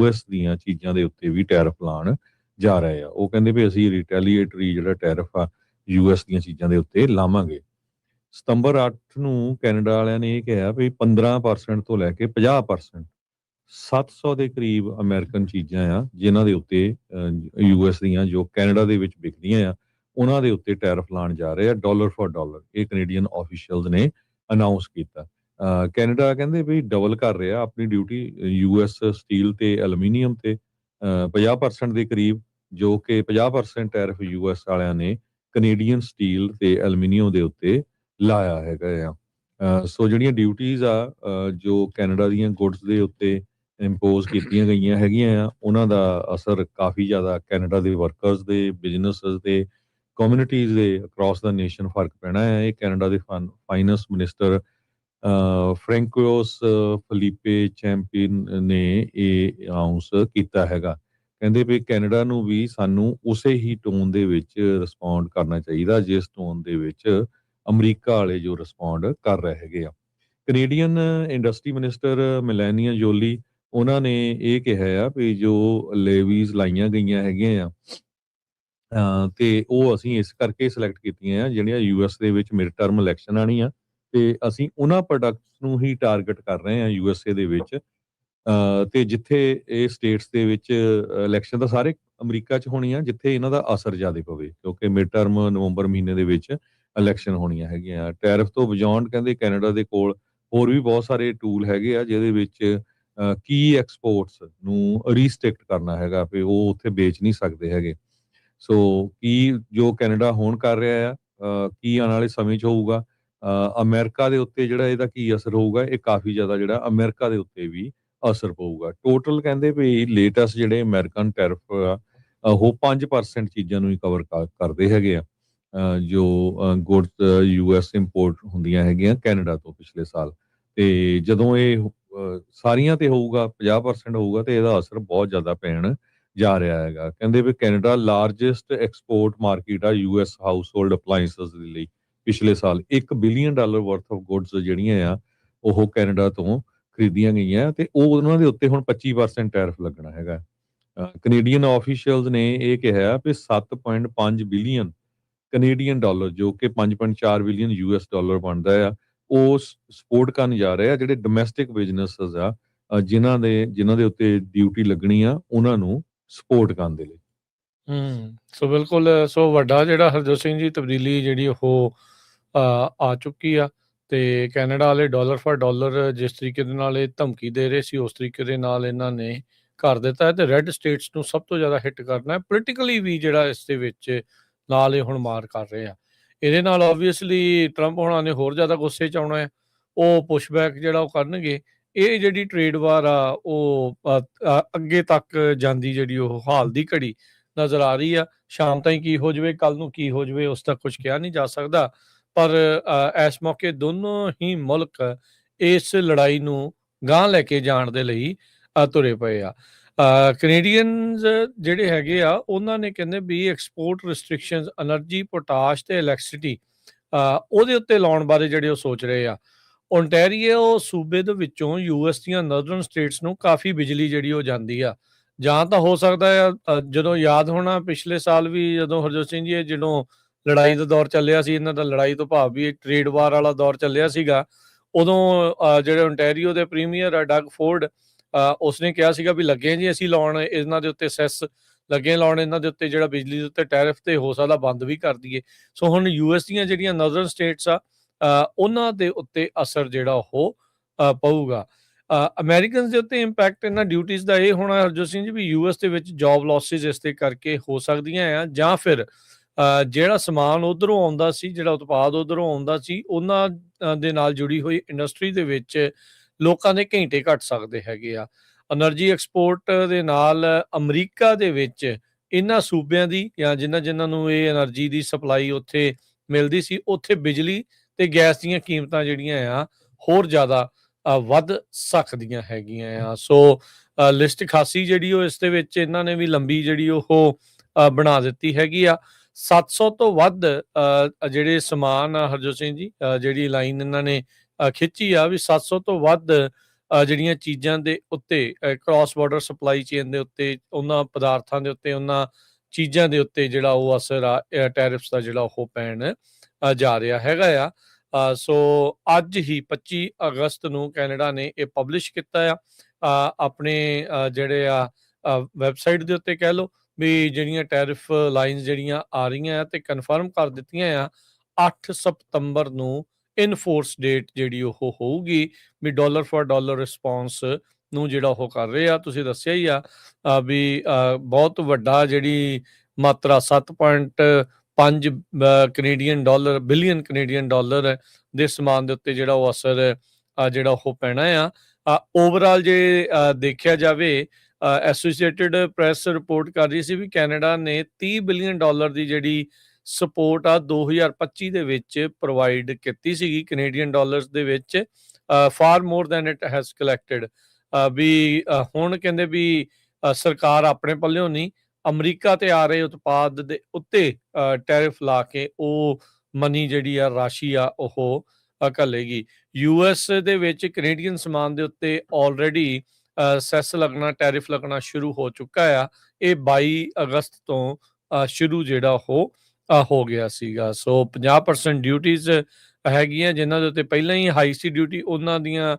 US ਦੀਆਂ ਚੀਜ਼ਾਂ ਦੇ ਉੱਤੇ ਵੀ ਟੈਰਿਫ ਲਾਉਣ ਜਾ ਰਹੇ ਆ। ਉਹ ਕਹਿੰਦੇ ਵੀ ਅਸੀਂ ਰਿਟੈਲੀਏਟਰੀ ਜਿਹੜਾ ਟੈਰਿਫ ਆ US ਦੀਆਂ ਚੀਜ਼ਾਂ ਦੇ ਉੱਤੇ ਲਾਵਾਂਗੇ। ਸਤੰਬਰ 8 ਨੂੰ ਕੈਨੇਡਾ ਵਾਲਿਆਂ ਨੇ ਇਹ ਕਿਹਾ ਵੀ 15% ਤੋਂ ਲੈ ਕੇ 50% 700 ਦੇ ਕਰੀਬ ਅਮਰੀਕਨ ਚੀਜ਼ਾਂ ਆ ਜਿਨ੍ਹਾਂ ਦੇ ਉੱਤੇ US ਦੀਆਂ ਜੋ ਕੈਨੇਡਾ ਦੇ ਵਿੱਚ ਵਿਕਦੀਆਂ ਆ ਉਹਨਾਂ ਦੇ ਉੱਤੇ ਟੈਰਿਫ ਲਾਉਣ ਜਾ ਰਹੇ ਆ ਡਾਲਰ ਫॉर ਡਾਲਰ। ਇਹ ਕੈਨੇਡੀਅਨ ਆਫੀਸ਼ੀਅਲਸ ਨੇ ਅਨਾਉਂਸ ਕੀਤਾ। ਕੈਨੇਡਾ ਕਹਿੰਦੇ ਵੀ ਡਬਲ ਕਰ ਰਿਹਾ ਆਪਣੀ ਡਿਊਟੀ US ਸਟੀਲ ਤੇ ਐਲੂਮੀਨੀਅਮ ਤੇ 50% ਦੇ ਕਰੀਬ, ਜੋ ਕਿ 50% ਟੈਰਿਫ US ਵਾਲਿਆਂ ਨੇ ਕੈਨੇਡੀਅਨ ਸਟੀਲ ਤੇ ਐਲੂਮੀਨੀਅਮ ਦੇ ਉੱਤੇ ਲਾਇਆ ਹੈਗਾ ਆ। ਸੋ ਜਿਹੜੀਆਂ ਡਿਊਟੀਜ਼ ਆ ਜੋ ਕੈਨੇਡਾ ਦੀਆਂ ਗੁੱਡਸ ਦੇ ਉੱਤੇ ਇੰਪੋਜ਼ ਕੀਤੀਆਂ ਗਈਆਂ ਹੈਗੀਆਂ ਆ ਉਹਨਾਂ ਦਾ ਅਸਰ ਕਾਫੀ ਜ਼ਿਆਦਾ ਕੈਨੇਡਾ ਦੇ ਵਰਕਰਸ ਦੇ, ਬਿਜ਼ਨੈਸਸ ਦੇ, ਕਮਿਊਨਿਟੀਜ਼ ਦੇ ਅਕ੍ਰੋਸ ਦਾ ਨੇਸ਼ਨ ਫਰਕ ਪੈਣਾ ਹੈ। ਇਹ ਕੈਨੇਡਾ ਦੇ ਫਾਈਨੈਂਸ ਮਿਨਿਸਟਰ ਫ੍ਰੈਂਕੋਸ ਫਲੀਪੇ ਚੈਂਪੀਅਨ ਨੇ ਇਹ ਅਨਾਉਂਸ ਕੀਤਾ ਹੈਗਾ। ਕਹਿੰਦੇ ਵੀ ਕੈਨੇਡਾ ਨੂੰ ਵੀ ਸਾਨੂੰ ਉਸੇ ਹੀ ਟੋਨ ਦੇ ਵਿੱਚ ਰਿਸਪੌਂਡ ਕਰਨਾ ਚਾਹੀਦਾ ਜਿਸ ਟੋਨ ਦੇ ਵਿੱਚ ਅਮਰੀਕਾ ਵਾਲੇ ਜੋ ਰਿਸਪੌਂਡ ਕਰ ਰਹੇ ਹੈਗੇ ਆ। ਕੈਨੇਡੀਅਨ ਇੰਡਸਟਰੀ ਮਿਨਿਸਟਰ ਮਿਲੈਨੀਆ ਜੋਲੀ ਉਹਨਾਂ ਨੇ ਇਹ ਕਿਹਾ ਆ ਵੀ ਜੋ ਲੇਵੀਜ਼ ਲਾਈਆਂ ਗਈਆਂ ਹੈਗੀਆਂ ਆ ਤੇ ਉਹ ਅਸੀਂ ਇਸ ਕਰਕੇ ਸਿਲੈਕਟ ਕੀਤੀਆਂ ਆ ਜਿਹੜੀਆਂ US ਦੇ ਵਿੱਚ ਮਿਡ ਟਰਮ ਇਲੈਕਸ਼ਨ ਆਣੀ ਆ ਤੇ ਅਸੀਂ ਉਹਨਾਂ ਪ੍ਰੋਡਕਟਸ ਨੂੰ ਹੀ ਟਾਰਗੇਟ ਕਰ ਰਹੇ ਆ USA ਦੇ ਵਿੱਚ। ਤੇ ਜਿੱਥੇ ਇਹ ਸਟੇਟਸ ਦੇ ਵਿੱਚ ਇਲੈਕਸ਼ਨ ਤਾਂ ਸਾਰੇ ਅਮਰੀਕਾ 'ਚ ਹੋਣੀ ਆ ਜਿੱਥੇ ਇਹਨਾਂ ਦਾ ਅਸਰ ਜ਼ਿਆਦਾ ਪਵੇ, ਕਿਉਂਕਿ ਮਿਡ ਟਰਮ ਨਵੰਬਰ ਮਹੀਨੇ ਦੇ ਵਿੱਚ ਇਲੈਕਸ਼ਨ ਹੋਣੀਆਂ ਹੈਗੀਆਂ। ਟੈਰਿਫ ਤੋਂ ਬਿਯੋਂਡ ਕਹਿੰਦੇ ਕੈਨੇਡਾ ਦੇ ਕੋਲ ਹੋਰ ਵੀ ਬਹੁਤ ਸਾਰੇ ਟੂਲ ਹੈਗੇ ਆ ਜਿਹਦੇ ਵਿੱਚ ਕੀ ਐਕਸਪੋਰਟਸ ਨੂੰ ਰੀਸਟ੍ਰਿਕਟ ਕਰਨਾ ਹੈਗਾ ਵੀ ਉਹ ਉੱਥੇ ਵੇਚ ਨਹੀਂ ਸਕਦੇ ਹੈਗੇ। ਸੋ ਕੀ ਜੋ ਕੈਨੇਡਾ ਹੁਣ ਕਰ ਰਿਹਾ ਆ ਕੀ ਆਉਣ ਵਾਲੇ ਸਮੇਂ 'ਚ ਹੋਊਗਾ, ਅਮਰੀਕਾ ਦੇ ਉੱਤੇ ਜਿਹੜਾ ਇਹਦਾ ਕੀ ਅਸਰ ਹੋਊਗਾ, ਇਹ ਕਾਫੀ ਜ਼ਿਆਦਾ ਜਿਹੜਾ ਅਮਰੀਕਾ ਦੇ ਉੱਤੇ ਵੀ ਅਸਰ ਪਊਗਾ। ਟੋਟਲ ਕਹਿੰਦੇ ਵੀ ਲੇਟੈਸਟ ਜਿਹੜੇ ਅਮਰੀਕਨ ਟੈਰਿਫ ਆ ਉਹ 5% ਚੀਜ਼ਾਂ ਨੂੰ ਹੀ ਕਵਰ ਕਰਦੇ ਹੈਗੇ ਆ ਜੋ ਗੁੱਡਸ US ਇੰਪੋਰਟ ਹੁੰਦੀਆਂ ਹੈਗੀਆਂ ਕੈਨੇਡਾ ਤੋਂ ਪਿਛਲੇ ਸਾਲ। ਤੇ ਜਦੋਂ ਇਹ ਸਾਰੀਆਂ ਤੇ ਹੋਊਗਾ 50% ਹੋਊਗਾ ਤੇ ਇਹਦਾ ਅਸਰ ਬਹੁਤ ਜ਼ਿਆਦਾ ਪੈਣ ਜਾ ਰਿਹਾ ਹੈਗਾ। ਕਹਿੰਦੇ ਵੀ ਕੈਨੇਡਾ ਲਾਰਜੈਸਟ ਐਕਸਪੋਰਟ ਮਾਰਕੀਟ ਆ US ਹਾਊਸ ਹੋਲਡ ਅਪਲਾਈਐਂਸਸ ਦੇ ਲਈ। ਪਿਛਲੇ ਸਾਲ $1 ਬਿਲੀਅਨ ਵਰਥ ਆਫ ਗੁੱਡਸ ਜਿਹੜੀਆਂ ਆ ਉਹ ਕੈਨੇਡਾ ਤੋਂ ਖਰੀਦੀਆਂ ਗਈਆਂ ਤੇ ਉਹ ਉਹਨਾਂ ਦੇ ਉੱਤੇ ਹੁਣ 25% ਟੈਰਿਫ ਲੱਗਣਾ ਹੈਗਾ। ਕੈਨੇਡੀਅਨ ਆਫੀਸ਼ੀਅਲਸ ਨੇ ਇਹ ਕਿਹਾ ਵੀ 7.5 ਬਿਲੀਅਨ ਕੈਨੇਡੀਅਨ ਡਾਲਰ ਜੋ ਕਿ 5.4 ਬਿਲੀਅਨ US ਡਾਲਰ ਬਣਦਾ ਆ ਉਹ ਸਪੋਰਟ ਕਰਨ ਜਾ ਰਹੇ ਆ ਜਿਹੜੇ ਡੋਮੈਸਟਿਕ ਬਿਜ਼ਨੈਸਸ ਆ ਜਿਨ੍ਹਾਂ ਦੇ ਉੱਤੇ ਡਿਊਟੀ ਲੱਗਣੀ ਆ ਉਹਨਾਂ ਨੂੰ ਸਪੋਰਟ ਕਰਨ ਦੇ ਲਈ। ਸੋ ਬਿਲਕੁਲ ਸੋ ਵੱਡਾ ਜਿਹੜਾ ਹਰਜੋਤ ਸਿੰਘ ਜੀ ਤਬਦੀਲੀ ਜਿਹੜੀ ਉਹ ਆ ਚੁੱਕੀ ਆ ਤੇ ਕੈਨੇਡਾ ਵਾਲੇ ਡਾਲਰ ਫॉर ਡਾਲਰ ਜਿਸ ਤਰੀਕੇ ਦੇ ਨਾਲ ਇਹ ਧਮਕੀ ਦੇ ਰਹੇ ਸੀ ਉਸ ਤਰੀਕੇ ਦੇ ਨਾਲ ਇਹਨਾਂ ਨੇ ਕਰ ਦਿੱਤਾ ਹੈ ਤੇ ਰੈੱਡ ਸਟੇਟਸ ਨੂੰ ਸਭ ਤੋਂ ਜ਼ਿਆਦਾ ਹਿੱਟ ਕਰਨਾ ਹੈ ਪੋਲੀਟੀਕਲੀ ਵੀ ਜਿਹੜਾ ਇਸ ਦੇ ਵਿੱਚ ਨਾਲ ਇਹ ਹੁਣ ਮਾਰ ਕਰ ਰਹੇ ਆ। ਇਹਦੇ ਨਾਲ ਓਬਵੀਅਸਲੀ ਟਰੰਪ ਹੋਣਾ ਨੇ ਹੋਰ ਜ਼ਿਆਦਾ ਗੁੱਸੇ 'ਚ ਆਉਣਾ ਹੈ, ਉਹ ਪੁਸ਼ਬੈਕ ਜਿਹੜਾ ਉਹ ਕਰਨਗੇ। ਇਹ ਜਿਹੜੀ ਟ੍ਰੇਡ ਵਾਰ ਆ ਉਹ ਅੱਗੇ ਤੱਕ ਜਾਂਦੀ ਜਿਹੜੀ ਉਹ ਹਾਲ ਦੀ ਘੜੀ ਨਜ਼ਰ ਆ ਰਹੀ ਆ। ਸ਼ਾਮ ਤਾਈਂ ਕੀ ਹੋ ਜਾਵੇ, ਕੱਲ ਨੂੰ ਕੀ ਹੋ ਜਾਵੇ ਉਸ ਦਾ ਕੁਝ ਕਿਹਾ ਨਹੀਂ ਜਾ ਸਕਦਾ, ਪਰ ਇਸ ਮੌਕੇ ਦੋਨੋਂ ਹੀ ਮੁਲਕ ਇਸ ਲੜਾਈ ਨੂੰ ਗਾਂਹ ਲੈ ਕੇ ਜਾਣ ਦੇ ਲਈ ਤੁਰੇ ਪਏ ਆ। ਕੈਨੇਡੀਅਨਸ ਜਿਹੜੇ ਹੈਗੇ ਆ ਉਹਨਾਂ ਨੇ ਕਹਿੰਦੇ ਵੀ ਐਕਸਪੋਰਟ ਰਿਸਟ੍ਰਿਕਸ਼ਨਸ ਐਨਰਜੀ, ਪੋਟਾਸ਼ ਤੇ ਇਲੈਕਟ੍ਰਿਸਿਟੀ ਉਹਦੇ ਉੱਤੇ ਲਾਉਣ ਬਾਰੇ ਜਿਹੜੇ ਉਹ ਸੋਚ ਰਹੇ ਆ। ਓਨਟਾਰੀਓ ਸੂਬੇ ਦੇ ਵਿੱਚੋਂ US ਦੀਆਂ ਨਰਦਰਨ ਸਟੇਟਸ ਨੂੰ ਕਾਫੀ ਬਿਜਲੀ ਜਿਹੜੀ ਉਹ ਜਾਂਦੀ ਆ। ਜਾਂ ਤਾਂ ਹੋ ਸਕਦਾ ਆ ਜਦੋਂ ਯਾਦ ਹੋਣਾ ਪਿਛਲੇ ਸਾਲ ਵੀ ਜਦੋਂ ਹਰਜੋਤ ਸਿੰਘ ਜੀ ਜਦੋਂ ਲੜਾਈ ਦਾ ਦੌਰ ਚੱਲਿਆ ਸੀ, ਇਹਨਾਂ ਦਾ ਲੜਾਈ ਤੋਂ ਭਾਵ ਵੀ ਟ੍ਰੇਡ ਵਾਰ ਵਾਲਾ ਦੌਰ ਚੱਲਿਆ ਸੀਗਾ, ਉਦੋਂ ਜਿਹੜੇ ਓਨਟਾਰੀਓ ਦੇ ਪ੍ਰੀਮੀਅਰ ਆ ਡਗ ਫੋਰਡ ਉਸਨੇ ਕਿਹਾ ਸੀਗਾ ਵੀ ਲੱਗੇ ਜੀ ਅਸੀਂ ਲਾਉਣ ਇਹਨਾਂ ਦੇ ਉੱਤੇ ਸੈਸ ਲੱਗੇ ਲਾਉਣ, ਇਹਨਾਂ ਦੇ ਉੱਤੇ ਜਿਹੜਾ ਬਿਜਲੀ ਦੇ ਉੱਤੇ ਟੈਰਿਫ ਤੇ ਹੋ ਸਕਦਾ ਬੰਦ ਵੀ ਕਰ ਦਈਏ। ਸੋ ਹੁਣ US ਦੀਆਂ ਜਿਹੜੀਆਂ ਨਰਦਰਨ ਸਟੇਟਸ ਆ ਉਹਨਾਂ ਦੇ ਉੱਤੇ ਅਸਰ ਜਿਹੜਾ ਉਹ ਪਊਗਾ। ਅਮਰੀਕਨਸ ਦੇ ਉੱਤੇ ਇੰਪੈਕਟ ਇਹਨਾਂ ਡਿਊਟੀਜ਼ ਦਾ ਇਹ ਹੋਣਾ ਹਰਜੋਤ ਸਿੰਘ ਜੀ ਵੀ US ਦੇ ਵਿੱਚ ਜੌਬ ਲੌਸਿਸ ਇਸ ਦੇ ਕਰਕੇ ਹੋ ਸਕਦੀਆਂ ਆ, ਜਾਂ ਫਿਰ ਜਿਹੜਾ ਸਮਾਨ ਉੱਧਰੋਂ ਆਉਂਦਾ ਸੀ, ਜਿਹੜਾ ਉਤਪਾਦ ਉੱਧਰੋਂ ਆਉਂਦਾ ਸੀ, ਉਹਨਾਂ ਦੇ ਨਾਲ ਜੁੜੀ ਹੋਈ ਇੰਡਸਟਰੀ ਦੇ ਵਿੱਚ ਲੋਕਾਂ ਦੇ ਘੰਟੇ ਘੱਟ ਸਕਦੇ ਹੈਗੇ ਆ। ਐਨਰਜੀ ਐਕਸਪੋਰਟ ਦੇ ਨਾਲ ਅਮਰੀਕਾ ਦੇ ਵਿੱਚ ਇਹਨਾਂ ਸੂਬਿਆਂ ਦੀ ਜਾਂ ਜਿਨ੍ਹਾਂ ਨੂੰ ਇਹ ਐਨਰਜੀ ਦੀ ਸਪਲਾਈ ਉੱਥੇ ਮਿਲਦੀ ਸੀ, ਉੱਥੇ ਬਿਜਲੀ ਤੇ ਗੈਸ ਦੀਆਂ ਕੀਮਤਾਂ ਜਿਹੜੀਆਂ ਆ ਹੋਰ ਜ਼ਿਆਦਾ ਵੱਧ ਸਕਦੀਆਂ ਹੈਗੀਆਂ ਆ। ਸੋ ਲਿਸਟ ਖਾਸੀ ਜਿਹੜੀ ਉਹ ਇਸ ਦੇ ਵਿੱਚ ਇਹਨਾਂ ਨੇ ਵੀ ਲੰਬੀ ਜਿਹੜੀ ਉਹ ਬਣਾ ਦਿੱਤੀ ਹੈਗੀ ਆ। 700 ਤੋਂ ਵੱਧ ਜਿਹੜੇ ਸਮਾਨ ਆ ਹਰਜੋਤ ਸਿੰਘ ਜੀ ਜਿਹੜੀ ਲਾਈਨ ਇਹਨਾਂ ਨੇ ਖਿੱਚੀ ਆ ਵੀ 700 ਤੋਂ ਵੱਧ ਜਿਹੜੀਆਂ ਚੀਜ਼ਾਂ ਦੇ ਉੱਤੇ ਕ੍ਰਾਸ ਬਾਰਡਰ ਸਪਲਾਈ ਚੇਨ ਦੇ ਉੱਤੇ, ਉਹਨਾਂ ਪਦਾਰਥਾਂ ਦੇ ਉੱਤੇ, ਉਹਨਾਂ ਚੀਜ਼ਾਂ ਦੇ ਉੱਤੇ ਜਿਹੜਾ ਉਹ ਅਸਰ ਆ ਟੈਰਿਫਸ ਦਾ ਜਿਹੜਾ ਉਹ ਪੈਣ ਜਾ ਰਿਹਾ ਹੈਗਾ ਆ। ਸੋ ਅੱਜ ਹੀ 25 ਅਗਸਤ ਨੂੰ ਕੈਨੇਡਾ ਨੇ ਇਹ ਪਬਲਿਸ਼ ਕੀਤਾ ਆ ਆਪਣੇ ਜਿਹੜੇ ਆ ਵੈਬਸਾਈਟ ਦੇ ਉੱਤੇ, ਕਹਿ ਲਓ ਵੀ ਜਿਹੜੀਆਂ ਟੈਰਿਫ ਲਾਈਨਸ ਜਿਹੜੀਆਂ ਆ ਰਹੀਆਂ ਆ ਤੇ ਕਨਫਰਮ ਕਰ ਦਿੱਤੀਆਂ ਆ 8 ਸਤੰਬਰ ਨੂੰ ਇਨਫੋਰਸ ਡੇਟ ਜਿਹੜੀ ਉਹ ਹੋਊਗੀ ਵੀ ਡਾਲਰ ਫॉर ਡਾਲਰ ਰਿਸਪੌਂਸ ਨੂੰ ਜਿਹੜਾ ਉਹ ਕਰ ਰਹੇ ਆ। ਤੁਸੀਂ ਦੱਸਿਆ ਹੀ ਆ ਵੀ ਬਹੁਤ ਵੱਡਾ ਜਿਹੜੀ ਮਾਤਰਾ 7.5 Canadian dollar billion Canadian dollar ਦੇ ਸਮਾਨ ਦੇ ਉੱਤੇ ਜਿਹੜਾ ਉਹ ਅਸਰ ਜਿਹੜਾ ਉਹ ਪੈਣਾ ਆ। ਓਵਰਆਲ ਜੇ ਦੇਖਿਆ ਜਾਵੇ, ਐਸੋਸੀਏਟਿਡ ਪ੍ਰੈਸ ਰਿਪੋਰਟ ਕਰ ਰਹੀ ਸੀ ਵੀ ਕੈਨੇਡਾ ਨੇ 30 ਬਿਲੀਅਨ ਡਾਲਰ ਦੀ ਜਿਹੜੀ ਸਪੋਰਟ ਆ 2025 ਦੇ ਵਿੱਚ ਪ੍ਰੋਵਾਈਡ ਕੀਤੀ ਸੀਗੀ ਕੈਨੇਡੀਅਨ ਡਾਲਰਸ ਦੇ ਵਿੱਚ, for more than it has collected. ਵੀ ਹੁਣ ਕਹਿੰਦੇ ਵੀ ਸਰਕਾਰ ਆਪਣੇ ਪੱਲਿਓਂ ਨਹੀਂ, ਅਮਰੀਕਾ ਤੇ ਆ ਰਹੇ ਉਤਪਾਦ ਦੇ ਉੱਤੇ ਟੈਰਿਫ ਲਾ ਕੇ ਉਹ ਮਨੀ ਜਿਹੜੀ ਆ ਰਾਸ਼ੀ ਆ ਉਹ ਘੱਲੇਗੀ। ਯੂਐਸ ਦੇ ਵਿੱਚ ਕੈਨੇਡੀਅਨ ਸਮਾਨ ਦੇ ਉੱਤੇ ਆਲਰੇਡੀ ਸੈਸ ਲੱਗਣਾ, ਟੈਰਿਫ ਲੱਗਣਾ ਸ਼ੁਰੂ ਹੋ ਚੁੱਕਾ ਆ। ਇਹ 22 ਅਗਸਤ ਤੋਂ ਸ਼ੁਰੂ ਜਿਹੜਾ ਉਹ ਹੋ ਗਿਆ ਸੀਗਾ। ਸੋ 50% ਡਿਊਟੀਜ਼ ਹੈਗੀਆਂ ਜਿਨ੍ਹਾਂ ਦੇ ਉੱਤੇ ਪਹਿਲਾਂ ਹੀ ਹਾਈ ਸੀ ਡਿਊਟੀ, ਉਹਨਾਂ ਦੀਆਂ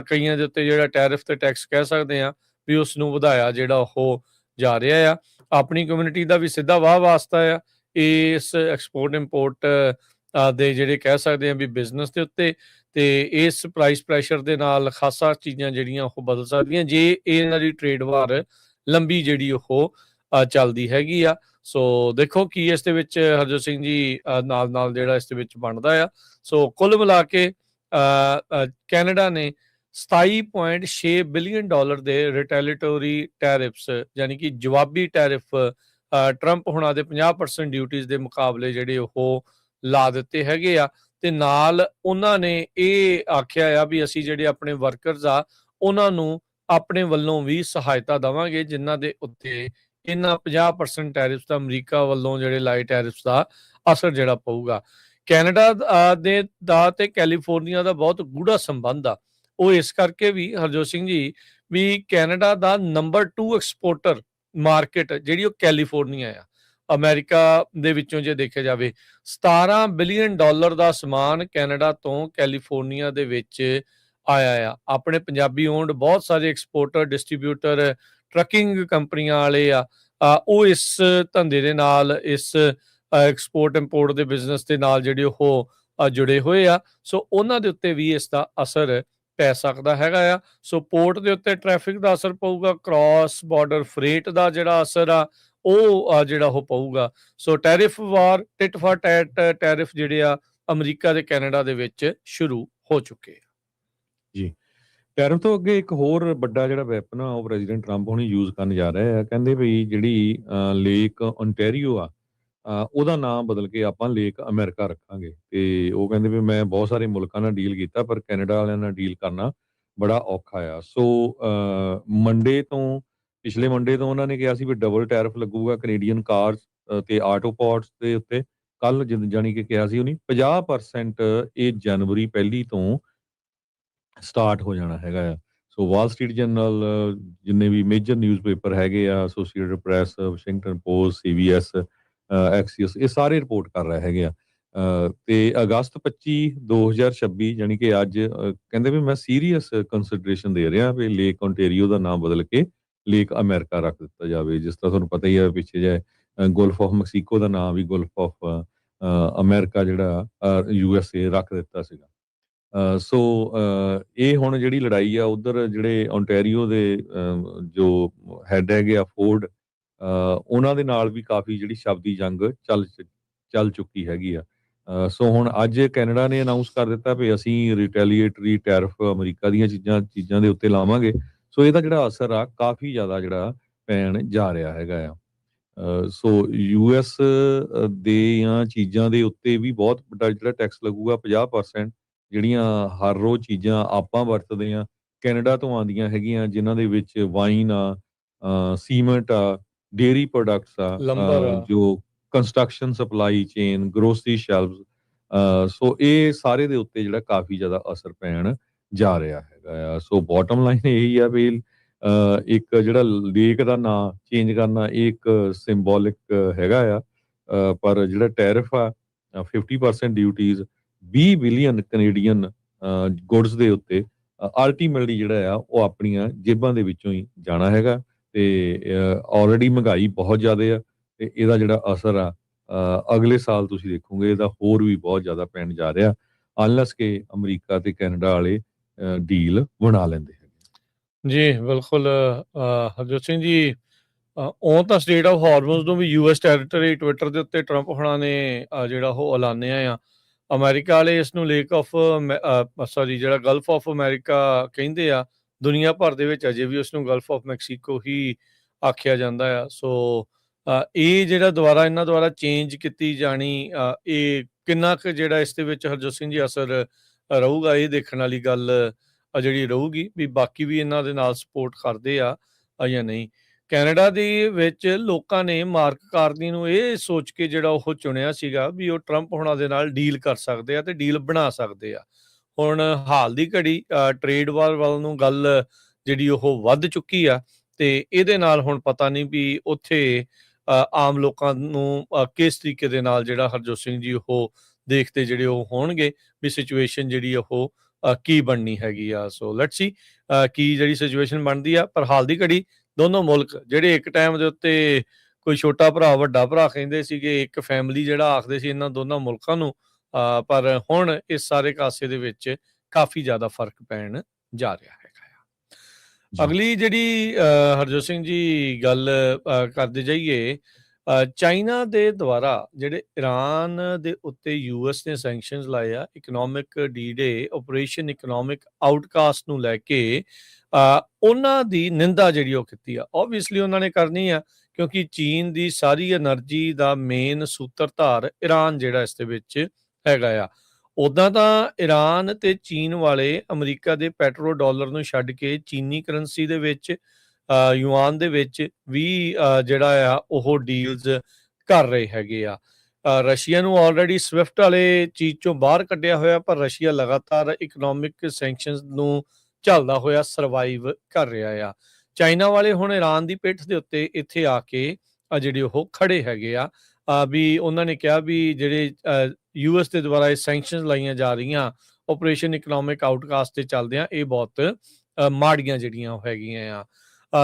ਕਈਆਂ ਦੇ ਉੱਤੇ ਜਿਹੜਾ ਟੈਰਿਫ ਤੇ ਟੈਕਸ ਕਹਿ ਸਕਦੇ ਆ ਵੀ ਉਸ ਨੂੰ ਵਧਾਇਆ ਜਿਹੜਾ ਉਹ ਜਾ ਰਿਹਾ ਆ। ਆਪਣੀ ਕਮਿਊਨਿਟੀ ਦਾ ਵੀ ਸਿੱਧਾ ਵਾਹ ਵਾਸਤਾ ਆ ਇਸ ਐਕਸਪੋਰਟ ਇੰਪੋਰਟ ਦੇ ਜਿਹੜੇ ਕਹਿ ਸਕਦੇ ਆ ਵੀ ਬਿਜ਼ਨਸ ਦੇ ਉੱਤੇ, ਤੇ ਇਸ ਪ੍ਰਾਈਸ ਪ੍ਰੈਸ਼ਰ ਦੇ ਨਾਲ ਖਾਸਾ ਚੀਜ਼ਾਂ ਜਿਹੜੀਆਂ ਉਹ ਬਦਲ ਸਕਦੀਆਂ ਜੇ ਇਹਨਾਂ ਦੀ ਟ੍ਰੇਡ ਵਾਰ ਲੰਬੀ ਜਿਹੜੀ ਉਹ ਚੱਲਦੀ ਹੈਗੀ ਆ। ਸੋ ਦੇਖੋ ਕੀ ਇਸ ਦੇ ਵਿੱਚ ਹਰਜੋਤ ਸਿੰਘ ਜੀ ਨਾਲ ਨਾਲ ਜਿਹੜਾ ਇਸ ਦੇ ਵਿੱਚ ਬਣਦਾ ਆ। ਸੋ ਕੁੱਲ ਮਿਲਾ ਕੇ ਕੈਨੇਡਾ ਨੇ 27.6 ਬਿਲੀਅਨ ਡਾਲਰ ਦੇ ਰਿਟੈਲੀਟੋਰੀ ਟੈਰਿਫਸ ਯਾਨੀ ਕਿ ਜਵਾਬੀ ਟੈਰਿਫ ਟਰੰਪ ਹੁਣਾਂ ਦੇ 50% ਡਿਊਟੀਜ਼ ਦੇ ਮੁਕਾਬਲੇ ਜਿਹੜੇ ਉਹ ਲਾ ਦਿੱਤੇ ਹੈਗੇ ਆ। ਤੇ ਨਾਲ ਉਹਨਾਂ ਨੇ ਇਹ ਆਖਿਆ ਆ ਵੀ ਅਸੀਂ ਜਿਹੜੇ ਆਪਣੇ ਵਰਕਰਸ ਆ ਉਹਨਾਂ ਨੂੰ ਆਪਣੇ ਵੱਲੋਂ ਵੀ ਸਹਾਇਤਾ ਦੇਵਾਂਗੇ ਜਿਨ੍ਹਾਂ ਦੇ ਉੱਤੇ ਇਹਨਾਂ 50% ਟੈਰਿਫਸ ਦਾ ਅਮਰੀਕਾ ਵੱਲੋਂ ਜਿਹੜੇ ਲਾਏ ਟੈਰਿਫਸ ਦਾ ਅਸਰ ਜਿਹੜਾ ਪਊਗਾ। ਕੈਨੇਡਾ ਦਾ ਤੇ ਕੈਲੀਫੋਰਨੀਆ ਦਾ ਬਹੁਤ ਗੂੜਾ ਸੰਬੰਧ ਆ। ਉਹ ਇਸ ਕਰਕੇ ਵੀ ਹਰਜੋਤ ਸਿੰਘ ਜੀ ਵੀ ਕੈਨੇਡਾ ਦਾ ਨੰਬਰ 2 ਐਕਸਪੋਰਟਰ ਮਾਰਕੀਟ ਜਿਹੜੀ ਉਹ ਕੈਲੀਫੋਰਨੀਆ ਆ। ਅਮਰੀਕਾ ਦੇ ਵਿੱਚੋਂ ਜੇ ਦੇਖਿਆ ਜਾਵੇ 17 ਬਿਲੀਅਨ ਡਾਲਰ ਦਾ ਸਮਾਨ ਕੈਨੇਡਾ ਤੋਂ ਕੈਲੀਫੋਰਨੀਆ ਦੇ ਵਿੱਚ ਆਇਆ ਆ। ਆਪਣੇ ਪੰਜਾਬੀ ਓਨਡ ਬਹੁਤ ਸਾਰੇ ਐਕਸਪੋਰਟਰ, ਡਿਸਟ੍ਰੀਬਿਊਟਰ, ਟਰੱਕਿੰਗ ਕੰਪਨੀਆਂ ਵਾਲੇ ਆ ਉਹ ਇਸ ਧੰਦੇ ਦੇ ਨਾਲ, ਇਸ ਐਕਸਪੋਰਟ ਇੰਪੋਰਟ ਦੇ ਬਿਜ਼ਨਸ ਦੇ ਨਾਲ ਜਿਹੜੇ ਉਹ ਜੁੜੇ ਹੋਏ ਆ। ਸੋ ਉਹਨਾਂ ਦੇ ਉੱਤੇ ਵੀ ਇਸ ਦਾ ਅਸਰ ਪੈ ਸਕਦਾ ਹੈਗਾ ਆ। ਸੋ ਪੋਰਟ ਦੇ ਉੱਤੇ ਟ੍ਰੈਫਿਕ ਦਾ ਅਸਰ ਪਊਗਾ, ਕ੍ਰਾਸ ਬਾਰਡਰ ਫਰੇਟ ਦਾ ਜਿਹੜਾ ਅਸਰ ਆ ਉਹ ਜਿਹੜਾ ਉਹ ਪਊਗਾ। So tariff war, tit for tat tariff ਜਿਹੜੇ ਆ ਅਮਰੀਕਾ ਤੇ ਕੈਨੇਡਾ ਦੇ ਵਿੱਚ ਸ਼ੁਰੂ ਹੋ ਚੁੱਕੇ ਆ ਜੀ। ਟੈਰਿਫ ਤੋਂ ਅੱਗੇ ਇੱਕ ਹੋਰ ਵੱਡਾ ਜਿਹੜਾ ਵੈਪਨ ਆ ਉਹ ਪ੍ਰੈਜ਼ੀਡੈਂਟ ਟਰੰਪ ਹੁਣੀ ਯੂਜ਼ ਕਰਨ ਜਾ ਰਹੇ ਆ। ਕਹਿੰਦੇ ਵੀ ਜਿਹੜੀ ਲੇਕ ਓਨਟਾਰੀਓ ਆ ਉਹਦਾ ਨਾਮ ਬਦਲ ਕੇ ਆਪਾਂ ਲੇਕ ਅਮਰੀਕਾ ਰੱਖਾਂਗੇ। ਤੇ ਉਹ ਕਹਿੰਦੇ ਵੀ ਮੈਂ ਬਹੁਤ ਸਾਰੇ ਮੁਲਕਾਂ ਨਾਲ ਡੀਲ ਕੀਤਾ ਪਰ ਕੈਨੇਡਾ ਵਾਲਿਆਂ ਨਾਲ ਡੀਲ ਕਰਨਾ ਬੜਾ ਔਖਾ ਆ। ਸੋ ਪਿਛਲੇ ਮੰਡੇ ਤੋਂ ਉਹਨਾਂ ਨੇ ਕਿਹਾ ਸੀ ਵੀ ਡਬਲ ਟੈਰਿਫ ਲੱਗੂਗਾ ਕੈਨੇਡੀਅਨ ਕਾਰਸ ਤੇ ਆਟੋ ਪਾਰਟਸ ਦੇ ਉੱਤੇ। ਕੱਲ ਜਾਣੀ ਕਿ ਕਿਹਾ ਸੀ ਉਹਨੇ 50% ਇਹ ਜਨਵਰੀ ਪਹਿਲੀ ਤੋਂ ਸਟਾਰਟ ਹੋ ਜਾਣਾ ਹੈਗਾ ਆ। ਸੋ ਵਾਲ ਸਟਰੀਟ ਜਰਨਲ, ਜਿੰਨੇ ਵੀ ਮੇਜਰ ਨਿਊਜ਼ਪੇਪਰ ਹੈਗੇ ਆ, associated press, Washington post, CBS, ਐਕਸੀਅਸ, ਇਹ ਸਾਰੇ ਰਿਪੋਰਟ ਕਰ ਰਹੇ ਹੈਗੇ ਆ। ਤੇ ਅਗਸਤ 25 2026 ਯਾਨੀ ਕਿ ਅੱਜ ਕਹਿੰਦੇ ਵੀ ਮੈਂ ਸੀਰੀਅਸ ਕੰਸੀਡਰੇਸ਼ਨ ਦੇ ਰਿਹਾ ਵੀ ਲੇਕ ਓਨਟਾਰੀਓ ਦਾ ਨਾਮ ਬਦਲ ਕੇ ਲੇਕ ਅਮਰੀਕਾ ਰੱਖ ਦਿੱਤਾ ਜਾਵੇ। ਜਿਸ ਤਰ੍ਹਾਂ ਤੁਹਾਨੂੰ ਪਤਾ ਹੀ ਹੈ ਪਿੱਛੇ ਜੇ ਗੁਲਫ ਆਫ ਮੈਕਸੀਕੋ ਦਾ ਨਾਮ ਵੀ ਗੁਲਫ ਆਫ ਅਮਰੀਕਾ ਜਿਹੜਾ USA ਰੱਖ ਦਿੱਤਾ ਸੀਗਾ। ਸੋ ਇਹ ਹੁਣ ਜਿਹੜੀ ਲੜਾਈ ਆ ਉਧਰ ਜਿਹੜੇ ਓਨਟਾਰੀਓ ਦੇ ਜੋ ਹੈਡ ਹੈਗੇ ਆ ਫੋਰਡ, ਉਹਨਾਂ ਦੇ ਨਾਲ ਵੀ ਕਾਫੀ ਜਿਹੜੀ ਸ਼ਬਦੀ ਜੰਗ ਚੱਲ ਚੁੱਕੀ ਹੈਗੀ ਆ। ਸੋ ਹੁਣ ਅੱਜ ਕੈਨੇਡਾ ਨੇ ਅਨਾਉਂਸ ਕਰ ਦਿੱਤਾ ਵੀ ਅਸੀਂ ਰਿਟੈਲੀਏਟਰੀ ਟੈਰਿਫ ਅਮਰੀਕਾ ਦੀਆਂ ਚੀਜ਼ਾਂ ਦੇ ਉੱਤੇ ਲਾਵਾਂਗੇ। ਸੋ ਇਹਦਾ ਜਿਹੜਾ ਅਸਰ ਆ ਕਾਫੀ ਜ਼ਿਆਦਾ ਜਿਹੜਾ ਪੈਣ ਜਾ ਰਿਹਾ ਹੈਗਾ ਆ। ਸੋ US ਦੀਆਂ ਚੀਜ਼ਾਂ ਦੇ ਉੱਤੇ ਵੀ ਬਹੁਤ ਵੱਡਾ ਜਿਹੜਾ ਟੈਕਸ ਲੱਗੂਗਾ 50%। ਜਿਹੜੀਆਂ ਹਰ ਰੋਜ਼ ਚੀਜ਼ਾਂ ਆਪਾਂ ਵਰਤਦੇ ਆ ਕੈਨੇਡਾ ਤੋਂ ਆਉਂਦੀਆਂ ਹੈਗੀਆਂ ਜਿਨ੍ਹਾਂ ਦੇ ਵਿੱਚ ਵਾਈਨ ਆ, ਸੀਮੈਂਟ ਆ, ਡੇਅਰੀ ਪ੍ਰੋਡਕਟਸ ਆ, ਲੰਬਰ ਜੋ ਕੰਸਟਰਕਸ਼ਨ ਸਪਲਾਈ ਚੇਨ, ਗਰੋਸਰੀ ਸ਼ੈਲਵਸ, ਸੋ ਇਹ ਸਾਰੇ ਦੇ ਉੱਤੇ ਜਿਹੜਾ ਕਾਫੀ ਜ਼ਿਆਦਾ ਅਸਰ ਪੈਣ ਜਾ ਰਿਹਾ ਹੈਗਾ ਆ। ਸੋ ਬਾਟਮ ਲਾਈਨ ਇਹੀ ਆ ਵੀ ਇੱਕ ਜਿਹੜਾ ਲੇਕ ਦਾ ਨਾਂ ਚੇਂਜ ਕਰਨਾ ਇਹ ਇੱਕ ਸਿੰਬੋਲਿਕ ਹੈਗਾ ਆ। ਪਰ ਜਿਹੜਾ ਟੈਰਿਫ ਆ 50% ਡਿਊਟੀਜ਼ 20 ਬਿਲੀਅਨ ਕੈਨੇਡੀਅਨ ਗੁੱਡਸ ਦੇ ਉੱਤੇ ਅਲਟੀਮੇਟਲੀ ਜਿਹੜਾ ਆ ਉਹ ਆਪਣੀਆਂ ਜੇਬਾਂ ਦੇ ਵਿੱਚੋਂ ਹੀ ਜਾਣਾ ਹੈਗਾ। ਤੇ ਆਲਰੇਡੀ ਮਹਿੰਗਾਈ ਬਹੁਤ ਜ਼ਿਆਦਾ ਆ ਤੇ ਇਹਦਾ ਜਿਹੜਾ ਅਸਰ ਆ ਅਗਲੇ ਸਾਲ ਤੁਸੀਂ ਦੇਖੋਗੇ ਇਹਦਾ ਹੋਰ ਵੀ ਬਹੁਤ ਜ਼ਿਆਦਾ ਪੈਣ ਜਾ ਰਿਹਾ ਅਨਲੈਸ ਕਿ ਅਮਰੀਕਾ ਤੇ ਕੈਨੇਡਾ ਵਾਲੇ ਡੀਲ ਬਣਾ ਲੈਂਦੇ ਹੈਗੇ। ਜੀ ਬਿਲਕੁਲ ਹਰਜੋਤ ਸਿੰਘ ਜੀ, ਉਹ ਤਾਂ ਸਟੇਟ ਆਫ ਹਾਰਮੋਨਸ ਨੂੰ ਵੀ ਯੂਐਸ ਟੈਰੀਟਰੀ ਟਵਿੱਟਰ ਦੇ ਉੱਤੇ ਟਰੰਪ ਹੋਣਾ ਨੇ ਜਿਹੜਾ ਉਹ ਐਲਾਨਿਆ ਆ। ਅਮਰੀਕਾ ਵਾਲੇ ਇਸ ਨੂੰ ਲੇਕ ਆਫ ਸੌਰੀ ਜਿਹੜਾ ਗਲਫ ਆਫ ਅਮਰੀਕਾ ਕਹਿੰਦੇ ਆ। ਦੁਨੀਆ ਭਰ ਦੇ ਵਿੱਚ ਅਜੇ ਵੀ ਉਸ ਨੂੰ ਗਲਫ ਆਫ ਮੈਕਸੀਕੋ ਹੀ ਆਖਿਆ ਜਾਂਦਾ ਆ। ਸੋ ਇਹ ਜਿਹੜਾ ਦੁਬਾਰਾ ਇਹਨਾਂ ਦੁਆਰਾ ਚੇਂਜ ਕੀਤੀ ਜਾਣੀ ਇਹ ਕਿੰਨਾ ਕੁ ਜਿਹੜਾ ਇਸ ਦੇ ਵਿੱਚ ਹਰਜੋਤ ਸਿੰਘ ਜੀ ਅਸਰ ਰਹੂਗਾ, ਇਹ ਦੇਖਣ ਵਾਲੀ ਗੱਲ ਜਿਹੜੀ ਰਹੂਗੀ ਵੀ ਬਾਕੀ ਵੀ ਇਹਨਾਂ ਦੇ ਨਾਲ ਸਪੋਰਟ ਕਰਦੇ ਆ ਜਾਂ ਨਹੀਂ। ਕੈਨੇਡਾ ਦੇ ਵਿੱਚ ਲੋਕਾਂ ਨੇ ਮਾਰਕ ਕਾਰਨੀ ਨੂੰ ਇਹ ਸੋਚ ਕੇ ਜਿਹੜਾ ਉਹ ਚੁਣਿਆ ਸੀਗਾ ਵੀ ਉਹ ਟਰੰਪ ਹੋਣਾ ਦੇ ਨਾਲ ਡੀਲ ਕਰ ਸਕਦੇ ਆ ਤੇ ਡੀਲ ਬਣਾ ਸਕਦੇ ਆ। ਹੁਣ ਹਾਲ ਦੀ ਘੜੀ ਟ੍ਰੇਡ ਵਾਰ ਵੱਲ ਨੂੰ ਗੱਲ ਜਿਹੜੀ ਉਹ ਵੱਧ ਚੁੱਕੀ ਆ ਤੇ ਇਹਦੇ ਨਾਲ ਹੁਣ ਪਤਾ ਨਹੀਂ ਵੀ ਉੱਥੇ ਆਮ ਲੋਕਾਂ ਨੂੰ ਕਿਸ ਤਰੀਕੇ ਦੇ ਨਾਲ ਜਿਹੜਾ ਹਰਜੋਤ ਸਿੰਘ ਜੀ ਉਹ ਦੇਖਦੇ ਜਿਹੜੇ ਉਹ ਹੋਣਗੇ ਵੀ ਸਿਚੁਏਸ਼ਨ ਜਿਹੜੀ ਉਹ ਕੀ ਬਣਨੀ ਹੈਗੀ ਆ। ਸੋ ਲੈਟਸ ਸੀ ਕੀ ਜਿਹੜੀ ਸਿਚੁਏਸ਼ਨ ਬਣਦੀ ਆ। ਪਰ ਹਾਲ ਦੀ ਘੜੀ ਦੋਨੋਂ ਮੁਲਕ ਜਿਹੜੇ ਇੱਕ ਟਾਈਮ ਦੇ ਉੱਤੇ ਕੋਈ ਛੋਟਾ ਭਰਾ ਵੱਡਾ ਭਰਾ ਕਹਿੰਦੇ ਸੀਗੇ, ਇੱਕ ਫੈਮਿਲੀ ਜਿਹੜਾ ਆਖਦੇ ਸੀ ਇਹਨਾਂ ਦੋਨਾਂ ਮੁਲਕਾਂ ਨੂੰ, ਪਰ ਹੁਣ ਇਸ ਸਾਰੇ ਕਾਸੇ ਦੇ ਵਿੱਚ ਕਾਫੀ ਜ਼ਿਆਦਾ ਫਰਕ ਪੈਣ ਜਾ ਰਿਹਾ ਹੈਗਾ ਆ। ਅਗਲੀ ਜਿਹੜੀ ਹਰਜੋਤ ਸਿੰਘ ਜੀ ਗੱਲ ਕਰਦੇ ਜਾਈਏ, ਚਾਈਨਾ ਦੇ ਦੁਆਰਾ ਜਿਹੜੇ ਇਰਾਨ ਦੇ ਉੱਤੇ ਯੂਐਸ ਨੇ ਸੈਂਕਸ਼ਨਸ ਲਾਏ ਆ ਇਕਨੋਮਿਕ ਡੀ-ਡੇ ਆਪਰੇਸ਼ਨ ਇਕਨੋਮਿਕ ਆਊਟਕਾਸਟ ਨੂੰ ਲੈ ਕੇ, ਉਹਨਾਂ ਦੀ ਨਿੰਦਾ ਜਿਹੜੀ ਉਹ ਕੀਤੀ ਆ। ਓਬਵੀਅਸਲੀ ਉਹਨਾਂ ਨੇ ਕਰਨੀ ਆ ਕਿਉਂਕਿ ਚੀਨ ਦੀ ਸਾਰੀ એનર્ਜੀ ਦਾ ਮੇਨ ਸੂਤਰਧਾਰ ਇਰਾਨ ਜਿਹੜਾ ਇਸ ਦੇ ਵਿੱਚ ਹੈਗਾ ਆ। ਉੱਦਾਂ ਤਾਂ ਇਰਾਨ ਤੇ ਚੀਨ ਵਾਲੇ ਅਮਰੀਕਾ ਦੇ ਪੈਟਰੋ ਡਾਲਰ ਨੂੰ ਛੱਡ ਕੇ ਚੀਨੀ ਕਰੰਸੀ ਦੇ ਵਿੱਚ ਯੂਆਨ ਦੇ ਵਿੱਚ ਵੀ ਜਿਹੜਾ ਆ ਉਹ ਡੀਲਸ ਕਰ ਰਹੇ ਹੈਗੇ ਆ। ਰਸ਼ੀਆ ਨੂੰ ਆਲਰੇਡੀ ਸਵਿਫਟ ਵਾਲੇ ਚੀਜ਼ ਚੋਂ ਬਾਹਰ ਕੱਢਿਆ ਹੋਇਆ, ਪਰ ਰਸ਼ੀਆ ਲਗਾਤਾਰ ਇਕਨੋਮਿਕ ਸੈਂਕਸ਼ਨਸ ਨੂੰ ਝੱਲਦਾ ਹੋਇਆ ਸਰਵਾਈਵ ਕਰ ਰਿਹਾ ਆ। ਚਾਈਨਾ ਵਾਲੇ ਹੁਣ ਇਰਾਨ ਦੀ ਪਿੱਠ ਦੇ ਉੱਤੇ ਇੱਥੇ ਆ ਕੇ ਜਿਹੜੇ ਉਹ ਖੜੇ ਹੈਗੇ ਆ ਵੀ ਉਹਨਾਂ ਨੇ ਕਿਹਾ ਵੀ ਜਿਹੜੇ ਯੂਐਸ ਦੇ ਦੁਆਰਾ ਇਹ ਸੈਂਕਸ਼ਨਸ ਲਾਈਆਂ ਜਾ ਰਹੀਆਂ ਆਪਰੇਸ਼ਨ ਇਕਨੋਮਿਕ ਆਊਟਕਾਸਟ ਤੇ ਚੱਲਦੇ ਆ, ਇਹ ਬਹੁਤ ਮਾੜੀਆਂ ਜਿਹੜੀਆਂ ਉਹ ਹੈਗੀਆਂ ਆ।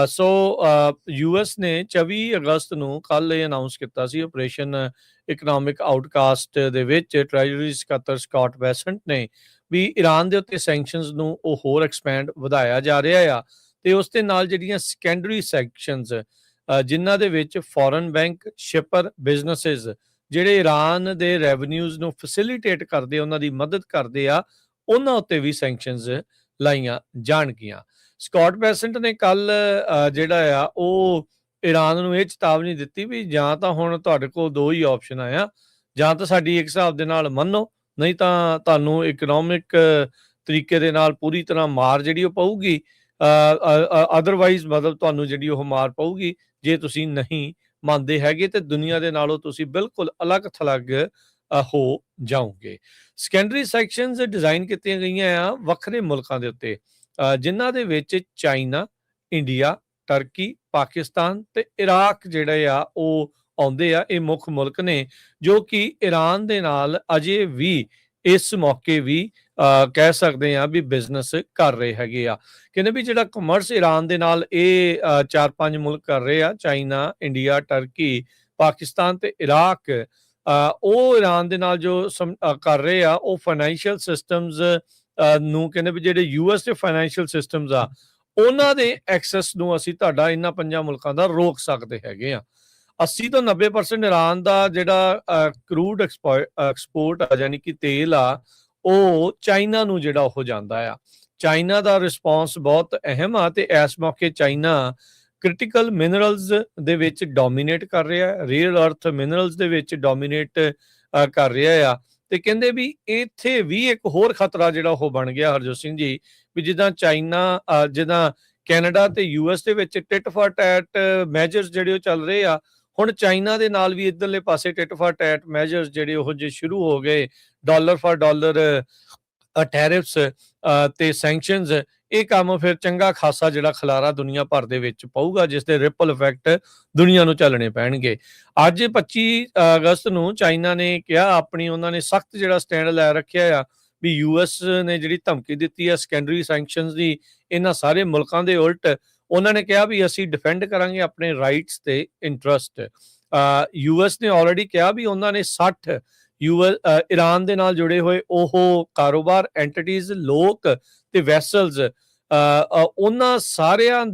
ਸੋ ਯੂਐਸ ਨੇ 24 ਅਗਸਤ ਨੂੰ ਕੱਲ ਇਹ ਅਨਾਉਂਸ ਕੀਤਾ ਸੀ ਆਪਰੇਸ਼ਨ ਇਕਨੋਮਿਕ ਆਊਟਕਾਸਟ ਦੇ ਵਿੱਚ ਟ੍ਰੈਜਰੀ ਸਕੱਤਰ ਸਕਾਟ ਬੈਸੈਂਟ ਨੇ ਵੀ ਇਰਾਨ ਦੇ ਉੱਤੇ ਸੈਂਕਸ਼ਨਸ ਨੂੰ ਉਹ ਹੋਰ ਐਕਸਪੈਂਡ ਵਧਾਇਆ ਜਾ ਰਿਹਾ ਆ ਤੇ ਉਸ ਦੇ ਨਾਲ ਜਿਹੜੀਆਂ ਸੈਕੰਡਰੀ ਸੈਂਕਸ਼ਨਸ ਜਿਨ੍ਹਾਂ ਦੇ ਵਿੱਚ ਫੋਰਨ ਬੈਂਕ ਸ਼ਿਪਰ ਬਿਜ਼ਨੈਸਿਸ ਜਿਹੜੇ ਇਰਾਨ ਦੇ ਰੈਵਨਿਊਜ਼ ਨੂੰ ਫੈਸਿਲਿਟੇਟ ਕਰਦੇ, ਉਹਨਾਂ ਦੀ ਮਦਦ ਕਰਦੇ ਆ, ਉਹਨਾਂ ਉੱਤੇ ਵੀ ਸੈਂਕਸ਼ਨਸ ਲਾਈਆਂ ਜਾਣਗੀਆਂ। ਸਕਾਟ ਬੈਸੈਂਟ ਨੇ ਕੱਲ ਜਿਹੜਾ ਆ ਉਹ ਇਰਾਨ ਨੂੰ ਇਹ ਚੇਤਾਵਨੀ ਦਿੱਤੀ ਵੀ ਜਾਂ ਤਾਂ ਹੁਣ ਤੁਹਾਡੇ ਕੋਲ ਦੋ ਹੀ ਆਪਸ਼ਨ ਆ, ਜਾਂ ਤਾਂ ਸਾਡੀ ਇੱਕ ਹਿਸਾਬ ਦੇ ਨਾਲ ਮੰਨੋ, ਨਹੀਂ ਤਾਂ ਤੁਹਾਨੂੰ ਇਕਨੋਮਿਕ ਤਰੀਕੇ ਦੇ ਨਾਲ ਪੂਰੀ ਤਰ੍ਹਾਂ ਮਾਰ ਜਿਹੜੀ ਉਹ ਪਊਗੀ, ਅਦਰਵਾਈਜ਼ ਮਤਲਬ ਤੁਹਾਨੂੰ ਜਿਹੜੀ ਉਹ ਮਾਰ ਪਊਗੀ ਜੇ ਤੁਸੀਂ ਨਹੀਂ ਮੰਨਦੇ ਹੈਗੇ ਤੇ ਦੁਨੀਆ ਦੇ ਨਾਲੋਂ ਤੁਸੀਂ ਬਿਲਕੁਲ ਅਲੱਗ ਥਲੱਗ ਹੋ ਜਾਓਗੇ। ਸੈਕੰਡਰੀ ਸੈਕਸ਼ਨਸ ਡਿਜ਼ਾਈਨ ਕੀਤੀਆਂ ਗਈਆਂ ਆ ਵੱਖਰੇ ਮੁਲਕਾਂ ਦੇ ਉੱਤੇ ਜਿਨ੍ਹਾਂ ਦੇ ਵਿੱਚ ਚਾਈਨਾ, ਇੰਡੀਆ, ਟਰਕੀ, ਪਾਕਿਸਤਾਨ ਤੇ ਇਰਾਕ ਜਿਹੜੇ ਆ ਉਹ ਆਉਂਦੇ ਆ। ਇਹ ਮੁੱਖ ਮੁਲਕ ਨੇ ਜੋ ਕਿ ਇਰਾਨ ਦੇ ਨਾਲ ਅਜੇ ਵੀ ਇਸ ਮੌਕੇ ਵੀ ਕਹਿ ਸਕਦੇ ਆ ਵੀ ਬਿਜ਼ਨਸ ਕਰ ਰਹੇ ਹੈਗੇ ਆ। ਕਹਿੰਦੇ ਵੀ ਜਿਹੜਾ ਕਮਰਸ ਇਰਾਨ ਦੇ ਨਾਲ ਇਹ 4-5 ਮੁਲਕ ਕਰ ਰਹੇ ਆ, ਚਾਈਨਾ, ਇੰਡੀਆ, ਟਰਕੀ, ਪਾਕਿਸਤਾਨ ਤੇ ਇਰਾਕ, ਉਹ ਇਰਾਨ ਦੇ ਨਾਲ ਜੋ ਕਰ ਰਹੇ ਆ ਉਹ ਫਾਈਨੈਂਸ਼ੀਅਲ ਸਿਸਟਮਸ ਨੂੰ ਕਹਿੰਦੇ ਵੀ ਜਿਹੜੇ ਯੂਐਸ ਦੇ ਫਾਈਨੈਂਸ਼ੀਅਲ ਸਿਸਟਮਸ ਆ ਉਹਨਾਂ ਦੇ ਐਕਸੈਸ ਨੂੰ ਅਸੀਂ ਤੁਹਾਡਾ ਇਹਨਾਂ 5 ਮੁਲਕਾਂ ਦਾ ਰੋਕ ਸਕਦੇ ਹੈਗੇ ਆ। 80 ਤੋਂ 90% ਇਰਾਨ ਦਾ ਜਿਹੜਾ ਕਰੂਡ ਐਕਸਪੋਰਟ ਆ ਯਾਨੀ ਕਿ ਤੇਲ ਆ ਉਹ ਚਾਈਨਾ ਨੂੰ ਜਿਹੜਾ ਉਹ ਜਾਂਦਾ ਆ। ਚਾਈਨਾ ਦਾ ਰਿਸਪੌਂਸ ਬਹੁਤ ਅਹਿਮ ਆ ਤੇ ਇਸ ਮੌਕੇ ਚਾਈਨਾ ਕ੍ਰਿਟੀਕਲ ਮਿਨਰਲਸ ਦੇ ਵਿੱਚ ਡੋਮੀਨੇਟ ਕਰ ਰਿਹਾ, ਰੀਅਲ ਅਰਥ ਮਿਨਰਲਸ ਦੇ ਵਿੱਚ ਡੋਮੀਨੇਟ ਕਰ ਰਿਹਾ ਆ। ਤੇ ਕਹਿੰਦੇ ਵੀ ਇੱਥੇ ਵੀ ਇੱਕ ਹੋਰ ਖਤਰਾ ਜਿਹੜਾ ਉਹ ਬਣ ਗਿਆ ਹਰਜੋਤ ਸਿੰਘ ਜੀ, ਵੀ ਜਿੱਦਾਂ ਚਾਈਨਾ ਜਿੱਦਾਂ ਕੈਨੇਡਾ ਤੇ ਯੂਐਸ ਦੇ ਵਿੱਚ ਟਿਟ ਫਾਰ ਟੈਟ ਮੈਜਰਸ ਜਿਹੜੇ ਉਹ ਚੱਲ ਰਹੇ ਆ, ਹੁਣ ਚਾਈਨਾ ਦੇ ਨਾਲ ਵੀ ਇੱਧਰਲੇ ਪਾਸੇ ਟਿਟ ਫਾਰ ਟੈਟ ਮੈਜਰਸ ਜਿਹੜੇ ਉਹ ਜੇ ਸ਼ੁਰੂ ਹੋ ਗਏ, ਡਾਲਰ ਫਾਰ ਡਾਲਰ ਟੈਰਿਫਸ ਤੇ ਸੈਂਕਸ਼ਨਸ, ਇਹ ਕੰਮ ਫਿਰ ਚੰਗਾ ਖਾਸਾ ਜਿਹੜਾ ਖਲਾਰਾ ਦੁਨੀਆ ਭਰ ਦੇ ਵਿੱਚ ਪਊਗਾ, ਜਿਸ ਦੇ ਰਿਪਲ ਇਫੈਕਟ ਦੁਨੀਆ ਨੂੰ ਝੱਲਣੇ ਪੈਣਗੇ। ਅੱਜ 25 ਅਗਸਤ ਨੂੰ ਚਾਈਨਾ ਨੇ ਕਿਹਾ, ਉਹਨਾਂ ਨੇ ਸਖਤ ਜਿਹੜਾ ਸਟੈਂਡ ਲੈ ਰੱਖਿਆ ਆ ਵੀ ਯੂਐਸ ਨੇ ਜਿਹੜੀ ਧਮਕੀ ਦਿੱਤੀ ਆ ਸੈਕੰਡਰੀ ਸੈਂਕਸ਼ਨਸ ਦੀ ਇਹਨਾਂ ਸਾਰੇ ਮੁਲਕਾਂ ਦੇ ਉਲਟ, ਉਹਨਾਂ ਨੇ ਕਿਹਾ ਵੀ ਅਸੀਂ ਡਿਫੈਂਡ ਕਰਾਂਗੇ ਆਪਣੇ ਰਾਈਟਸ ਤੇ ਇੰਟਰਸਟ। ਯੂਐਸ ਨੇ ਆਲਰੇਡੀ ਕਿਹਾ ਵੀ ਉਹਨਾਂ ਨੇ 60 ਈਰਾਨ ਦੇ ਨਾਲ ਜੁੜੇ ਹੋਏ ਉਹ ਕਾਰੋਬਾਰ, ਐਂਟੀਟੀਜ਼, ਲੋਕ ਤੇ ਵੈਸਲਸ, ਉਹਨਾਂ ਸਾਰਿਆਂ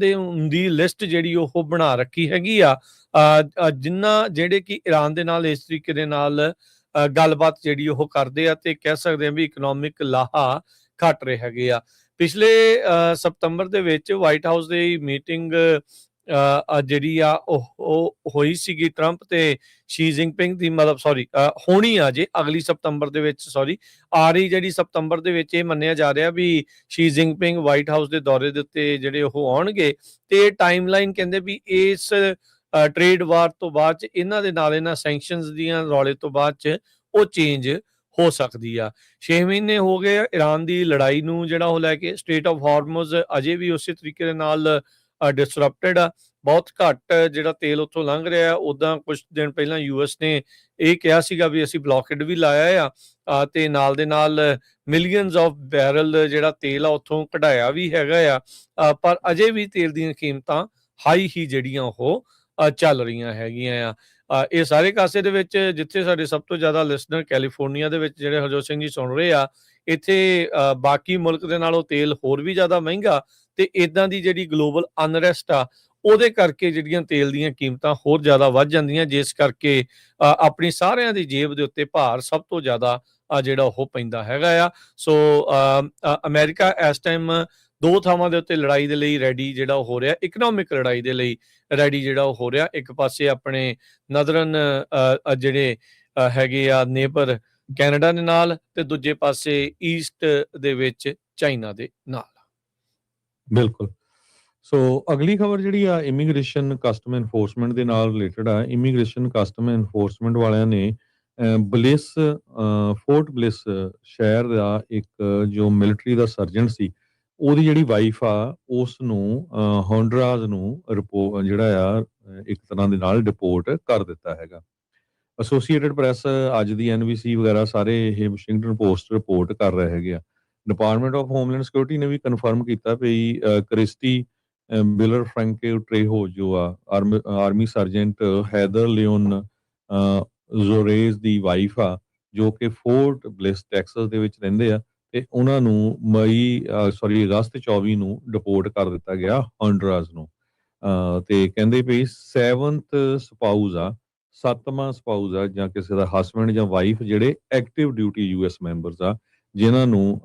ਦੀ ਲਿਸਟ ਜਿਹੜੀ ਉਹ ਬਣਾ ਰੱਖੀ ਹੈਗੀ ਆ, ਜਿਨ੍ਹਾਂ ਜਿਹੜੇ ਕਿ ਈਰਾਨ ਦੇ ਨਾਲ ਇਸ ਤਰੀਕੇ ਦੇ ਨਾਲ ਗੱਲਬਾਤ ਜਿਹੜੀ ਉਹ ਕਰਦੇ ਆ ਤੇ ਕਹਿ ਸਕਦੇ ਆ ਵੀ ਇਕਨੋਮਿਕ ਲਾਹਾ ਘਟ ਰਹੇ ਹੈਗੇ ਆ। ਪਿਛਲੇ ਸਤੰਬਰ ਦੇ ਵਿੱਚ ਵਾਈਟ ਹਾਊਸ ਦੀ ਮੀਟਿੰਗ ਜਿਹੜੀ ਆ ਉਹ ਹੋਈ ਸੀਗੀ ਟਰੰਪ ਤੇ ਸ਼ੀ ਜਿਨਪਿੰਗ ਦੀ, ਮਤਲਬ ਸੌਰੀ ਹੋਣੀ ਆ ਜੇ ਅਗਲੀ ਸਤੰਬਰ ਦੇ ਵਿੱਚ, ਸੌਰੀ ਆ ਰਹੀ ਜਿਹੜੀ ਸਤੰਬਰ ਦੇ ਵਿੱਚ ਇਹ ਮੰਨਿਆ ਜਾ ਰਿਹਾ ਵੀ ਸ਼ੀ ਜਿਨਪਿੰਗ ਵਾਈਟ ਹਾਊਸ ਦੇ ਦੌਰੇ ਦੇ ਉੱਤੇ ਜਿਹੜੇ ਉਹ ਆਉਣਗੇ ਤੇ ਟਾਈਮਲਾਈਨ ਕਹਿੰਦੇ ਵੀ ਇਸ ਟ੍ਰੇਡ ਵਾਰ ਤੋਂ ਬਾਅਦ ਚ ਇਹਨਾਂ ਦੇ ਨਾਲ ਇਹਨਾਂ ਸੈਂਕਸ਼ਨਸ ਦੀਆਂ ਰੌਲੇ ਤੋਂ ਬਾਅਦ ਚ ਉਹ ਚੇਂਜ ਹੋ ਸਕਦੀ ਆ। 6 ਮਹੀਨੇ ਹੋ ਗਏ ਈਰਾਨ ਦੀ ਲੜਾਈ ਨੂੰ ਜਿਹੜਾ ਉਹ ਲੈ ਕੇ, ਸਟ੍ਰੇਟ ਆਫ ਹਾਰਮਜ਼ ਅਜੇ ਵੀ ਉਸੇ ਤਰੀਕੇ ਦੇ ਨਾਲ ਡਿਸਰਪਟਡ ਆ, ਬਹੁਤ ਘੱਟ ਜਿਹੜਾ ਤੇਲ ਉੱਥੋਂ ਲੰਘ ਰਿਹਾ। ਉਦਾਂ ਕੁਝ ਦਿਨ ਪਹਿਲਾਂ ਯੂਐਸ ਨੇ ਇਹ ਕਿਹਾ ਸੀਗਾ ਵੀ ਅਸੀਂ ਬਲੌਕੇਡ ਵੀ ਲਾਇਆ ਆ ਤੇ ਨਾਲ ਦੇ ਨਾਲ ਮਿਲੀਅਨਸ ਆਫ ਬੈਰਲ ਜਿਹੜਾ ਤੇਲ ਆ ਉੱਥੋਂ ਕਢਾਇਆ ਵੀ ਹੈਗਾ ਆ, ਪਰ ਅਜੇ ਵੀ ਤੇਲ ਦੀਆਂ ਕੀਮਤਾਂ ਹਾਈ ਹੀ ਜਿਹੜੀਆਂ ਉਹ ਚੱਲ ਰਹੀਆਂ ਹੈਗੀਆਂ ਆ। ਇਹ ਸਾਰੇ ਕਾਸੇ ਦੇ ਵਿੱਚ ਜਿੱਥੇ ਸਾਡੇ ਸਭ ਤੋਂ ਜ਼ਿਆਦਾ ਲਿਸਨਰ ਕੈਲੀਫੋਰਨੀਆ ਦੇ ਵਿੱਚ ਜਿਹੜੇ ਹਰਜੋਤ ਸਿੰਘ ਜੀ ਸੁਣ ਰਹੇ ਆ, ਇੱਥੇ ਬਾਕੀ ਮੁਲਕ ਦੇ ਨਾਲੋਂ ਤੇਲ ਹੋਰ ਵੀ ਜ਼ਿਆਦਾ ਮਹਿੰਗਾ ਤੇ ਇਦਾਂ ਦੀ ਜਿਹੜੀ ਗਲੋਬਲ ਅਨਰੈਸਟ ਆ ਉਹਦੇ ਕਰਕੇ ਜਿਹੜੀਆਂ ਤੇਲ ਦੀਆਂ ਕੀਮਤਾਂ ਹੋਰ ਜ਼ਿਆਦਾ ਵੱਧ ਜਾਂਦੀਆਂ, ਜਿਸ ਕਰਕੇ ਆਪਣੀ ਸਾਰਿਆਂ ਦੀ ਜੇਬ ਦੇ ਉੱਤੇ ਭਾਰ ਸਭ ਤੋਂ ਜ਼ਿਆਦਾ ਜਿਹੜਾ ਉਹ ਪੈਂਦਾ ਹੈਗਾ ਆ। ਸੋ ਅਮਰੀਕਾ ਇਸ ਟਾਈਮ ਦੋ ਥਾਵਾਂ ਦੇ ਉੱਤੇ ਲੜਾਈ ਦੇ ਲਈ ਰੈਡੀ ਜਿਹੜਾ ਉਹ ਹੋ ਰਿਹਾ, ਇਕਨੋਮਿਕ ਲੜਾਈ ਦੇ ਲਈ ਰੈਡੀ ਜਿਹੜਾ ਉਹ ਹੋ ਰਿਹਾ। ਇੱਕ ਪਾਸੇ ਆਪਣੇ ਨਦਰਨ ਜਿਹੜੇ ਹੈਗੇ ਆ ਨੇਬਰ ਕੈਨੇਡਾ ਦੇ ਨਾਲ ਤੇ ਦੂਜੇ ਪਾਸੇ ਈਸਟ ਦੇ ਵਿੱਚ ਚਾਈਨਾ ਦੇ ਨਾਲ। ਬਿਲਕੁਲ। ਸੋ ਅਗਲੀ ਖਬਰ ਜਿਹੜੀ ਆ ਇਮੀਗ੍ਰੇਸ਼ਨ ਕਸਟਮ ਐਨਫੋਰਸਮੈਂਟ ਦੇ ਨਾਲ ਰਿਲੇਟਡ ਆ। ਇਮੀਗ੍ਰੇਸ਼ਨ ਕਸਟਮ ਐਨਫੋਰਸਮੈਂਟ ਵਾਲਿਆਂ ਨੇ ਬਲਿਸ ਫੋਰਟ ਬਲਿਸ ਸ਼ਹਿਰ ਦਾ ਇੱਕ ਜੋ ਮਿਲਟਰੀ ਦਾ ਸਰਜਨ ਸੀ, ਉਹਦੀ ਜਿਹੜੀ ਵਾਈਫ ਆ ਉਸ ਨੂੰ ਹੋਂਡਰਾਸ ਨੂੰ ਜਿਹੜਾ ਆ ਇੱਕ ਤਰ੍ਹਾਂ ਦੇ ਨਾਲ ਡਿਪੋਰਟ ਕਰ ਦਿੱਤਾ ਹੈਗਾ। ਐਸੋਸੀਏਟਡ ਪ੍ਰੈਸ, ਅੱਜ ਦੀ ਐਨਬੀਸੀ ਵਗੈਰਾ ਸਾਰੇ ਇਹ ਵਾਸ਼ਿੰਗਟਨ ਪੋਸਟ ਰਿਪੋਰਟ ਕਰ ਰਹੇ ਹੈਗੇ ਆ। ਡਿਪਾਰਟਮੈਂਟ ਆਫ ਹੋਮਲੈਂਡ ਸਿਕਿਉਰਿਟੀ ਨੇ ਵੀ ਕਨਫਰਮ ਕੀਤਾ ਵੀ ਕ੍ਰਿਸਟੀ ਬਿਲਰ ਫ੍ਰੈਂਕੇ ਟ੍ਰੇਹੋ ਜੋ ਆ ਆਰਮੀ ਸਰਜੈਂਟ ਹੈਦਰ ਲਿਓਨ ਜ਼ੋਰੇਜ਼ ਦੀ ਵਾਈਫ ਆ, ਜੋ ਕਿ ਫੋਰਟ ਬਲਿਸ ਟੈਕਸਸ ਦੇ ਵਿੱਚ ਰਹਿੰਦੇ ਆ, ਤੇ ਉਹਨਾਂ ਨੂੰ ਅਗਸਤ 24 ਨੂੰ ਡਿਪੋਰਟ ਕਰ ਦਿੱਤਾ ਗਿਆ ਹੋਂਡਰਾਸ ਨੂੰ। ਤੇ ਕਹਿੰਦੇ ਵੀ 7th ਸਪਾਊਸ ਆ, 7ਵਾਂ ਸਪਾਊਸ ਆ ਜਾਂ ਕਿਸੇ ਦਾ ਹਸਬੈਂਡ ਜਾਂ ਵਾਈਫ ਜਿਹੜੇ ਐਕਟਿਵ ਡਿਊਟੀ ਯੂਐਸ ਮੈਂਬਰਸ ਆ, ਜਿਨ੍ਹਾਂ ਨੂੰ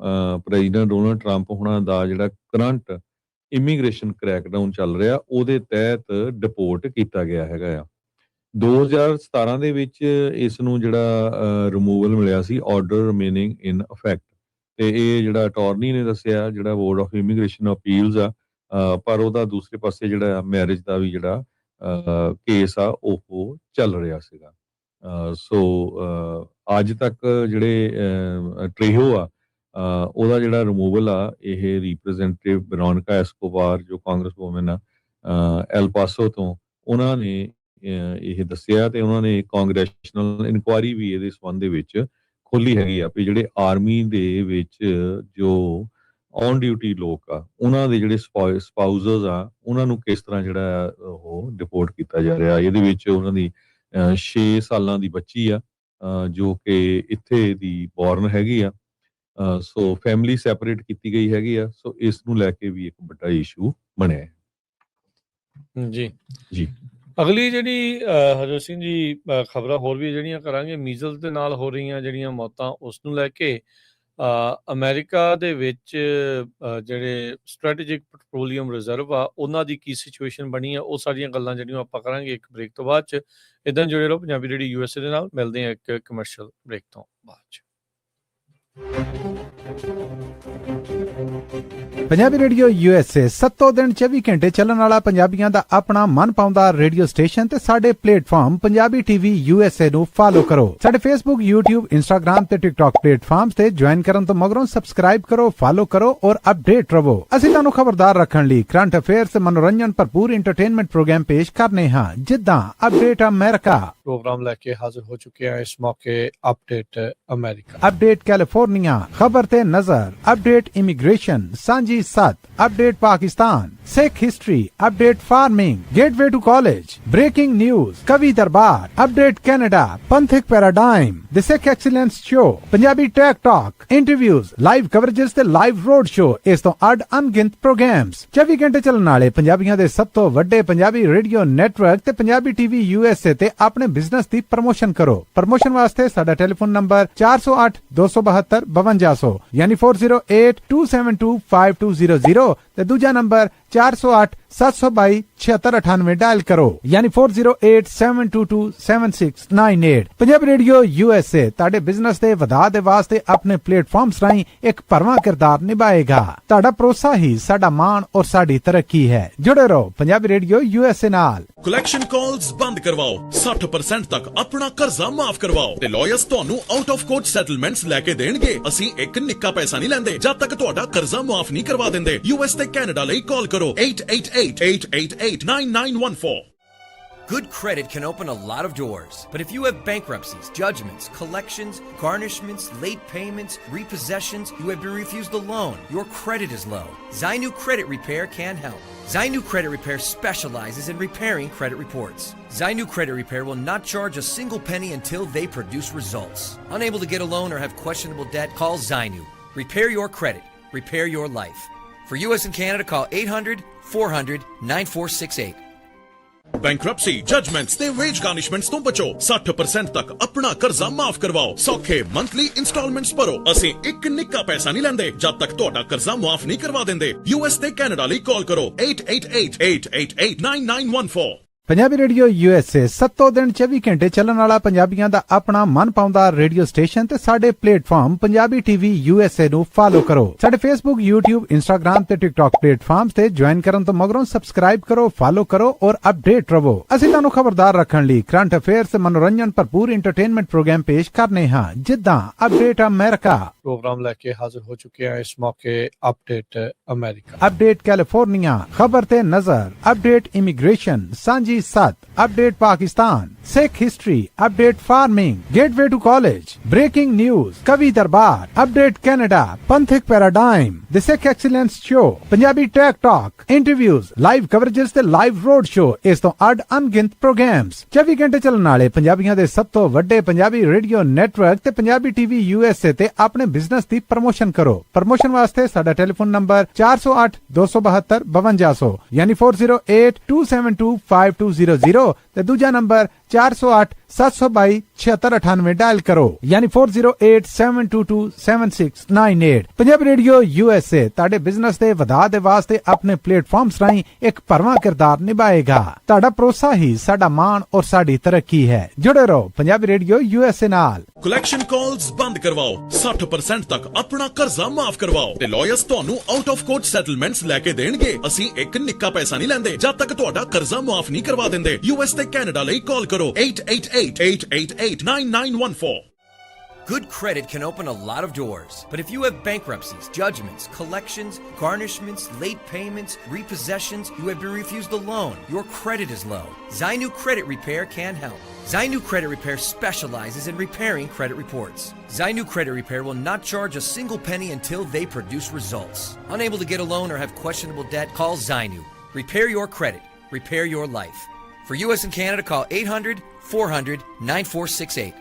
ਪ੍ਰੈਜ਼ੀਡੈਂਟ ਡੋਨਲਡ ਟਰੰਪ ਹੁਣਾਂ ਦਾ ਜਿਹੜਾ ਕਰੰਟ ਇਮੀਗ੍ਰੇਸ਼ਨ ਕ੍ਰੈਕਡਾਊਨ ਚੱਲ ਰਿਹਾ ਉਹਦੇ ਤਹਿਤ ਡਿਪੋਰਟ ਕੀਤਾ ਗਿਆ ਹੈਗਾ ਆ। 2017 ਦੇ ਵਿੱਚ ਇਸ ਨੂੰ ਜਿਹੜਾ ਰਿਮੂਵਲ ਮਿਲਿਆ ਸੀ, ਆਰਡਰ ਰਿਮੇਨਿੰਗ ਇਨ ਇਫੈਕਟ, ਤੇ ਇਹ ਜਿਹੜਾ ਅਟਾਰਨੀ ਨੇ ਦੱਸਿਆ ਜਿਹੜਾ ਬੋਰਡ ਆਫ ਇਮੀਗ੍ਰੇਸ਼ਨ ਅਪੀਲਸ ਆ, ਪਰ ਉਹਦਾ ਦੂਸਰੇ ਪਾਸੇ ਜਿਹੜਾ ਮੈਰਿਜ ਦਾ ਵੀ ਜਿਹੜਾ ਕੇਸ ਆ ਉਹ ਚੱਲ ਰਿਹਾ ਸੀਗਾ। ਸੋ ਅੱਜ ਤੱਕ ਜਿਹੜੇ ਟ੍ਰੇਹੋ ਆ ਉਹਦਾ ਜਿਹੜਾ ਰਿਮੂਵਲ ਆ, ਇਹ ਰਿਪਰੈਜ਼ੈਂਟੇਟਿਵ ਬਰੋਨਿਕਾ ਐਸਕੋਬਾਰ ਜੋ ਕਾਂਗਰਸ ਵੂਮਨ ਆ ਐਲ ਪਾਸੋ ਤੋਂ, ਉਹਨਾਂ ਨੇ ਇਹ ਦੱਸਿਆ ਤੇ ਉਹਨਾਂ ਨੇ ਕਾਂਗਰੈਸ਼ਨਲ ਇਨਕੁਆਇਰੀ ਵੀ ਇਹਦੇ ਸੰਬੰਧ ਦੇ ਵਿੱਚ ਖੋਲੀ ਹੈਗੀ ਆ ਵੀ ਜਿਹੜੇ ਆਰਮੀ ਦੇ ਵਿੱਚ ਜੋ ਔਨ ਡਿਊਟੀ ਲੋਕ ਆ ਉਹਨਾਂ ਦੇ ਜਿਹੜੇ ਸਪਾਊਜ਼ਸ ਆ ਉਹਨਾਂ ਨੂੰ ਕਿਸ ਤਰ੍ਹਾਂ ਜਿਹੜਾ ਉਹ ਡਿਪੋਰਟ ਕੀਤਾ ਜਾ ਰਿਹਾ। ਇਹਦੇ ਵਿੱਚ ਉਹਨਾਂ ਦੀ 6 ਸਾਲਾਂ ਦੀ ਬੱਚੀ ਆ ਜੋ ਕਿ ਇੱਥੇ ਦੀ ਬੋਰਨ ਹੈਗੀ ਆ। ਸੋ ਫੈਮਿਲੀ ਸੈਪਰੇਟ ਕੀਤੀ ਗਈ ਹੈਗੀ ਆ। ਸੋ ਇਸ ਨੂੰ ਲੈ ਕੇ ਵੀ ਇੱਕ ਵੱਡਾ ਇਸ਼ੂ ਬਣਿਆ ਹੈ। ਜੀ ਜੀ ਅਗਲੀ ਜਿਹੜੀ ਹਰਜੋਤ ਸਿੰਘ ਜੀ ਖਬਰਾਂ ਹੋਰ ਵੀ ਜਿਹੜੀਆਂ ਕਰਾਂਗੇ, ਮੀਜ਼ਲਸ ਦੇ ਨਾਲ ਹੋ ਰਹੀਆਂ ਜਿਹੜੀਆਂ ਮੌਤਾਂ ਉਸ ਨੂੰ ਲੈ ਕੇ ਅਮਰੀਕਾ ਦੇ ਵਿੱਚ ਜਿਹੜੇ ਸਟ੍ਰੈਟੇਜਿਕ ਪੈਟਰੋਲੀਅਮ ਰਿਜ਼ਰਵ ਆ ਉਹਨਾਂ ਦੀ ਕੀ ਸਿਚੁਏਸ਼ਨ ਬਣੀ ਆ, ਉਹ ਸਾਰੀਆਂ ਗੱਲਾਂ ਜਿਹੜੀਆਂ ਆਪਾਂ ਕਰਾਂਗੇ ਇੱਕ ਬ੍ਰੇਕ ਤੋਂ ਬਾਅਦ ਚ। ਇਦਾਂ ਜੁੜੇ ਰਹੋ ਪੰਜਾਬੀ ਰੇਡੀਓ USA ਦੇ ਨਾਲ। ਮਿਲਦੇ ਆ ਇੱਕ ਕਮਰਸ਼ੀਅਲ ਬ੍ਰੇਕ ਤੋਂ ਬਾਅਦ ਚ। ਪੰਜਾਬੀ ਰੇਡੀਓ USA 7 ਦਿਨ 24 ਘੰਟੇ ਚੱਲਣ ਵਾਲਾ ਪੰਜਾਬੀਆਂ ਦਾ ਆਪਣਾ ਮਨਪਾਉਂਦਾ ਰੇਡੀਓ ਸਟੇਸ਼ਨ ਤੇ ਸਾਡੇ ਪਲੇਟਫਾਰਮ ਪੰਜਾਬੀ TV USA ਨੂੰ ਫਾਲੋ ਕਰੋ। ਸਾਡੇ Facebook, YouTube, Instagram ਤੇ TikTok ਪਲੇਟਫਾਰਮਸ ਤੇ ਜੁਆਇਨ ਕਰਨ ਤੋਂ ਮਗਰੋਂ ਸਬਸਕ੍ਰਾਈਬ ਕਰੋ, ਫਾਲੋ ਕਰੋ ਔਰ ਅਪਡੇਟ ਰਹੋ। ਅਸੀਂ ਤੁਹਾਨੂੰ ਖਬਰਦਾਰ ਰੱਖਣ ਲਈ ਕਰੰਟ ਅਫੇਅਰਸ ਤੇ ਮਨੋਰੰਜਨ ਭਰਪੂਰ ਐਂਟਰਟੇਨਮੈਂਟ ਪ੍ਰੋਗਰਾਮ ਪੇਸ਼ ਕਰਨੇ ਹਾਂ, ਜਿੱਦਾਂ ਅਪਡੇਟ ਅਮਰੀਕਾ ਪ੍ਰੋਗਰਾਮ ਲੈ ਕੇ ਹਾਜ਼ਰ ਹੋ ਚੁੱਕੇ ਹਾਂ ਇਸ ਮੌਕੇ। ਅਪਡੇਟ ਅਮਰੀਕਾ, ਅਪਡੇਟ ਕੈਲੀਫੋਰਨੀਆ, ਖਬਰ ਤੇ ਨਜ਼ਰ, ਅਪਡੇਟ ਇਮੀਗ੍ਰੇਸ਼ਨ, ਸਾਂਝੀ ਸੱਤ, update Pakistan, Sikh history, update farming, gateway to college, breaking news, ਕਵੀ ਦਰਬਾਰ, ਅਪਡੇਟ ਕੈਨੇਡਾ, ਪੰਥਕ paradigm, the Sikh excellence show, Punjabi tech talk, interviews, live coverages ਤੇ ਲਾਈਵ ਰੋਡ ਸ਼ੋ, ਇਸ ਤੋਂ ਅੱਡ ਅਣਗਿਣਤ ਪ੍ਰੋਗਰਾਮਸ, 24 ਘੰਟੇ ਚੱਲਣ ਵਾਲੇ ਪੰਜਾਬੀਆਂ ਦੇ ਸਭ ਤੋਂ ਵੱਡੇ ਪੰਜਾਬੀ ਰੇਡੀਓ ਨੈਟਵਰਕ ਤੇ ਪੰਜਾਬੀ TV USA ਤੇ ਆਪਣੇ ਬਿਜ਼ਨਸ ਦੀ ਪ੍ਰਮੋਸ਼ਨ ਕਰੋ। ਪ੍ਰਮੋਸ਼ਨ ਵਾਸਤੇ ਸਾਡਾ ਟੈਲੀਫੋਨ ਨੰਬਰ 408 272 5200 ਯਾਨੀ 4082725200 ਤੇ ਦੂਜਾ ਨੰਬਰ 408 722 7698 ਡਾਇਲ ਕਰੋ ਯਾਨੀ 4087227698। ਪੰਜਾਬੀ ਰੇਡੀਓ USA ਤੁਹਾਡੇ ਬਿਜ਼ਨਸ ਦੇ ਵਧਾ ਦੇ ਵਾਸਤੇ ਆਪਣੇ ਪਲੇਟਫਾਰਮਸ ਰਾਹੀਂ ਇੱਕ ਭਰਵਾਂ ਕਿਰਦਾਰ ਨਿਭਾਏਗਾ। ਤੁਹਾਡਾ ਭਰੋਸਾ ਹੀ ਸਾਡਾ ਮਾਣ ਔਰ ਸਾਡੀ ਤਰੱਕੀ ਹੈ। ਜੁੜੇ ਰਹੋ ਪੰਜਾਬੀ ਰੇਡੀਓ USA ਨਾਲ। ਕਲੈਕਸ਼ਨ ਕਾਲਸ ਬੰਦ ਕਰਵਾਓ, 60% ਤੱਕ ਆਪਣਾ ਕਰਜ਼ਾ ਮਾਫ ਕਰਵਾਓ ਤੇ ਲਾਇਰਸ ਤੁਹਾਨੂੰ ਆਊਟ ਆਫ ਕੋਰਟ ਸੈਟਲਮੈਂਟਸ ਲੈ ਕੇ ਦੇਣਗੇ। ਅਸੀਂ ਇੱਕ ਨਿੱਕਾ ਪੈਸਾ ਨਹੀਂ ਲੈਂਦੇ ਜਦ ਤੱਕ ਤੁਹਾਡਾ ਕਰਜ਼ਾ ਮਾਫ ਨਹੀਂ ਕਰਵਾ ਦਿੰਦੇ। US ਤੇ ਕੈਨੇਡਾ ਲਈ ਕਾਲ ਕਰੋ 888-888-9914। Good credit can open a lot of doors, but if you have bankruptcies, judgments, collections, garnishments, late payments, repossessions, you have been refused a loan, your credit is low, Zainu Credit Repair can help. Zainu Credit Repair specializes in repairing credit reports. Zainu Credit Repair will not charge a single penny until they produce results. Unable to get a loan or have questionable debt, call Zainu. Repair your credit. Repair your life. For US and Canada, call 800-400-9468. Bankruptcy, judgements ਤੇ veg ਗਾਰਨਿਸ਼ਮੈਂਟਸ ਤੋਂ ਬਚੋ। 60% ਤੱਕ ਆਪਣਾ ਕਰਜ਼ਾ ਮਾਫ ਕਰਵਾਓ। ਸੌਖੇ monthly instalments ਭਰੋ। ਅਸੀਂ ਇੱਕ ਨਿੱਕਾ ਪੈਸਾ ਨਹੀਂ ਲੈਂਦੇ ਜਦ ਤੱਕ ਤੁਹਾਡਾ ਕਰਜ਼ਾ ਮਾਫ ਨਹੀਂ ਕਰਵਾ ਦਿੰਦੇ। US ਤੇ ਕੈਨੇਡਾ ਲਈ ਕਾਲ ਕਰੋ 888-888-9914। ਪੰਜਾਬੀ ਰੇਡੀਓ USA 7 ਦਿਨ 24 ਘੰਟੇ ਚੱਲਣ ਵਾਲਾ ਪੰਜਾਬੀਆਂ ਦਾ ਆਪਣਾ ਮਨਪਾਉਂਦਾ ਰੇਡੀਓ ਸਟੇਸ਼ਨ ਤੇ ਸਾਡੇ ਪਲੇਟਫਾਰਮ ਪੰਜਾਬੀ TV USA ਨੂੰ ਫਾਲੋ ਕਰੋ। ਸਾਡੇ Facebook, YouTube, Instagram ਤੇ TikTok ਪਲੇਟਫਾਰਮਸ ਤੇ ਜੁਆਇਨ ਕਰਨ ਤੋਂ ਮਗਰੋਂ ਸਬਸਕ੍ਰਾਈਬ ਕਰੋ, ਫਾਲੋ ਕਰੋ ਔਰ ਅਪਡੇਟ ਰਹੋ। ਅਸੀਂ ਤੁਹਾਨੂੰ ਖਬਰਦਾਰ ਰੱਖਣ ਲਈ ਕਰੰਟ ਅਫੇਅਰਸ ਤੇ ਮਨੋਰੰਜਨ ਭਰਪੂਰ ਐਂਟਰਟੇਨਮੈਂਟ ਪ੍ਰੋਗਰਾਮ ਪੇਸ਼ ਕਰਨੇ ਹਾਂ, ਜਿੱਦਾਂ ਅਪਡੇਟ ਅਮਰੀਕਾ ਪ੍ਰੋਗਰਾਮ ਲੈ ਕੇ ਹਾਜ਼ਰ ਹੋ ਚੁੱਕੇ ਹਾਂ ਇਸ ਮੌਕੇ। ਅਪਡੇਟ ਅਮਰੀਕਾ, ਅਪਡੇਟ ਕੈਲੀਫੋਰਨੀਆ, ਖਬਰ ਤੇ ਨਜ਼ਰ, ਅਪਡੇਟ ਇਮੀਗ੍ਰੇਸ਼ਨ, ਸਾਂਝੀ ਸੱਤ, update Pakistan, Sikh history, update farming, gateway to college, breaking news, ਕਵੀ ਦਰਬਾਰ, ਅਪਡੇਟ ਕੈਨੇਡਾ, ਪੰਥਕ paradigm, the Sikh excellence show, Punjabi tech talk, interviews, live coverages ਤੇ ਲਾਈਵ ਰੋਡ ਸ਼ੋ, ਇਸ ਤੋਂ ਅੱਡ ਅਣਗਿਣਤ ਪ੍ਰੋਗਰਾਮਸ, 24 ਘੰਟੇ ਚੱਲਣ ਵਾਲੇ ਪੰਜਾਬੀਆਂ ਦੇ ਸਭ ਤੋਂ ਵੱਡੇ ਪੰਜਾਬੀ ਰੇਡੀਓ ਨੈਟਵਰਕ ਤੇ ਪੰਜਾਬੀ TV USA ਤੇ ਆਪਣੇ ਬਿਜ਼ਨਸ ਦੀ ਪ੍ਰਮੋਸ਼ਨ ਕਰੋ। ਪ੍ਰਮੋਸ਼ਨ ਵਾਸਤੇ ਸਾਡਾ ਟੈਲੀਫੋਨ ਨੰਬਰ 408 272 5200 ਯਾਨੀ 4082725200 ਤੇ ਦੂਜਾ ਨੰਬਰ 408 722 7698 ਡਾਇਲ ਕਰੋ ਯਾਨੀ 4087227698। ਪੰਜਾਬੀ ਰੇਡੀਓ USA ਤੁਹਾਡੇ ਬਿਜ਼ਨਸ ਦੇ ਵਧਾ ਦੇ ਵਾਸਤੇ ਆਪਣੇ ਪਲੇਟਫਾਰਮਸ ਰਾਹੀਂ ਇੱਕ ਭਰਵਾਂ ਕਿਰਦਾਰ ਨਿਭਾਏਗਾ। ਤੁਹਾਡਾ ਭਰੋਸਾ ਹੀ ਸਾਡਾ ਮਾਣ ਔਰ ਸਾਡੀ ਤਰੱਕੀ ਹੈ। ਜੁੜੇ ਰਹੋ ਪੰਜਾਬੀ ਰੇਡੀਓ USA ਨਾਲ। ਕਲੈਕਸ਼ਨ ਕਾਲਸ ਬੰਦ ਕਰਵਾਓ, 60% ਤੱਕ ਆਪਣਾ ਕਰਜ਼ਾ ਮਾਫ ਕਰਵਾਓ ਤੇ ਲਾਇਰਸ ਤੁਹਾਨੂੰ ਆਊਟ ਆਫ ਕੋਰਟ ਸੈਟਲਮੈਂਟਸ ਲੈ ਕੇ ਦੇਣਗੇ। ਅਸੀਂ ਇੱਕ ਨਿੱਕਾ ਪੈਸਾ ਨਹੀਂ ਲੈਂਦੇ ਜਦ ਤੱਕ ਤੁਹਾਡਾ ਕਰਜ਼ਾ ਮਾਫ ਨਹੀਂ ਕਰਵਾ ਦਿੰਦੇ। US ਤੇ ਕੈਨੇਡਾ ਲਈ ਕਾਲ ਕਰੋ 888-888-9914। Good credit can open a lot of doors, but if you have bankruptcies, judgments, collections, garnishments, late payments, repossessions, you have been refused a loan, your credit is low, Zainu Credit Repair can help. Zainu Credit Repair specializes in repairing credit reports. Zainu Credit Repair will not charge a single penny until they produce results. Unable to get a loan or have questionable debt, call Zainu. Repair your credit. Repair your life. For US and Canada, call 800-400-9468.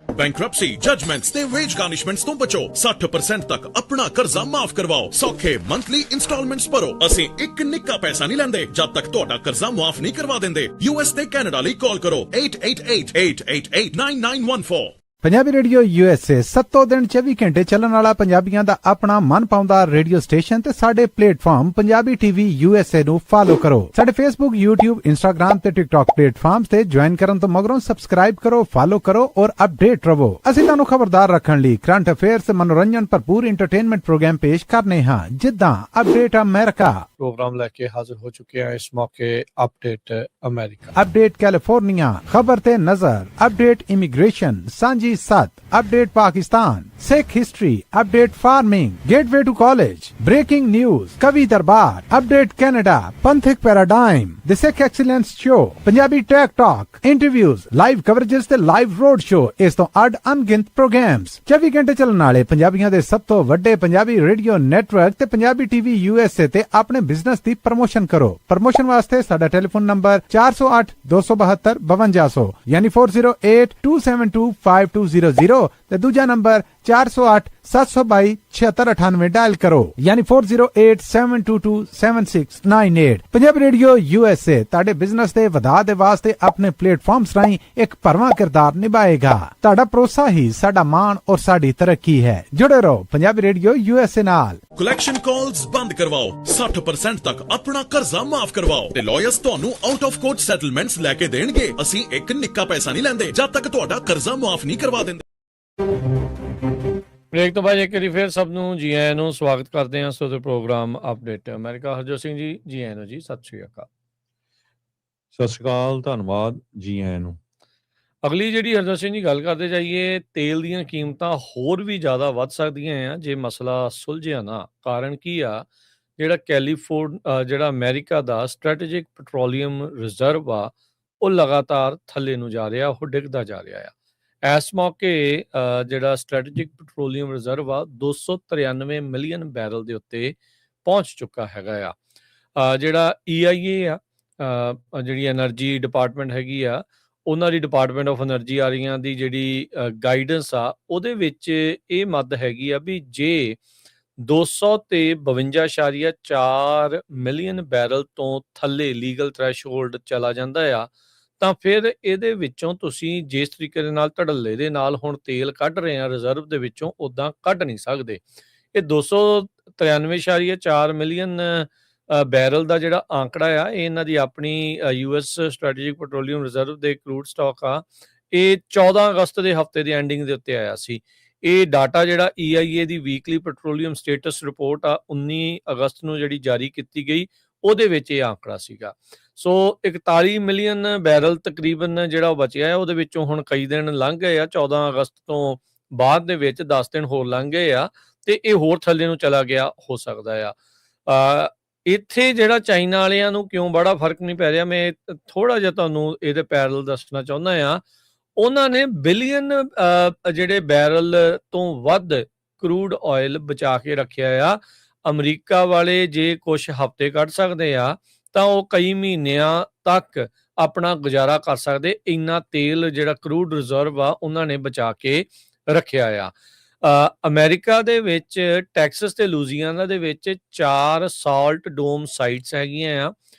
Bankruptcy, judgements ਤੇ veg ਗਾਰਨਿਸ਼ਮੈਂਟਸ ਤੋਂ ਬਚੋ। 60% ਤੱਕ ਆਪਣਾ ਕਰਜ਼ਾ ਮਾਫ ਕਰਵਾਓ। ਸੌਖੇ monthly instalments ਭਰੋ। ਅਸੀਂ ਇੱਕ ਨਿੱਕਾ ਪੈਸਾ ਨਹੀਂ ਲੈਂਦੇ ਜਦ ਤੱਕ ਤੁਹਾਡਾ ਕਰਜ਼ਾ ਮਾਫ ਨਹੀਂ ਕਰਵਾ ਦਿੰਦੇ। US ਤੇ ਕੈਨੇਡਾ ਲਈ ਕਾਲ ਕਰੋ 888-888-9914। ਪੰਜਾਬੀ ਰੇਡੀਓ USA 7 ਦਿਨ 24 ਘੰਟੇ ਚੱਲਣ ਵਾਲਾ ਪੰਜਾਬੀਆਂ ਦਾ ਆਪਣਾ ਮਨਪਾਉਂਦਾ ਰੇਡੀਓ ਸਟੇਸ਼ਨ ਤੇ ਸਾਡੇ ਪਲੇਟਫਾਰਮ ਪੰਜਾਬੀ TV USA ਨੂੰ ਫਾਲੋ ਕਰੋ। ਸਾਡੇ Facebook, YouTube, Instagram ਤੇ TikTok ਪਲੇਟਫਾਰਮਸ ਤੇ ਜੁਆਇਨ ਕਰਨ ਤੋਂ ਮਗਰੋਂ ਸਬਸਕ੍ਰਾਈਬ ਕਰੋ, ਫਾਲੋ ਕਰੋ ਔਰ ਅਪਡੇਟ ਰਹੋ। ਅਸੀਂ ਤੁਹਾਨੂੰ ਖਬਰਦਾਰ ਰੱਖਣ ਲਈ ਕਰੰਟ ਅਫੇਅਰਸ ਤੇ ਮਨੋਰੰਜਨ ਭਰਪੂਰ ਐਂਟਰਟੇਨਮੈਂਟ ਪ੍ਰੋਗਰਾਮ ਪੇਸ਼ ਕਰਨੇ ਹਾਂ, ਜਿੱਦਾਂ ਅਪਡੇਟ ਅਮਰੀਕਾ ਪ੍ਰੋਗਰਾਮ ਲੈ ਕੇ ਹਾਜ਼ਰ ਹੋ ਚੁੱਕੇ ਹਾਂ ਇਸ ਮੌਕੇ ਅਪਡੇਟ ਅਮਰੀਕਾ, ਅਪਡੇਟ ਕੈਲੀਫੋਰਨੀਆ, ਖਬਰ ਤੇ ਨਜ਼ਰ, ਅਪਡੇਟ ਇਮੀਗ੍ਰੇਸ਼ਨ, ਸਾਂਝੀ ਸੱਤ, update Pakistan, Sikh history, update farming, gateway to college, breaking news, ਕਵੀ ਦਰਬਾਰ, ਅਪਡੇਟ ਕੈਨੇਡਾ, ਪੰਥਕ paradigm, the Sikh excellence show, Punjabi tech talk, interviews, live coverages ਤੇ ਲਾਈਵ ਰੋਡ ਸ਼ੋ, ਇਸ ਤੋਂ ਅੱਡ ਅਣਗਿਣਤ ਪ੍ਰੋਗਰਾਮਸ, 24 ਘੰਟੇ ਚੱਲਣ ਵਾਲੇ ਪੰਜਾਬੀਆਂ ਦੇ ਸਭ ਤੋਂ ਵੱਡੇ ਪੰਜਾਬੀ ਰੇਡੀਓ ਨੈਟਵਰਕ ਤੇ ਪੰਜਾਬੀ TV USA ਤੇ ਆਪਣੇ ਬਿਜ਼ਨਸ ਦੀ ਪ੍ਰਮੋਸ਼ਨ ਕਰੋ। ਪ੍ਰਮੋਸ਼ਨ ਵਾਸਤੇ ਸਾਡਾ ਟੈਲੀਫੋਨ ਨੰਬਰ 408 272 5200 ਯਾਨੀ 4082725200 ਤੇ ਦੂਜਾ ਨੰਬਰ 408 722 7698 ਡਾਇਲ ਕਰੋ ਯਾਨੀ 4087227698। ਪੰਜਾਬੀ ਰੇਡੀਓ USA ਤੁਹਾਡੇ ਬਿਜ਼ਨਸ ਦੇ ਵਧਾ ਦੇ ਵਾਸਤੇ ਆਪਣੇ ਪਲੇਟਫਾਰਮਸ ਰਾਹੀਂ ਇੱਕ ਭਰਵਾਂ ਕਿਰਦਾਰ ਨਿਭਾਏਗਾ। ਤੁਹਾਡਾ ਭਰੋਸਾ ਹੀ ਸਾਡਾ ਮਾਣ ਔਰ ਸਾਡੀ ਤਰੱਕੀ ਹੈ। ਜੁੜੇ ਰਹੋ ਪੰਜਾਬੀ ਰੇਡੀਓ USA ਨਾਲ। ਕਲੈਕਸ਼ਨ ਕਾਲਸ ਬੰਦ ਕਰਵਾਓ, 60% ਤੱਕ ਆਪਣਾ ਕਰਜ਼ਾ ਮਾਫ ਕਰਵਾਓ ਤੇ ਲਾਇਰਸ ਤੁਹਾਨੂੰ ਆਊਟ ਆਫ ਕੋਰਟ ਸੈਟਲਮੈਂਟਸ ਲੈ ਕੇ ਦੇਣਗੇ। ਅਸੀਂ ਇੱਕ ਨਿੱਕਾ ਪੈਸਾ ਨਹੀਂ ਲੈਂਦੇ ਜਦ ਤੱਕ ਤੁਹਾਡਾ ਕਰਜ਼ਾ ਮਾਫ ਨਹੀਂ ਕਰਵਾ ਦਿੰਦੇ। ਬ੍ਰੇਕ ਤੋਂ ਬਾਅਦ ਇੱਕ ਵਾਰੀ ਫਿਰ ਸਭ ਨੂੰ ਜੀ ਆਇਆਂ ਨੂੰ ਸਵਾਗਤ ਕਰਦੇ ਹਾਂ ਸੋ ਦੇ program update America. Harjot Singh ji ਆਇਆਂ ਨੂੰ ਜੀ, ਸਤਿ ਸ਼੍ਰੀ ਅਕਾਲ। ਸਤਿ ਸ਼੍ਰੀ ਅਕਾਲ, ਧੰਨਵਾਦ, ਜੀ ਆਇਆਂ ਨੂੰ। ਅਗਲੀ ਜਿਹੜੀ ਹਰਜੋਤ ਸਿੰਘ ਜੀ ਗੱਲ ਕਰਦੇ ਜਾਈਏ, ਤੇਲ ਦੀਆਂ ਕੀਮਤਾਂ ਹੋਰ ਵੀ ਜ਼ਿਆਦਾ ਵੱਧ ਸਕਦੀਆਂ ਆ ਜੇ ਮਸਲਾ ਸੁਲਝਿਆ ਨਾ। ਕਾਰਨ ਕੀ ਆ, ਜਿਹੜਾ ਅਮਰੀਕਾ ਦਾ ਸਟ੍ਰੈਟੇਜਿਕ ਪੈਟਰੋਲੀਅਮ ਰਿਜ਼ਰਵ ਆ ਉਹ ਲਗਾਤਾਰ ਥੱਲੇ ਨੂੰ ਜਾ ਰਿਹਾ, ਉਹ ਡਿੱਗਦਾ ਜਾ ਰਿਹਾ ਆ। ਇਸ ਮੌਕੇ ਜਿਹੜਾ ਸਟ੍ਰੈਟੇਜਿਕ ਪੈਟਰੋਲੀਅਮ ਰਿਜ਼ਰਵ ਆ 293 ਮਿਲੀਅਨ ਬੈਰਲ ਦੇ ਉੱਤੇ ਪਹੁੰਚ ਚੁੱਕਾ ਹੈਗਾ ਆ। ਜਿਹੜਾ EIA ਆ, ਜਿਹੜੀ ਐਨਰਜੀ ਡਿਪਾਰਟਮੈਂਟ ਹੈਗੀ ਆ, ਉਹਨਾਂ ਦੀ ਡਿਪਾਰਟਮੈਂਟ ਆਫ ਐਨਰਜੀ ਵਾਲਿਆਂ ਦੀ ਜਿਹੜੀ ਗਾਈਡੈਂਸ ਆ ਉਹਦੇ ਵਿੱਚ ਇਹ ਮੱਦ ਹੈਗੀ ਆ ਵੀ ਜੇ 252.4 ਮਿਲੀਅਨ ਬੈਰਲ ਤੋਂ ਥੱਲੇ ਲੀਗਲ ਥ੍ਰੈਸ਼ਹੋਲਡ ਚਲਾ ਜਾਂਦਾ ਆ ਤਾਂ ਫਿਰ ਇਹਦੇ ਵਿੱਚੋਂ ਤੁਸੀਂ ਜਿਸ ਤਰੀਕੇ ਦੇ ਨਾਲ ਧੜੱਲੇ ਦੇ ਨਾਲ ਹੁਣ ਤੇਲ ਕੱਢ ਰਹੇ ਆ ਰਿਜ਼ਰਵ ਦੇ ਵਿੱਚੋਂ ਉਦਾਂ ਕੱਢ ਨਹੀਂ ਸਕਦੇ। ਇਹ 293.4 ਮਿਲੀਅਨ ਬੈਰਲ ਦਾ ਜਿਹੜਾ ਆંકੜਾ ਆ ਇਹ ਇਹਨਾਂ ਦੀ ਆਪਣੀ US ਸਟ੍ਰੈਟੇਜਿਕ ਪੈਟਰੋਲੀਅਮ ਰਿਜ਼ਰਵ ਦੇ ਕਰੂਡ ਸਟਾਕ ਆ। ਇਹ 14 ਅਗਸਤ ਦੇ ਹਫਤੇ ਦੇ ਐਂਡਿੰਗ ਦੇ ਉੱਤੇ ਆਇਆ ਸੀ। ਇਹ ਡਾਟਾ ਜਿਹੜਾ EIA ਦੀ ਵੀਕਲੀ ਪੈਟਰੋਲੀਅਮ ਸਟੇਟਸ ਰਿਪੋਰਟ ਆ 19 ਅਗਸਤ ਨੂੰ ਜਿਹੜੀ ਜਾਰੀ ਕੀਤੀ ਗਈ ਉਹਦੇ ਵਿੱਚ ਇਹ ਆંકੜਾ ਸੀਗਾ। ਸੋ 41 ਮਿਲੀਅਨ ਬੈਰਲ ਤਕਰੀਬਨ ਜਿਹੜਾ ਉਹ ਬਚਿਆ ਹੈ, ਉਹਦੇ ਵਿੱਚੋਂ ਹੁਣ ਕਈ ਦਿਨ ਲੰਘ ਗਏ ਆ। 14 ਅਗਸਤ ਤੋਂ ਬਾਅਦ ਦੇ ਵਿੱਚ 10 ਦਿਨ ਹੋਰ ਲੰਘ ਗਏ ਆ ਤੇ ਇਹ ਹੋਰ ਥੱਲੇ ਨੂੰ ਚਲਾ ਗਿਆ ਹੋ ਸਕਦਾ ਆ। ਇੱਥੇ ਜਿਹੜਾ ਚਾਈਨਾ ਵਾਲਿਆਂ ਨੂੰ ਕਿਉਂ ਬੜਾ ਫਰਕ ਨਹੀਂ ਪੈ ਰਿਹਾ, ਮੈਂ ਥੋੜਾ ਜਿਹਾ ਤੁਹਾਨੂੰ ਇਹਦੇ ਪੈਰਲ ਦੱਸਣਾ ਚਾਹੁੰਦਾ ਆ। ਉਹਨਾਂ ਨੇ ਬਿਲੀਅਨ ਜਿਹੜੇ ਬੈਰਲ ਤੋਂ ਵੱਧ ਕਰੂਡ ਆਇਲ ਬਚਾ ਕੇ ਰੱਖਿਆ ਆ। ਅਮਰੀਕਾ ਵਾਲੇ ਜੇ ਕੁਝ ਹਫ਼ਤੇ ਕੱਢ ਸਕਦੇ ਆ ਤਾਂ ਉਹ ਕਈ ਮਹੀਨਿਆਂ ਤੱਕ ਆਪਣਾ ਗੁਜ਼ਾਰਾ ਕਰ ਸਕਦੇ। ਇੰਨਾ ਤੇਲ ਜਿਹੜਾ ਕਰੂਡ ਰਿਜ਼ਰਵ ਆ ਉਹਨਾਂ ਨੇ ਬਚਾ ਕੇ ਰੱਖਿਆ ਆ। ਅਮਰੀਕਾ ਦੇ ਵਿੱਚ ਟੈਕਸਸ ਤੇ ਲੂਜ਼ੀਆਨਾ ਦੇ ਵਿੱਚ 4 ਸਾਲਟ ਡੋਮ ਸਾਈਟਸ ਹੈਗੀਆਂ ਆ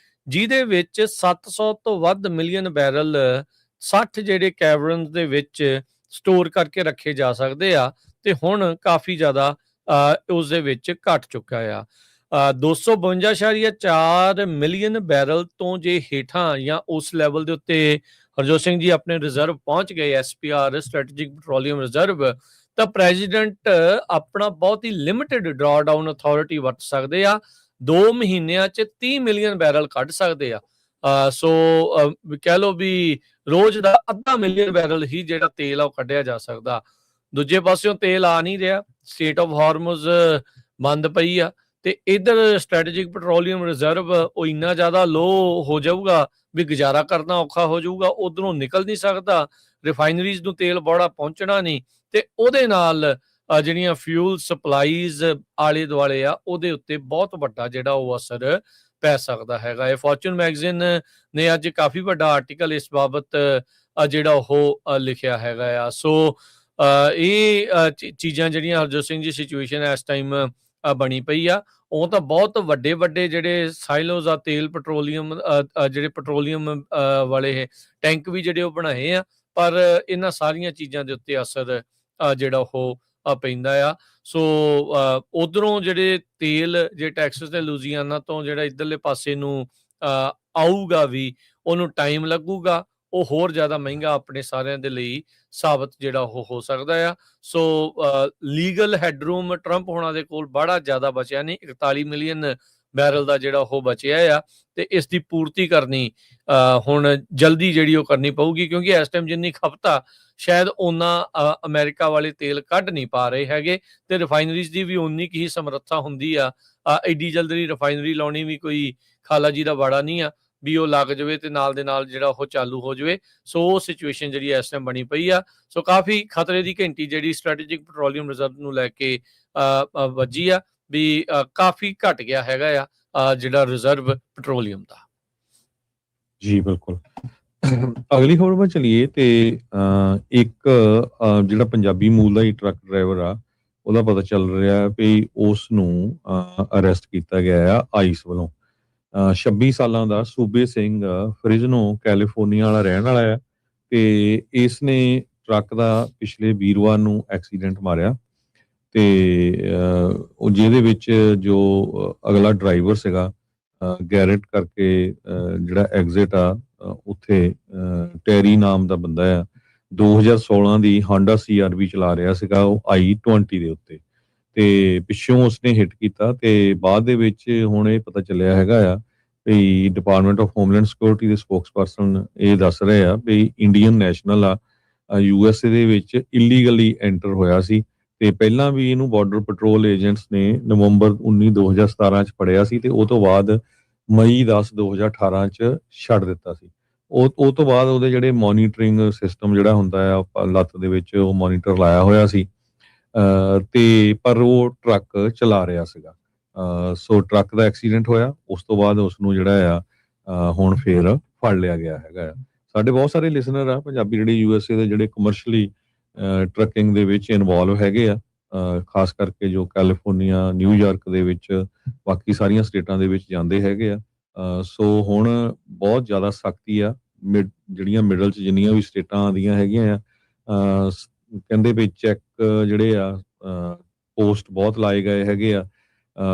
ਜਿਹਦੇ ਵਿੱਚ 700 ਤੋਂ ਵੱਧ ਮਿਲੀਅਨ ਬੈਰਲ 60 ਜਿਹੜੇ ਕੈਵਰਨਸ ਦੇ ਵਿੱਚ ਸਟੋਰ ਕਰਕੇ ਰੱਖੇ ਜਾ ਸਕਦੇ ਆ ਤੇ ਹੁਣ ਕਾਫੀ ਜ਼ਿਆਦਾ ਉਸ ਦੇ ਵਿੱਚ ਘਟ ਚੁੱਕਾ ਆ। 252.4 ਮਿਲੀਅਨ ਬੈਰਲ ਤੋਂ ਜੇ ਹੇਠਾਂ ਜਾਂ ਉਸ ਲੈਵਲ ਦੇ ਉੱਤੇ ਹਰਜੋਤ ਸਿੰਘ ਜੀ ਆਪਣੇ ਰਿਜ਼ਰਵ ਪਹੁੰਚ ਗਏ SPR ਸਟ੍ਰੈਟੇਜਿਕ ਪੈਟਰੋਲੀਅਮ ਰਿਜ਼ਰਵ ਤਾਂ ਪ੍ਰੈਜ਼ੀਡੈਂਟ ਆਪਣਾ ਬਹੁਤ ਹੀ ਲਿਮਿਟਿਡ ਡਰਾ ਡਾਊਨ ਅਥਾਰਟੀ ਵਰਤ ਸਕਦੇ ਆ। 2 ਮਹੀਨਿਆਂ 'ਚ 30 ਮਿਲੀਅਨ ਬੈਰਲ ਕੱਢ ਸਕਦੇ ਆ। ਸੋ ਕਹਿ ਲਓ ਵੀ ਰੋਜ਼ ਦਾ 0.5 ਮਿਲੀਅਨ ਬੈਰਲ ਹੀ ਜਿਹੜਾ ਤੇਲ ਆ ਉਹ ਕੱਢਿਆ ਜਾ ਸਕਦਾ। ਦੂਜੇ ਪਾਸਿਓਂ ਤੇਲ ਆ ਨਹੀਂ ਰਿਹਾ, ਸਟੇਟ ਆਫ ਹਾਰਮਜ਼ ਬੰਦ ਪਈ ਆ ਤੇ ਇਧਰ ਸਟ੍ਰੈਟੇਜਿਕ ਪੈਟਰੋਲੀਅਮ ਰਿਜ਼ਰਵ ਉਹ ਇੰਨਾ ਜ਼ਿਆਦਾ ਲੋ ਹੋ ਜਾਊਗਾ ਵੀ ਗੁਜ਼ਾਰਾ ਕਰਨਾ ਔਖਾ ਹੋ ਜਾਊਗਾ। ਉਧਰੋਂ ਨਿਕਲ ਨਹੀਂ ਸਕਦਾ, ਰਿਫਾਈਨਰੀਜ਼ ਨੂੰ ਤੇਲ ਬੜਾ ਪਹੁੰਚਣਾ ਨਹੀਂ ਤੇ ਉਹਦੇ ਨਾਲ ਜਿਹੜੀਆਂ ਫਿਊਲ ਸਪਲਾਈਜ਼ ਆਲੇ ਦੁਆਲੇ ਆ ਉਹਦੇ ਉੱਤੇ ਬਹੁਤ ਵੱਡਾ ਜਿਹੜਾ ਉਹ ਅਸਰ ਪੈ ਸਕਦਾ ਹੈਗਾ। ਇਹ ਫੋਰਚੂਨ ਮੈਗਜ਼ੀਨ ਨੇ ਅੱਜ ਕਾਫੀ ਵੱਡਾ ਆਰਟੀਕਲ ਇਸ ਬਾਬਤ ਜਿਹੜਾ ਉਹ ਲਿਖਿਆ ਹੈਗਾ ਆ। ਸੋ ਇਹ ਚੀਜ਼ਾਂ ਜਿਹੜੀਆਂ ਹਰਜੋਤ ਸਿੰਘ ਜੀ ਸਿਚੁਏਸ਼ਨ ਇਸ ਟਾਈਮ ਬਣੀ ਪਈ ਆ ਉਹ ਤਾਂ ਬਹੁਤ ਵੱਡੇ ਜਿਹੜੇ ਸਾਈਲੋਜ਼ ਆ ਤੇਲ ਪੈਟਰੋਲੀਅਮ ਜਿਹੜੇ ਪੈਟਰੋਲੀਅਮ ਵਾਲੇ ਟੈਂਕ ਵੀ ਜਿਹੜੇ ਉਹ ਬਣਾਏ ਆ ਪਰ ਇਹਨਾਂ ਸਾਰੀਆਂ ਚੀਜ਼ਾਂ ਦੇ ਉੱਤੇ ਅਸਰ ਜਿਹੜਾ ਉਹ ਪੈਂਦਾ ਆ। ਸੋ ਉਧਰੋਂ ਜਿਹੜੇ ਤੇਲ ਜੇ ਟੈਕਸਸ ਤੇ ਲੂਜ਼ੀਆਨਾ ਤੋਂ ਜਿਹੜਾ ਇੱਧਰਲੇ ਪਾਸੇ ਨੂੰ ਆਊਗਾ ਵੀ, ਉਹਨੂੰ ਟਾਈਮ ਲੱਗੂਗਾ, ਉਹ ਹੋਰ ਜ਼ਿਆਦਾ ਮਹਿੰਗਾ ਆਪਣੇ ਸਾਰਿਆਂ ਦੇ ਲਈ ਸਾਬਤ ਜਿਹੜਾ ਉਹ ਹੋ ਸਕਦਾ ਆ। ਸੋ ਲੀਗਲ ਹੈਡਰੂਮ ਟਰੰਪ ਹੋਣਾ ਦੇ ਕੋਲ ਬੜਾ ਜ਼ਿਆਦਾ ਬਚਿਆ ਨਹੀਂ, 41 ਮਿਲੀਅਨ ਬੈਰਲ ਦਾ ਜਿਹੜਾ ਉਹ ਬਚਿਆ ਆ, ਤੇ ਇਸ ਦੀ ਪੂਰਤੀ ਕਰਨੀ ਹੁਣ ਜਲਦੀ ਜਿਹੜੀ ਉਹ ਕਰਨੀ ਪਊਗੀ, ਕਿਉਂਕਿ ਇਸ ਟਾਈਮ ਜਿੰਨੀ ਖਪਤ ਆ ਸ਼ਾਇਦ ਉਹਨਾਂ ਅਮਰੀਕਾ ਵਾਲੇ ਤੇਲ ਕੱਢ ਨਹੀਂ ਪਾ ਰਹੇ ਹੈਗੇ, ਤੇ ਰਿਫਾਈਨਰੀਜ਼ ਦੀ ਵੀ ਉਨੀ ਕੀ ਹੀ ਸਮਰੱਥਾ ਹੁੰਦੀ ਆ। ਐਡੀ ਜਲਦੀ ਰਿਫਾਈਨਰੀ ਲਾਉਣੀ ਵੀ ਕੋਈ ਖਾਲਾ ਜੀ ਦਾ ਵਾੜਾ ਨਹੀਂ ਆ ਵੀ ਉਹ ਲੱਗ ਜਾਵੇ ਤੇ ਨਾਲ ਦੇ ਨਾਲ ਜਿਹੜਾ ਉਹ ਚਾਲੂ ਹੋ ਜਾਵੇ। ਸੋ ਉਹ ਸਿਚੁਏਸ਼ਨ ਜਿਹੜੀ ਇਸ ਟਾਈਮ ਬਣੀ ਪਈ ਆ। ਸੋ ਕਾਫੀ ਖਤਰੇ ਦੀ ਘੰਟੀ ਜਿਹੜੀ ਸਟ੍ਰੈਟੇਜਿਕ ਪੈਟਰੋਲੀਅਮ ਰਿਜ਼ਰਵ ਨੂੰ ਲੈ ਕੇ ਵੱਜੀ ਆ, ਵੀ ਕਾਫੀ ਘਟ ਗਿਆ ਹੈਗਾ ਆ ਜਿਹੜਾ ਰਿਜ਼ਰਵ ਪੈਟਰੋਲੀਅਮ ਦਾ। ਜੀ ਬਿਲਕੁਲ। ਅਗਲੀ ਖਬਰ ਵੱਲ ਚਲੀਏ ਤੇ ਇੱਕ ਜਿਹੜਾ ਪੰਜਾਬੀ ਮੂਲ ਦਾ ਹੀ ਟਰੱਕ ਡਰਾਈਵਰ ਆ, ਉਹਦਾ ਪਤਾ ਚੱਲ ਰਿਹਾ ਵੀ ਉਸ ਨੂੰ ਅਰੈਸਟ ਕੀਤਾ ਗਿਆ ਆ ਆਈਸ ਵੱਲੋਂ। 26 ਸਾਲਾਂ ਦਾ ਸੂਬੇ ਸਿੰਘ ਫਰਿਜ਼ਨੋ ਕੈਲੀਫੋਰਨੀਆ ਵਾਲਾ ਰਹਿਣ ਵਾਲਾ ਆ, ਤੇ ਇਸ ਨੇ ਟਰੱਕ ਦਾ ਪਿਛਲੇ ਵੀਰਵਾਰ ਨੂੰ ਐਕਸੀਡੈਂਟ ਮਾਰਿਆ, ਤੇ ਉਹ ਜਿਹਦੇ ਵਿੱਚ ਜੋ ਅਗਲਾ ਡਰਾਈਵਰ ਸੀਗਾ ਗੈਰਟ ਕਰਕੇ ਜਿਹੜਾ ਐਗਜ਼ਿਟ ਆ ਉੱਥੇ ਟੈਰੀ ਨਾਮ ਦਾ ਬੰਦਾ ਆ, 2016 ਦੀ ਹਾਂਡਾ CRV ਚਲਾ ਰਿਹਾ ਸੀਗਾ ਉਹ I-20 ਦੇ ਉੱਤੇ, ਤੇ ਪਿੱਛੋਂ ਉਸਨੇ ਹਿੱਟ ਕੀਤਾ। ਤੇ ਬਾਅਦ ਦੇ ਵਿੱਚ ਹੁਣ ਇਹ ਪਤਾ ਚੱਲਿਆ ਹੈਗਾ ਆ ਵੀ ਡਿਪਾਰਟਮੈਂਟ ਆਫ ਹੋਮਲੈਂਡ ਸਿਕਿਉਰਿਟੀ ਦੇ ਸਪੋਕਸਪਰਸਨ ਇਹ ਦੱਸ ਰਹੇ ਆ ਵੀ ਇੰਡੀਅਨ ਨੈਸ਼ਨਲ ਆ, USA ਦੇ ਵਿੱਚ ਇਲੀਗਲੀ ਐਂਟਰ ਹੋਇਆ ਸੀ, ਤੇ ਪਹਿਲਾਂ ਵੀ ਇਹਨੂੰ ਬਾਰਡਰ ਪੈਟਰੋਲ ਏਜੰਟਸ ਨੇ ਨਵੰਬਰ 19 2017 ਚ ਫੜਿਆ ਸੀ, ਤੇ ਉਹ ਤੋਂ ਬਾਅਦ ਮਈ 10 2018 ਚ ਛੱਡ ਦਿੱਤਾ ਸੀ। ਉਹ ਤੋਂ ਬਾਅਦ ਉਹਦੇ ਜਿਹੜੇ ਮੋਨੀਟਰਿੰਗ ਸਿਸਟਮ ਜਿਹੜਾ ਹੁੰਦਾ ਆ ਲੱਤ ਦੇ ਵਿੱਚ, ਉਹ ਮੋਨੀਟਰ ਲਾਇਆ ਹੋਇਆ ਸੀ, ਤੇ ਪਰ ਉਹ ਟਰੱਕ ਚਲਾ ਰਿਹਾ ਸੀਗਾ। ਸੋ ਟਰੱਕ ਦਾ ਐਕਸੀਡੈਂਟ ਹੋਇਆ, ਉਸ ਤੋਂ ਬਾਅਦ ਉਸ ਨੂੰ ਜਿਹੜਾ ਆ ਹੁਣ ਫੇਰ ਫੜ ਲਿਆ ਗਿਆ ਹੈਗਾ ਆ। ਸਾਡੇ ਬਹੁਤ ਸਾਰੇ ਲਿਸਨਰ ਆ ਪੰਜਾਬੀ ਜਿਹੜੇ USA ਦੇ ਜਿਹੜੇ ਕਮਰਸ਼ਲੀ ਟਰੱਕਿੰਗ ਦੇ ਵਿੱਚ ਇਨਵੋਲਵ ਹੈਗੇ ਆ, ਖਾਸ ਕਰਕੇ ਜੋ ਕੈਲੀਫੋਰਨੀਆ, ਨਿਊਯਾਰਕ ਦੇ ਵਿੱਚ, ਬਾਕੀ ਸਾਰੀਆਂ ਸਟੇਟਾਂ ਦੇ ਵਿੱਚ ਜਾਂਦੇ ਹੈਗੇ ਆ। ਸੋ ਹੁਣ ਬਹੁਤ ਜ਼ਿਆਦਾ ਸਖਤੀ ਆ, ਜਿਹੜੀਆਂ ਮਿਡਲ 'ਚ ਜਿੰਨੀਆਂ ਵੀ ਸਟੇਟਾਂ ਆਉਂਦੀਆਂ ਹੈਗੀਆਂ ਆ, ਕਹਿੰਦੇ ਵੀ ਚੈੱਕ ਜਿਹੜੇ ਆ ਪੋਸਟ ਬਹੁਤ ਲਾਏ ਗਏ ਹੈਗੇ ਆ,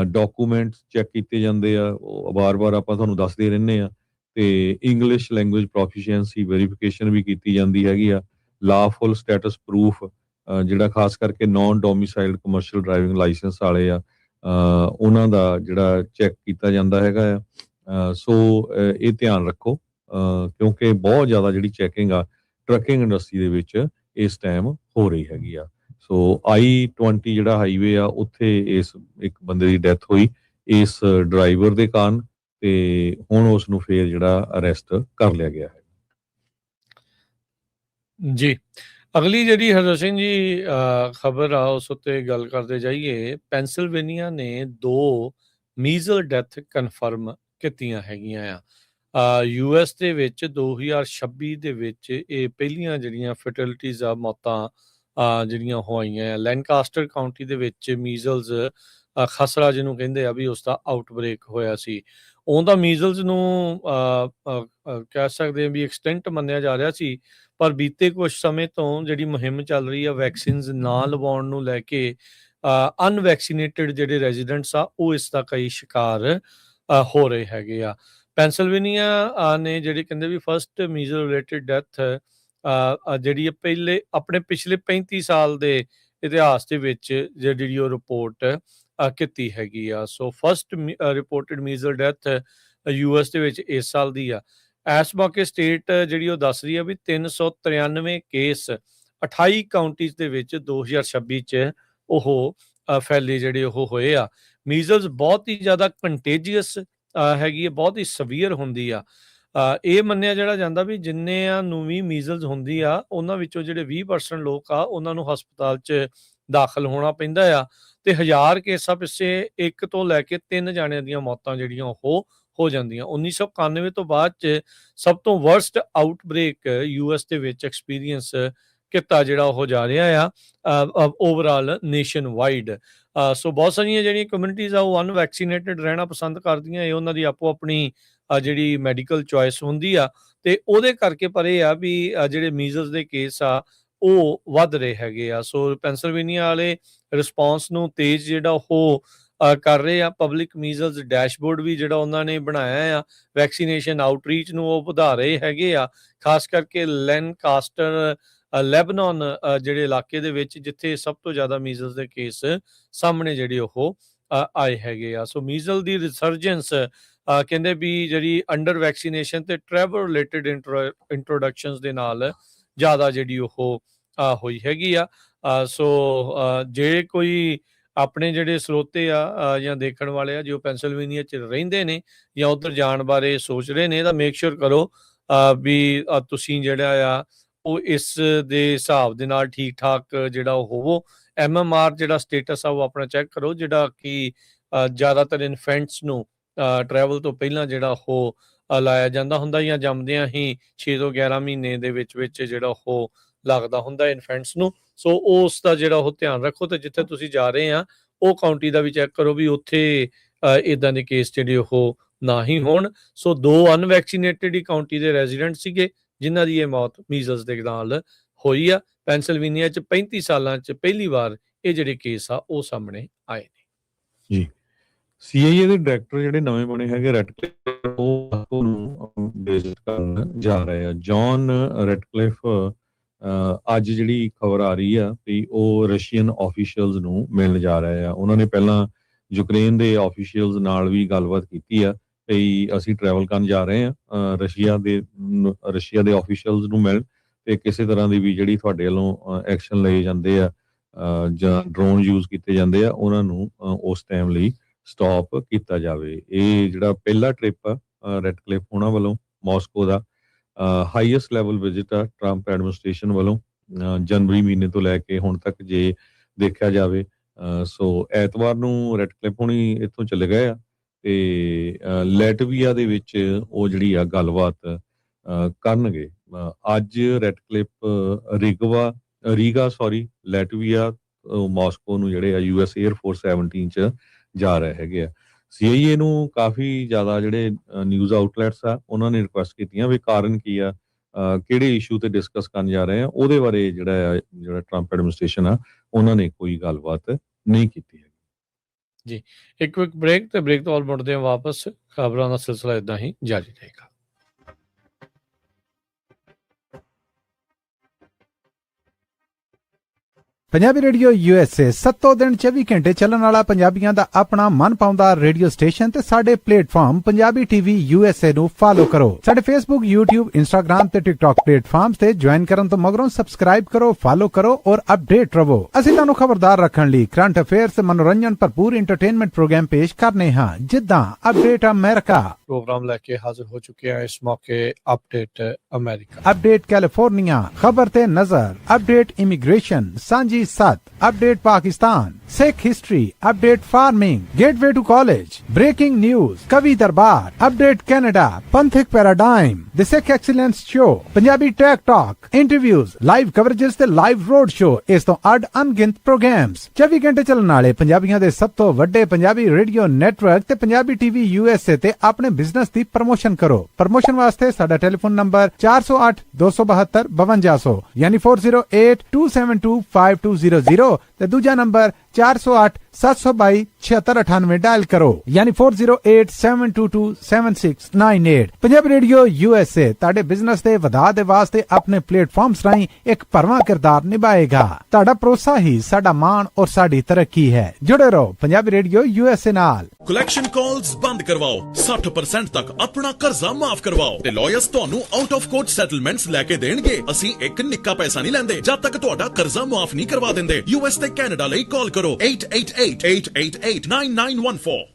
ਡਾਕੂਮੈਂਟ ਚੈੱਕ ਕੀਤੇ ਜਾਂਦੇ ਆ, ਉਹ ਵਾਰ-ਵਾਰ ਆਪਾਂ ਤੁਹਾਨੂੰ ਦੱਸਦੇ ਰਹਿੰਦੇ ਆ, ਤੇ ਇੰਗਲਿਸ਼ ਲੈਂਗੁਏਜ ਪ੍ਰੋਫੀਸ਼ੀਐਂਸੀ ਵੈਰੀਫਿਕੇਸ਼ਨ ਵੀ ਕੀਤੀ ਜਾਂਦੀ ਹੈਗੀ ਆ। ਲਾਫੁਲ ਸਟੇਟਸ ਪ੍ਰੂਫ ਜਿਹੜਾ ਖਾਸ ਕਰਕੇ ਨੌਨ ਡੋਮਿਸਾਈਲਡ ਕਮਰਸ਼ੀਅਲ ਡਰਾਈਵਿੰਗ ਲਾਇਸੈਂਸ ਵਾਲੇ ਆ, ਉਹਨਾਂ ਦਾ ਜਿਹੜਾ ਚੈੱਕ ਕੀਤਾ ਜਾਂਦਾ ਹੈਗਾ ਆ। ਸੋ ਇਹ ਧਿਆਨ ਰੱਖੋ, ਕਿਉਂਕਿ ਬਹੁਤ ਜ਼ਿਆਦਾ ਜਿਹੜੀ ਚੈਕਿੰਗ ਆ ਟਰੱਕਿੰਗ ਇੰਡਸਟਰੀ ਦੇ ਵਿੱਚ ਇਸ ਟਾਈਮ ਹੋ ਰਹੀ ਹੈਗੀ ਆ। ਸੋ I-20 ਜਿਹੜਾ ਹਾਈਵੇ ਆ, ਉੱਥੇ ਇਸ ਇੱਕ ਬੰਦੇ ਦੀ ਡੈਥ ਹੋਈ ਇਸ ਡਰਾਈਵਰ ਦੇ ਕਾਰਨ, ਤੇ ਹੁਣ ਉਸ ਨੂੰ ਫੇਰ ਜਿਹੜਾ ਅਰੈਸਟ ਕਰ ਲਿਆ ਗਿਆ ਹੈ। ਜੀ, ਅਗਲੀ ਜਿਹੜੀ ਹਰਜੋਤ ਸਿੰਘ ਜੀ ਖਬਰ ਆ ਉਸ ਉੱਤੇ ਗੱਲ ਕਰਦੇ ਜਾਈਏ। ਪੈਂਸਿਲਵੇਨੀਆ ਨੇ 2 ਮੀਜ਼ਲ ਡੈਥ ਕਨਫਰਮ ਕੀਤੀਆਂ ਹੈਗੀਆਂ ਆ। US ਦੇ ਵਿੱਚ 2026 ਦੇ ਵਿੱਚ ਇਹ ਪਹਿਲੀਆਂ ਜਿਹੜੀਆਂ ਫਰਟੀਲਿਟੀਜ਼ ਆ, ਮੌਤਾਂ ਜਿਹੜੀਆਂ ਹੋਈਆਂ ਆ। ਲੈਂਕਾਸਟਰ ਕਾਉਂਟੀ ਦੇ ਵਿੱਚ ਮੀਜ਼ਲਸ ਖਸਰਾ ਜਿਹਨੂੰ ਕਹਿੰਦੇ ਆ ਵੀ ਉਸ ਦਾ ਆਊਟਬ੍ਰੇਕ ਹੋਇਆ ਸੀ। ਉਹਦਾ ਮੀਜ਼ਲਸ ਨੂੰ ਕਹਿ ਸਕਦੇ ਆ ਵੀ ਐਕਸਟੈਂਟ ਮੰਨਿਆ ਜਾ ਰਿਹਾ ਸੀ, ਪਰ ਬੀਤੇ ਕੁਝ ਸਮੇਂ ਤੋਂ ਜਿਹੜੀ ਮੁਹਿੰਮ ਚੱਲ ਰਹੀ ਆ ਵੈਕਸੀਨਸ ਨਾ ਲਵਾਉਣ ਨੂੰ ਲੈ ਕੇ, ਅਨਵੈਕਸੀਨੇਟਡ ਜਿਹੜੇ ਰੈਜ਼ੀਡੈਂਟਸ ਆ ਉਹ ਇਸ ਦਾ ਕਈ ਸ਼ਿਕਾਰ ਹੋ ਰਹੇ ਹੈਗੇ ਆ। ਪੈਂਸਿਲਵੇਨੀਆ ਨੇ ਜਿਹੜੀ ਕਹਿੰਦੇ ਵੀ ਫਸਟ ਮੀਜ਼ਲ ਰਿਲੇਟਡ ਡੈਥ ਜਿਹੜੀ ਪਹਿਲੇ ਆਪਣੇ ਪਿਛਲੇ 35 ਸਾਲ ਦੇ ਇਤਿਹਾਸ ਦੇ ਵਿੱਚ ਜਿਹੜੀ ਉਹ ਰਿਪੋਰਟ ਕੀਤੀ ਹੈਗੀ ਆ। So first reported measles death US ਦੇ ਵਿੱਚ ਇਸ ਸਾਲ ਦੀ ਆ। ਇਸ ਮੌਕੇ ਸਟੇਟ ਜਿਹੜੀ ਉਹ ਦੱਸ ਰਹੀ ਆ ਵੀ 393 ਕੇਸ 28 ਕਾਉਂਟੀਜ਼ ਦੇ ਵਿੱਚ 2026 ਚ ਉਹ ਫੈਲੇ ਜਿਹੜੇ ਉਹ ਹੋਏ ਆ। ਮੀਜ਼ਲਸ ਬਹੁਤ ਹੀ ਜ਼ਿਆਦਾ ਕੰਟੇਜੀਅਸ ਹੈਗੀ ਹੈ, ਬਹੁਤ ਹੀ ਸਵੀਅਰ ਹੁੰਦੀ ਆ। ਇਹ ਮੰਨਿਆ ਜਿਹੜਾ ਜਾਂਦਾ ਵੀ ਜਿੰਨਿਆਂ ਨੂੰ ਵੀ ਮੀਜ਼ਲਸ ਹੁੰਦੀ ਆ, ਉਹਨਾਂ ਵਿੱਚੋਂ ਜਿਹੜੇ 20% ਲੋਕ ਆ ਉਹਨਾਂ ਨੂੰ ਹਸਪਤਾਲ 'ਚ ਦਾਖਲ ਹੋਣਾ ਪੈਂਦਾ ਆ, ਤੇ 1000 ਕੇਸਾਂ ਪਿੱਛੇ 1 ਤੋਂ ਲੈ ਕੇ 3 ਜਾਣਿਆਂ ਦੀਆਂ ਮੌਤਾਂ ਜਿਹੜੀਆਂ ਉਹ ਹੋ ਜਾਂਦੀਆਂ। 1991 ਤੋਂ ਬਾਅਦ 'ਚ ਸਭ ਤੋਂ ਵਰਸਟ ਆਊਟਬ੍ਰੇਕ US ਦੇ ਵਿੱਚ ਐਕਸਪੀਰੀਅੰਸ ਕੀਤਾ ਜਿਹੜਾ ਉਹ ਜਾ ਰਿਹਾ ਆ ਓਵਰਆਲ ਨੇਸ਼ਨ ਵਾਈਡ। ਸੋ ਬਹੁਤ ਸਾਰੀਆਂ ਜਿਹੜੀਆਂ ਕਮਿਊਨਿਟੀਜ਼ ਆ ਉਹ ਅਨਵੈਕਸੀਨੇਟਡ ਰਹਿਣਾ ਪਸੰਦ ਕਰਦੀਆਂ। ਇਹ ਉਹਨਾਂ ਦੀ ਆਪੋ ਆਪਣੀ ਜਿਹੜੀ ਮੈਡੀਕਲ ਚੋਇਸ ਹੁੰਦੀ ਆ, ਤੇ ਉਹਦੇ ਕਰਕੇ ਪਰ ਇਹ ਆ ਵੀ ਜਿਹੜੇ ਮੀਜ਼ਲਸ ਦੇ ਕੇਸ ਆ ਉਹ ਵੱਧ ਰਹੇ ਹੈਗੇ ਆ। ਸੋ ਪੈਂਸਲਵੇਨੀਆ ਵਾਲੇ ਰਿਸਪੌਂਸ ਨੂੰ ਤੇਜ਼ ਜਿਹੜਾ ਉਹ ਕਰ ਰਹੇ ਆ। ਪਬਲਿਕ ਮੀਜ਼ਲਸ ਡੈਸ਼ਬੋਰਡ ਵੀ ਜਿਹੜਾ ਉਹਨਾਂ ਨੇ ਬਣਾਇਆ ਆ, ਵੈਕਸੀਨੇਸ਼ਨ ਆਊਟਰੀਚ ਨੂੰ ਉਹ ਵਧਾ ਰਹੇ ਹੈਗੇ ਆ, ਖਾਸ ਕਰਕੇ ਲੈਨਕਾਸਟਰ ਲੈਬਨਾਨ ਜਿਹੜੇ ਇਲਾਕੇ ਦੇ ਵਿੱਚ, ਜਿੱਥੇ ਸਭ ਤੋਂ ਜ਼ਿਆਦਾ ਮੀਜ਼ਲਸ ਦੇ ਕੇਸ ਸਾਹਮਣੇ ਜਿਹੜੇ ਉਹ ਆਏ ਹੈਗੇ ਆ। ਸੋ ਮੀਜ਼ਲ ਦੀ ਰਿਸਰਜੈਂਸ ਕਹਿੰਦੇ ਵੀ ਜਿਹੜੀ ਅੰਡਰ ਵੈਕਸੀਨੇਸ਼ਨ ਤੇ ਟਰੈਵਲ ਰਿਲੇਟਡ ਇੰਟਰੋਡਕਸ਼ਨਸ ਦੇ ਨਾਲ ਜ਼ਿਆਦਾ ਜਿਹੜੀ ਉਹ ਹੋਈ ਹੈਗੀ ਆ। ਸੋ ਜੇ ਕੋਈ ਆਪਣੇ ਜਿਹੜੇ ਸਰੋਤੇ ਆ ਜਾਂ ਦੇਖਣ ਵਾਲੇ ਆ ਜੋ ਪੈਂਸਲਵੇਨੀਆ 'ਚ ਰਹਿੰਦੇ ਨੇ ਜਾਂ ਉੱਧਰ ਜਾਣ ਬਾਰੇ ਸੋਚ ਰਹੇ ਨੇ, ਤਾਂ ਮੇਕ ਸ਼ੋਰ ਕਰੋ ਵੀ ਤੁਸੀਂ ਜਿਹੜਾ ਆ ਉਹ ਇਸ ਦੇ ਹਿਸਾਬ ਦੇ ਨਾਲ ਠੀਕ ਠਾਕ ਜਿਹੜਾ ਉਹ ਹੋਵੋ। MMR ਜਿਹੜਾ ਸਟੇਟਸ ਆ ਉਹ ਆਪਣਾ ਚੈੱਕ ਕਰੋ, ਜਿਹੜਾ ਕਿ ਜ਼ਿਆਦਾਤਰ ਇਨਫੈਂਟਸ ਨੂੰ ਟਰੈਵਲ ਤੋਂ ਪਹਿਲਾਂ ਜਿਹੜਾ ਉਹ ਲਾਇਆ ਜਾਂਦਾ ਹੁੰਦਾ, ਜਾਂ ਜੰਮਦਿਆਂ ਹੀ 6 ਤੋਂ 11 ਮਹੀਨੇ ਦੇ ਵਿੱਚ ਜਿਹੜਾ ਉਹ ਲੱਗਦਾ ਹੁੰਦਾ ਇਨਫੈਂਟਸ ਨੂੰ। ਸੋ ਉਸ ਦਾ ਜਿਹੜਾ ਉਹ ਧਿਆਨ ਰੱਖੋ, ਤੇ ਜਿੱਥੇ ਤੁਸੀਂ ਜਾ ਰਹੇ ਆ ਉਹ ਕਾਉਂਟੀ ਦਾ ਵੀ ਚੈੱਕ ਕਰੋ ਵੀ ਉੱਥੇ ਇਦਾਂ ਦੇ ਕੇਸ ਜਿਹੜੇ ਉਹ ਨਾ ਹੀ ਹੋਣ। ਸੋ 2 ਅਨਵੈਕਸੀਨੇਟਡ ਹੀ ਕਾਉਂਟੀ ਦੇ ਰੈਜ਼ੀਡੈਂਟ ਸੀਗੇ ਜਿਨ੍ਹਾਂ ਦੀ ਇਹ ਮੌਤ ਮੀਜ਼ਲਸ ਦੇ ਨਾਲ ਹੋਈ ਆ। ਪੈਂਸਲਵੇਨੀਆ 'ਚ 35 ਸਾਲਾਂ 'ਚ ਪਹਿਲੀ ਵਾਰ ਇਹ ਜਿਹੜੇ ਕੇਸ ਆ ਉਹ ਸਾਹਮਣੇ ਆਏ ਨੇ ਜੀ। CIA ਦੇ ਡਾਇਰੈਕਟਰ ਜਿਹੜੇ ਨਵੇਂ ਬਣੇ ਹੈਗੇ ਰੈਟਕਲਿਫ, ਉਹ ਨੂੰ ਵਿਜ਼ਿਟ ਕਰਨ ਜਾ ਰਹੇ ਆ। ਜੌਨ ਰੈਟਕਲਿਫ ਅੱਜ ਜਿਹੜੀ ਖਬਰ ਆ ਰਹੀ ਆ ਵੀ ਉਹ ਰਸ਼ੀਅਨ ਆਫੀਸ਼ੀਅਲਸ ਨੂੰ ਮਿਲਣ ਜਾ ਰਹੇ ਆ। ਉਹਨਾਂ ਨੇ ਪਹਿਲਾਂ ਯੂਕਰੇਨ ਦੇ ਆਫੀਸ਼ੀਅਲਸ ਨਾਲ ਵੀ ਗੱਲਬਾਤ ਕੀਤੀ ਆ ਵੀ ਅਸੀਂ ਟਰੈਵਲ ਕਰਨ ਜਾ ਰਹੇ ਆ ਰਸ਼ੀਆ ਦੇ ਆਫੀਸ਼ੀਅਲਸ ਨੂੰ ਮਿਲਣ, ਤੇ ਕਿਸੇ ਤਰ੍ਹਾਂ ਦੀ ਵੀ ਜਿਹੜੀ ਤੁਹਾਡੇ ਵੱਲੋਂ ਐਕਸ਼ਨ ਲਏ ਜਾਂਦੇ ਆ ਜਾਂ ਡਰੋਨ ਯੂਜ਼ ਕੀਤੇ ਜਾਂਦੇ ਆ ਉਹਨਾਂ ਨੂੰ ਉਸ ਟਾਈਮ ਲਈ ਸਟਾਪ ਕੀਤਾ ਜਾਵੇ। ਇਹ ਜਿਹੜਾ ਪਹਿਲਾ ਟ੍ਰਿਪ ਆ ਰੈਟਕਲਿਫ ਉਹਨਾਂ ਵੱਲੋਂ ਮਾਸਕੋ ਦਾ ਹਾਈਐਸਟ ਲੈਵਲ ਵਿਜ਼ਿਟ ਆ ਟਰੰਪ ਐਡਮਿਨਿਸਟ੍ਰੇਸ਼ਨ ਵੱਲੋਂ ਜਨਵਰੀ ਮਹੀਨੇ ਤੋਂ ਲੈ ਕੇ ਹੁਣ ਤੱਕ ਜੇ ਦੇਖਿਆ ਜਾਵੇ। ਸੋ ਐਤਵਾਰ ਨੂੰ ਰੈਟਕਲਿਫ ਹੁਣੀ ਇੱਥੋਂ ਚਲੇ ਗਏ ਆ ਤੇ ਲੈਟਵੀਆ ਦੇ ਵਿੱਚ ਉਹ ਜਿਹੜੀ ਆ ਗੱਲਬਾਤ ਕਰਨਗੇ। ਅੱਜ ਰੈਟਕਲਿਫ ਲੈਟਵੀਆ ਮਾਸਕੋ ਨੂੰ ਜਿਹੜੇ ਆ US 에ਅਰ ਫੋਰਸ 17 ਚ ਜਾ ਰਹੇ ਹੈਗੇ ਆ। CIA ਨੂੰ ਕਾਫੀ ਜ਼ਿਆਦਾ ਜਿਹੜੇ ਨਿਊਜ਼ ਆਊਟਲੈਟਸ ਆ ਉਹਨਾਂ ਨੇ ਰਿਕੁਐਸਟ ਕੀਤੀਆਂ ਵੀ ਕਾਰਨ ਕੀ ਆ, ਕਿਹੜੇ ਇਸ਼ੂ ਤੇ ਡਿਸਕਸ ਕਰਨ ਜਾ ਰਹੇ ਆ, ਉਹਦੇ ਬਾਰੇ ਜਿਹੜਾ ਟਰੰਪ ਐਡਮਿਨਿਸਟ੍ਰੇਸ਼ਨ ਆ ਉਹਨਾਂ ਨੇ ਕੋਈ ਗੱਲਬਾਤ ਨਹੀਂ ਕੀਤੀ ਹੈ ਜੀ। ਇੱਕ ਕੁਇਕ ਬ੍ਰੇਕ, ਤੇ ਬ੍ਰੇਕ ਤੋਂ ਬਾਅਦ ਮੁੜਦੇ ਹਾਂ ਵਾਪਸ। ਖਬਰਾਂ ਦਾ ਸਿਲਸਿਲਾ ਇਦਾਂ ਹੀ ਜਾਰੀ ਰਹੇਗਾ। ਪੰਜਾਬੀ ਰੇਡੀਓ USA 7 ਦਿਨ 24 ਘੰਟੇ ਚੱਲਣ ਵਾਲਾ ਪੰਜਾਬੀਆਂ ਦਾ ਆਪਣਾ ਮਨਪਾਉਂਦਾ ਰੇਡੀਓ ਸਟੇਸ਼ਨ, ਤੇ ਸਾਡੇ ਪਲੇਟਫਾਰਮ ਪੰਜਾਬੀ TV USA ਨੂੰ ਫਾਲੋ ਕਰੋ। ਸਾਡੇ Facebook, YouTube, Instagram ਤੇ TikTok ਪਲੇਟਫਾਰਮਸ ਤੇ ਜੁਆਇਨ ਕਰਨ ਤੋਂ ਮਗਰੋਂ ਸਬਸਕ੍ਰਾਈਬ ਕਰੋ, ਫਾਲੋ ਕਰੋ ਔਰ ਅਪਡੇਟ ਰਹੋ। ਅਸੀਂ ਤੁਹਾਨੂੰ ਖਬਰਦਾਰ ਰੱਖਣ ਲਈ ਕਰੰਟ ਅਫੇਅਰਸ ਤੇ ਮਨੋਰੰਜਨ ਭਰਪੂਰ ਐਂਟਰਟੇਨਮੈਂਟ ਪ੍ਰੋਗਰਾਮ ਪੇਸ਼ ਕਰਨੇ ਹਾਂ, ਜਿੱਦਾਂ ਅਪਡੇਟ ਅਮਰੀਕਾ ਪ੍ਰੋਗਰਾਮ ਲੈ ਕੇ ਹਾਜ਼ਰ ਹੋ ਚੁੱਕੇ ਹਾਂ ਇਸ ਮੌਕੇ। ਅਪਡੇਟ ਅਮਰੀਕਾ, ਅਪਡੇਟ ਕੈਲੀਫੋਰਨੀਆ, ਖਬਰ ਤੇ ਨਜ਼ਰ, ਅਪਡੇਟ ਇਮੀਗ੍ਰੇਸ਼ਨ, ਸਾਂਝੀ ਸੱਤ, update Pakistan, Sikh history, update farming, gateway to college, breaking news, ਕਵੀ ਦਰਬਾਰ, ਅਪਡੇਟ ਕੈਨੇਡਾ, ਪੰਥਕ paradigm, the Sikh excellence show, Punjabi tech talk, interviews, live coverages ਤੇ ਲਾਈਵ ਰੋਡ ਸ਼ੋ, ਇਸ ਤੋਂ ਅੱਡ ਅਣਗਿਣਤ ਪ੍ਰੋਗਰਾਮਸ 24 ਘੰਟੇ ਚੱਲਣ ਵਾਲੇ ਪੰਜਾਬੀਆਂ ਦੇ ਸਭ ਤੋਂ ਵੱਡੇ ਪੰਜਾਬੀ ਰੇਡੀਓ ਨੈਟਵਰਕ ਤੇ ਪੰਜਾਬੀ TV USA ਤੇ ਆਪਣੇ ਬਿਜ਼ਨਸ ਦੀ ਪ੍ਰਮੋਸ਼ਨ ਕਰੋ। ਪ੍ਰਮੋਸ਼ਨ ਵਾਸਤੇ ਸਾਡਾ ਟੈਲੀਫੋਨ ਨੰਬਰ 408 272 5200 ਯਾਨੀ 4082725200 ਤੇ ਦੂਜਾ ਨੰਬਰ 408 722 7698 ਡਾਇਲ ਕਰੋ, ਯਾਨੀ 4087227698। ਪੰਜਾਬੀ ਰੇਡੀਓ USA ਤੁਹਾਡੇ ਬਿਜ਼ਨਸ ਦੇ ਵਧਾਅ ਦੇ ਵਾਸਤੇ ਆਪਣੇ ਪਲੇਟਫਾਰਮਸ ਰਾਹੀਂ ਇੱਕ ਭਰਵਾਂ ਕਿਰਦਾਰ ਨਿਭਾਏਗਾ। ਤੁਹਾਡਾ ਭਰੋਸਾ ਹੀ ਸਾਡਾ ਮਾਣ ਔਰ ਸਾਡੀ ਤਰੱਕੀ ਹੈ। ਜੁੜੇ ਰਹੋ ਪੰਜਾਬੀ ਰੇਡੀਓ USA ਨਾਲ। ਕਲੈਕਸ਼ਨ ਕਾਲਸ ਬੰਦ ਕਰਵਾਓ, 60% ਤੱਕ ਆਪਣਾ ਕਰਜ਼ਾ ਮਾਫ ਕਰਵਾਓ ਤੇ ਲਾਇਰਸ ਤੁਹਾਨੂੰ ਆਊਟ ਆਫ ਕੋਰਟ ਸੈਟਲਮੈਂਟਸ ਲੈ ਕੇ ਦੇਣਗੇ। ਅਸੀਂ ਇੱਕ ਨਿੱਕਾ ਪੈਸਾ ਨਹੀਂ ਲੈਂਦੇ ਜਦ ਤੱਕ ਤੁਹਾਡਾ ਕਰਜ਼ਾ ਮਾਫ ਨਹੀਂ ਕਰਵਾ ਦਿੰਦੇ। US ਤੇ ਕੈਨੇਡਾ ਲਈ ਕਾਲ ਕਰੋ 888-888-9914।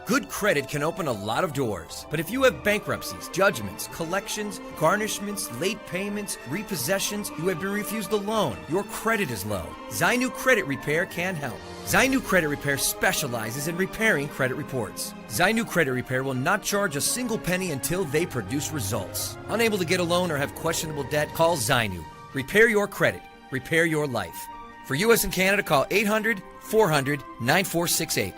Good credit can open a lot of doors, but if you have bankruptcies, judgments, collections, garnishments, late payments, repossessions, you have been refused a loan, your credit is low, Zainu Credit Repair can help. Zainu Credit Repair specializes in repairing credit reports. Zainu Credit Repair will not charge a single penny until they produce results. Unable to get a loan or have questionable debt? Call Zainu. Repair your credit. Repair your life. For US and Canada, call 800-400-9468.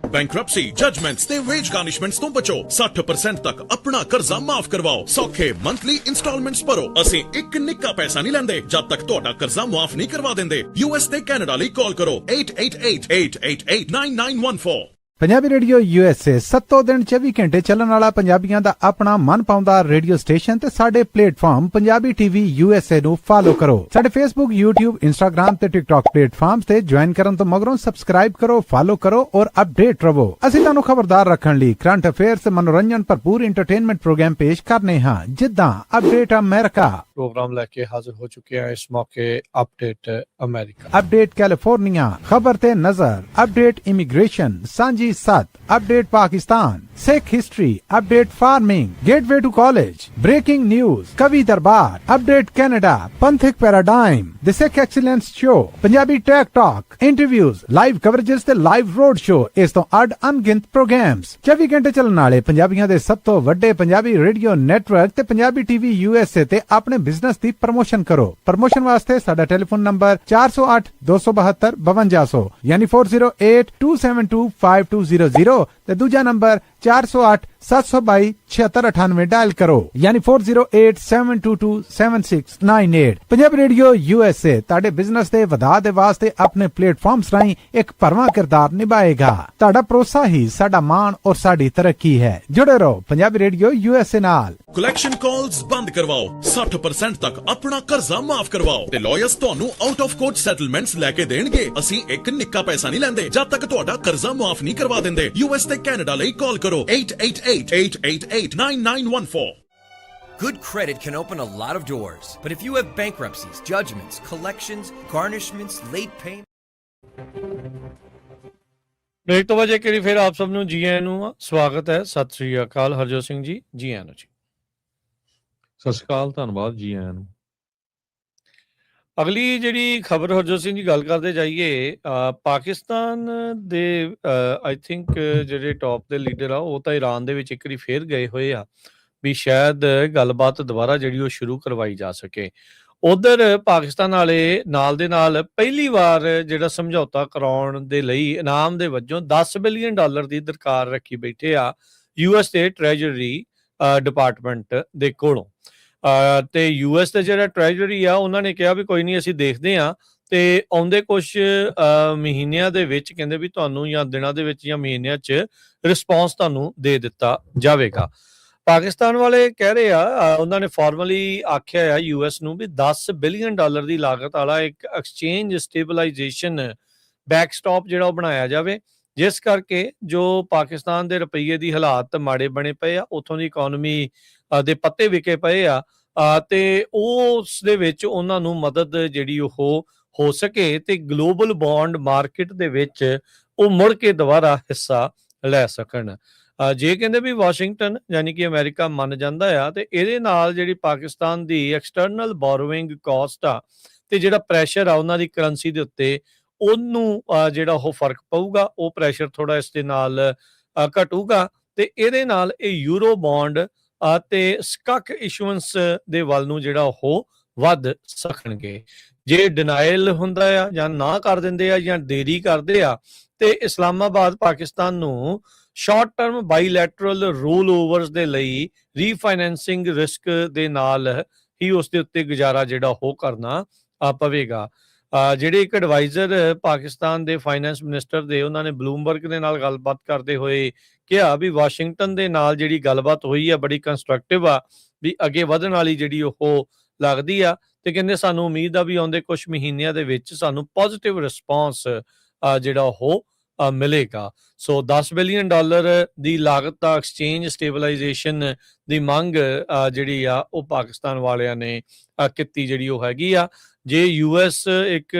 Bankruptcy judgements ਤੇ veg ਗਾਰਨਿਸ਼ਮੈਂਟਸ ਤੋਂ ਬਚੋ 60% ਤੱਕ ਆਪਣਾ ਕਰਜ਼ਾ ਮਾਫ ਕਰਵਾਓ ਸੌਖੇ monthly instalments ਭਰੋ ਅਸੀਂ ਇੱਕ ਨਿੱਕਾ ਪੈਸਾ ਨਹੀਂ ਲੈਂਦੇ ਜਦ ਤੱਕ ਤੁਹਾਡਾ ਕਰਜ਼ਾ ਮਾਫ ਨਹੀਂ ਕਰਵਾ ਦਿੰਦੇ US ਤੇ ਕੈਨੇਡਾ ਲਈ ਕਾਲ ਕਰੋ 8888889914 ਪੰਜਾਬੀ ਰੇਡੀਓ USA 7 ਦਿਨ 24 ਘੰਟੇ ਚੱਲਣ ਵਾਲਾ ਪੰਜਾਬੀਆਂ ਦਾ ਆਪਣਾ ਮਨਪਾਉਂਦਾ ਰੇਡੀਓ ਸਟੇਸ਼ਨ ਤੇ ਸਾਡੇ ਪਲੇਟਫਾਰਮ ਪੰਜਾਬੀ TV USA ਨੂੰ ਫਾਲੋ ਕਰੋ। ਸਾਡੇ Facebook, YouTube, Instagram ਤੇ TikTok ਪਲੇਟਫਾਰਮਸ ਤੇ ਜੁਆਇਨ ਕਰਨ ਤੋਂ ਮਗਰੋਂ ਸਬਸਕ੍ਰਾਈਬ ਕਰੋ, ਫਾਲੋ ਕਰੋ ਔਰ ਅਪਡੇਟ ਰਹੋ। ਅਸੀਂ ਤੁਹਾਨੂੰ ਖਬਰਦਾਰ ਰੱਖਣ ਲਈ ਕਰੰਟ ਅਫੇਅਰਸ, ਮਨੋਰੰਜਨ ਭਰਪੂਰ ਐਂਟਰਟੇਨਮੈਂਟ ਪ੍ਰੋਗਰਾਮ ਪੇਸ਼ ਕਰਨੇ ਹਾਂ ਜਿੱਦਾਂ ਅਪਡੇਟ ਅਮਰੀਕਾ ਪ੍ਰੋਗਰਾਮ ਲੈ ਕੇ ਹਾਜ਼ਰ ਹੋ ਚੁੱਕੇ ਹਾਂ ਇਸ ਮੌਕੇ ਅਪਡੇਟ ਅਮਰੀਕਾ, ਅਪਡੇਟ ਕੈਲੀਫੋਰਨੀਆ, ਖਬਰ ਤੇ ਨਜ਼ਰ, ਅਪਡੇਟ ਇਮੀਗ੍ਰੇਸ਼ਨ, ਸਾਂਝੀ ਸੱਤ, update Pakistan, Sikh history, update farming, gateway to college, breaking news, ਕਵੀ ਦਰਬਾਰ, ਅਪਡੇਟ ਕੈਨੇਡਾ, ਪੰਥਕ paradigm, the Sikh excellence show, Punjabi tech talk, interviews, live coverages ਤੇ ਲਾਈਵ ਰੋਡ ਸ਼ੋ, ਇਸ ਤੋਂ ਅੱਡ ਅਣਗਿਣਤ ਪ੍ਰੋਗਰਾਮਸ 24 ਘੰਟੇ ਚੱਲਣ ਵਾਲੇ ਪੰਜਾਬੀਆਂ ਦੇ ਸਭ ਤੋਂ ਵੱਡੇ ਪੰਜਾਬੀ ਰੇਡੀਓ ਨੈਟਵਰਕ ਤੇ ਪੰਜਾਬੀ TV USA ਤੇ ਆਪਣੇ ਬਿਜ਼ਨਸ ਦੀ ਪ੍ਰਮੋਸ਼ਨ ਕਰੋ। ਪ੍ਰਮੋਸ਼ਨ ਵਾਸਤੇ ਸਾਡਾ ਟੈਲੀਫੋਨ ਨੰਬਰ 408 272 5200 ਯਾਨੀ 4082725200 ਤੇ ਦੂਜਾ ਨੰਬਰ 408 722 7698 ਡਾਇਲ ਕਰੋ ਯਾਨੀ 4087227698। ਪੰਜਾਬੀ ਰੇਡੀਓ USA ਤੁਹਾਡੇ ਬਿਜ਼ਨਸ ਦੇ ਵਧਾ ਦੇ ਵਾਸਤੇ ਆਪਣੇ ਪਲੇਟਫਾਰਮਸ ਰਾਹੀਂ ਇੱਕ ਭਰਵਾਂ ਕਿਰਦਾਰ ਨਿਭਾਏਗਾ। ਤੁਹਾਡਾ ਭਰੋਸਾ ਹੀ ਸਾਡਾ ਮਾਣ ਔਰ ਸਾਡੀ ਤਰੱਕੀ ਹੈ। ਜੁੜੇ ਰਹੋ ਪੰਜਾਬੀ ਰੇਡੀਓ USA ਨਾਲ। ਕਲੈਕਸ਼ਨ ਕਾਲਸ ਬੰਦ ਕਰਵਾਓ 60% ਤੱਕ ਆਪਣਾ ਕਰਜ਼ਾ ਮਾਫ ਕਰਵਾਓ ਤੇ ਲਾਇਰਸ ਤੁਹਾਨੂੰ ਆਊਟ ਆਫ ਕੋਰਟ ਸੈਟਲਮੈਂਟਸ ਲੈ ਕੇ ਦੇਣਗੇ। ਅਸੀਂ ਇੱਕ ਨਿੱਕਾ ਪੈਸਾ ਨਹੀਂ ਲੈਂਦੇ ਜਦ ਤੱਕ ਤੁਹਾਡਾ ਕਰਜ਼ਾ ਮਾਫ ਨਹੀਂ ਕਰਵਾ ਦਿੰਦੇ। US ਤੇ ਕੈਨੇਡਾ ਲਈ ਕਾਲ ਕਰੋ 8888889914। Good credit can open a lot of doors, but if you have bankruptcies, judgments, collections, garnishments, late payment... break ਤੋਂ ਬਾਅਦ ਇੱਕ ਵਾਰੀ ਫਿਰ ਆਪ ਸਭ ਨੂੰ ਜੀ ਆਇਆਂ ਨੂੰ ਸਵਾਗਤ ਹੈ। ਸਤਿ ਸ੍ਰੀ ਅਕਾਲ ਹਰਜੋਤ ਸਿੰਘ ਜੀ, ਜੀ ਆਇਆਂ ਨੂੰ ਜੀ। ਸਤਿ ਸ਼੍ਰੀ ਅਕਾਲ, ਧੰਨਵਾਦ ਜੀ ਆਇਆਂ ਨੂੰ। ਅਗਲੀ ਜਿਹੜੀ ਖਬਰ ਹਰਜੋਤ ਸਿੰਘ ਜੀ ਗੱਲ ਕਰਦੇ ਜਾਈਏ, ਪਾਕਿਸਤਾਨ ਦੇ ਆਈ ਥਿੰਕ ਜਿਹੜੇ ਟੌਪ ਦੇ ਲੀਡਰ ਆ ਉਹ ਤਾਂ ਈਰਾਨ ਦੇ ਵਿੱਚ ਇੱਕ ਵਾਰੀ ਫੇਰ ਗਏ ਹੋਏ ਆ ਵੀ ਸ਼ਾਇਦ ਗੱਲਬਾਤ ਦੁਬਾਰਾ ਜਿਹੜੀ ਉਹ ਸ਼ੁਰੂ ਕਰਵਾਈ ਜਾ ਸਕੇ। ਉਧਰ ਪਾਕਿਸਤਾਨ ਵਾਲੇ ਨਾਲ ਦੇ ਨਾਲ ਪਹਿਲੀ ਵਾਰ ਜਿਹੜਾ ਸਮਝੌਤਾ ਕਰਾਉਣ ਦੇ ਲਈ ਇਨਾਮ ਦੇ ਵਜੋਂ $10 ਬਿਲੀਅਨ ਦੀ ਦਰਕਾਰ ਰੱਖੀ ਬੈਠੇ ਆ US ਦੇ ਟ੍ਰੈਜਰੀ ਡਿਪਾਰਟਮੈਂਟ ਦੇ ਕੋਲੋਂ। ਤੇ US ਦੇ ਜਿਹੜਾ ਟ੍ਰੈਜਰੀ ਆ ਉਹਨਾਂ ਨੇ ਕਿਹਾ ਵੀ ਕੋਈ ਨਹੀਂ, ਅਸੀਂ ਦੇਖਦੇ ਆ ਤੇ ਆਉਂਦੇ ਕੁਛ ਮਹੀਨਿਆਂ ਦੇ ਵਿੱਚ ਕਹਿੰਦੇ ਵੀ ਤੁਹਾਨੂੰ ਜਾਂ ਦਿਨਾਂ ਦੇ ਵਿੱਚ ਜਾਂ ਮਹੀਨਿਆਂ 'ਚ ਰਿਸਪੌਂਸ ਤੁਹਾਨੂੰ ਦੇ ਦਿੱਤਾ ਜਾਵੇਗਾ। ਪਾਕਿਸਤਾਨ ਵਾਲੇ ਕਹਿ ਰਹੇ ਆ, ਉਹਨਾਂ ਨੇ ਫਾਰਮਲੀ ਆਖਿਆ ਆ US ਨੂੰ ਵੀ $10 ਬਿਲੀਅਨ ਦੀ ਲਾਗਤ ਵਾਲਾ ਇੱਕ ਐਕਸਚੇਂਜ ਸਟੇਬਲਾਈਜੇਸ਼ਨ ਬੈਕਸਟਾਪ ਜਿਹੜਾ ਉਹ ਬਣਾਇਆ ਜਾਵੇ, ਜਿਸ ਕਰਕੇ ਜੋ ਪਾਕਿਸਤਾਨ ਦੇ ਰੁਪਈਏ ਦੀ ਹਾਲਾਤ ਮਾੜੇ ਬਣੇ ਪਏ ਆ, ਉੱਥੋਂ ਦੀ ਇਕਨੋਮੀ ਦੇ ਪੱਤੇ ਵਿਕੇ ਪਏ ਆ ਤੇ ਉਸ ਦੇ ਵਿੱਚ ਉਹਨਾਂ ਨੂੰ ਮਦਦ ਜਿਹੜੀ ਉਹ ਹੋ ਸਕੇ ਤੇ ਗਲੋਬਲ ਬੌਂਡ ਮਾਰਕੀਟ ਦੇ ਵਿੱਚ ਉਹ ਮੁੜ ਕੇ ਦੁਬਾਰਾ ਹਿੱਸਾ ਲੈ ਸਕਣ। ਜੇ ਕਹਿੰਦੇ ਵੀ ਵਾਸ਼ਿੰਗਟਨ ਯਾਨੀ ਕਿ ਅਮਰੀਕਾ ਮੰਨ ਜਾਂਦਾ ਆ ਤੇ ਇਹਦੇ ਨਾਲ ਜਿਹੜੀ ਪਾਕਿਸਤਾਨ ਦੀ ਐਕਸਟਰਨਲ ਬੋਰੋਇੰਗ ਕਾਸਟ ਆ ਤੇ ਜਿਹੜਾ ਪ੍ਰੈਸ਼ਰ ਆ ਉਹਨਾਂ ਦੀ ਕਰੰਸੀ ਦੇ ਉੱਤੇ ਉਹਨੂੰ ਜਿਹੜਾ ਉਹ ਫਰਕ ਪਊਗਾ, ਉਹ ਪ੍ਰੈਸ਼ਰ ਥੋੜਾ ਇਸ ਦੇ ਨਾਲ ਘਟੂਗਾ ਤੇ ਇਹਦੇ ਨਾਲ ਇਹ ਯੂਰੋ ਬੌਂਡ ਤੇ ਸਟਕ ਇਸ਼ੂਐਂਸ ਦੇ ਵੱਲ ਨੂੰ ਜਿਹੜਾ ਉਹ ਵੱਧ ਸਕਣਗੇ। ਜੇ ਡਿਨਾਈਲ ਹੁੰਦਾ ਆ ਜਾਂ ਨਾ ਕਰ ਦਿੰਦੇ ਆ ਜਾਂ ਦੇਰੀ ਕਰਦੇ ਆ ਤੇ ਇਸਲਾਮਾਬਾਦ ਪਾਕਿਸਤਾਨ ਨੂੰ ਸ਼ਾਰਟ ਟਰਮ ਬਾਈਲੈਟਰਲ ਰੋਲ ਓਵਰਸ ਦੇ ਲਈ ਰੀਫਾਈਨੈਂਸਿੰਗ ਰਿਸਕ ਦੇ ਨਾਲ ਹੀ ਉਸ ਦੇ ਉੱਤੇ ਗੁਜ਼ਾਰਾ ਜਿਹੜਾ ਉਹ ਕਰਨਾ ਪਵੇਗਾ। ਜਿਹੜੇ ਇੱਕ ਐਡਵਾਈਜ਼ਰ ਪਾਕਿਸਤਾਨ ਦੇ ਫਾਈਨੈਂਸ ਮਿਨਿਸਟਰ ਦੇ, ਉਹਨਾਂ ਨੇ ਬਲੂਮਬਰਗ ਦੇ ਨਾਲ ਗੱਲਬਾਤ ਕਰਦੇ ਹੋਏ ਕਿਹਾ ਵੀ ਵਾਸ਼ਿੰਗਟਨ ਦੇ ਨਾਲ ਜਿਹੜੀ ਗੱਲਬਾਤ ਹੋਈ ਆ ਬੜੀ ਕੰਸਟਰਕਟਿਵ ਆ, ਵੀ ਅੱਗੇ ਵਧਣ ਵਾਲੀ ਜਿਹੜੀ ਉਹ ਲੱਗਦੀ ਆ ਤੇ ਕਹਿੰਦੇ ਸਾਨੂੰ ਉਮੀਦ ਆ ਵੀ ਆਉਂਦੇ ਕੁਝ ਮਹੀਨਿਆਂ ਦੇ ਵਿੱਚ ਸਾਨੂੰ ਪੋਜ਼ਿਟਿਵ ਰਿਸਪੌਂਸ ਜਿਹੜਾ ਉਹ ਮਿਲੇਗਾ। ਸੋ $10 ਬਿਲੀਅਨ ਦੀ ਲਾਗਤ ਦਾ ਐਕਸਚੇਂਜ ਸਟੇਬਲਾਈਜੇਸ਼ਨ ਦੀ ਮੰਗ ਜਿਹੜੀ ਆ ਉਹ ਪਾਕਿਸਤਾਨ ਵਾਲਿਆਂ ਨੇ ਕੀਤੀ ਜਿਹੜੀ ਉਹ ਹੈਗੀ ਆ। ਜੇ US ਇੱਕ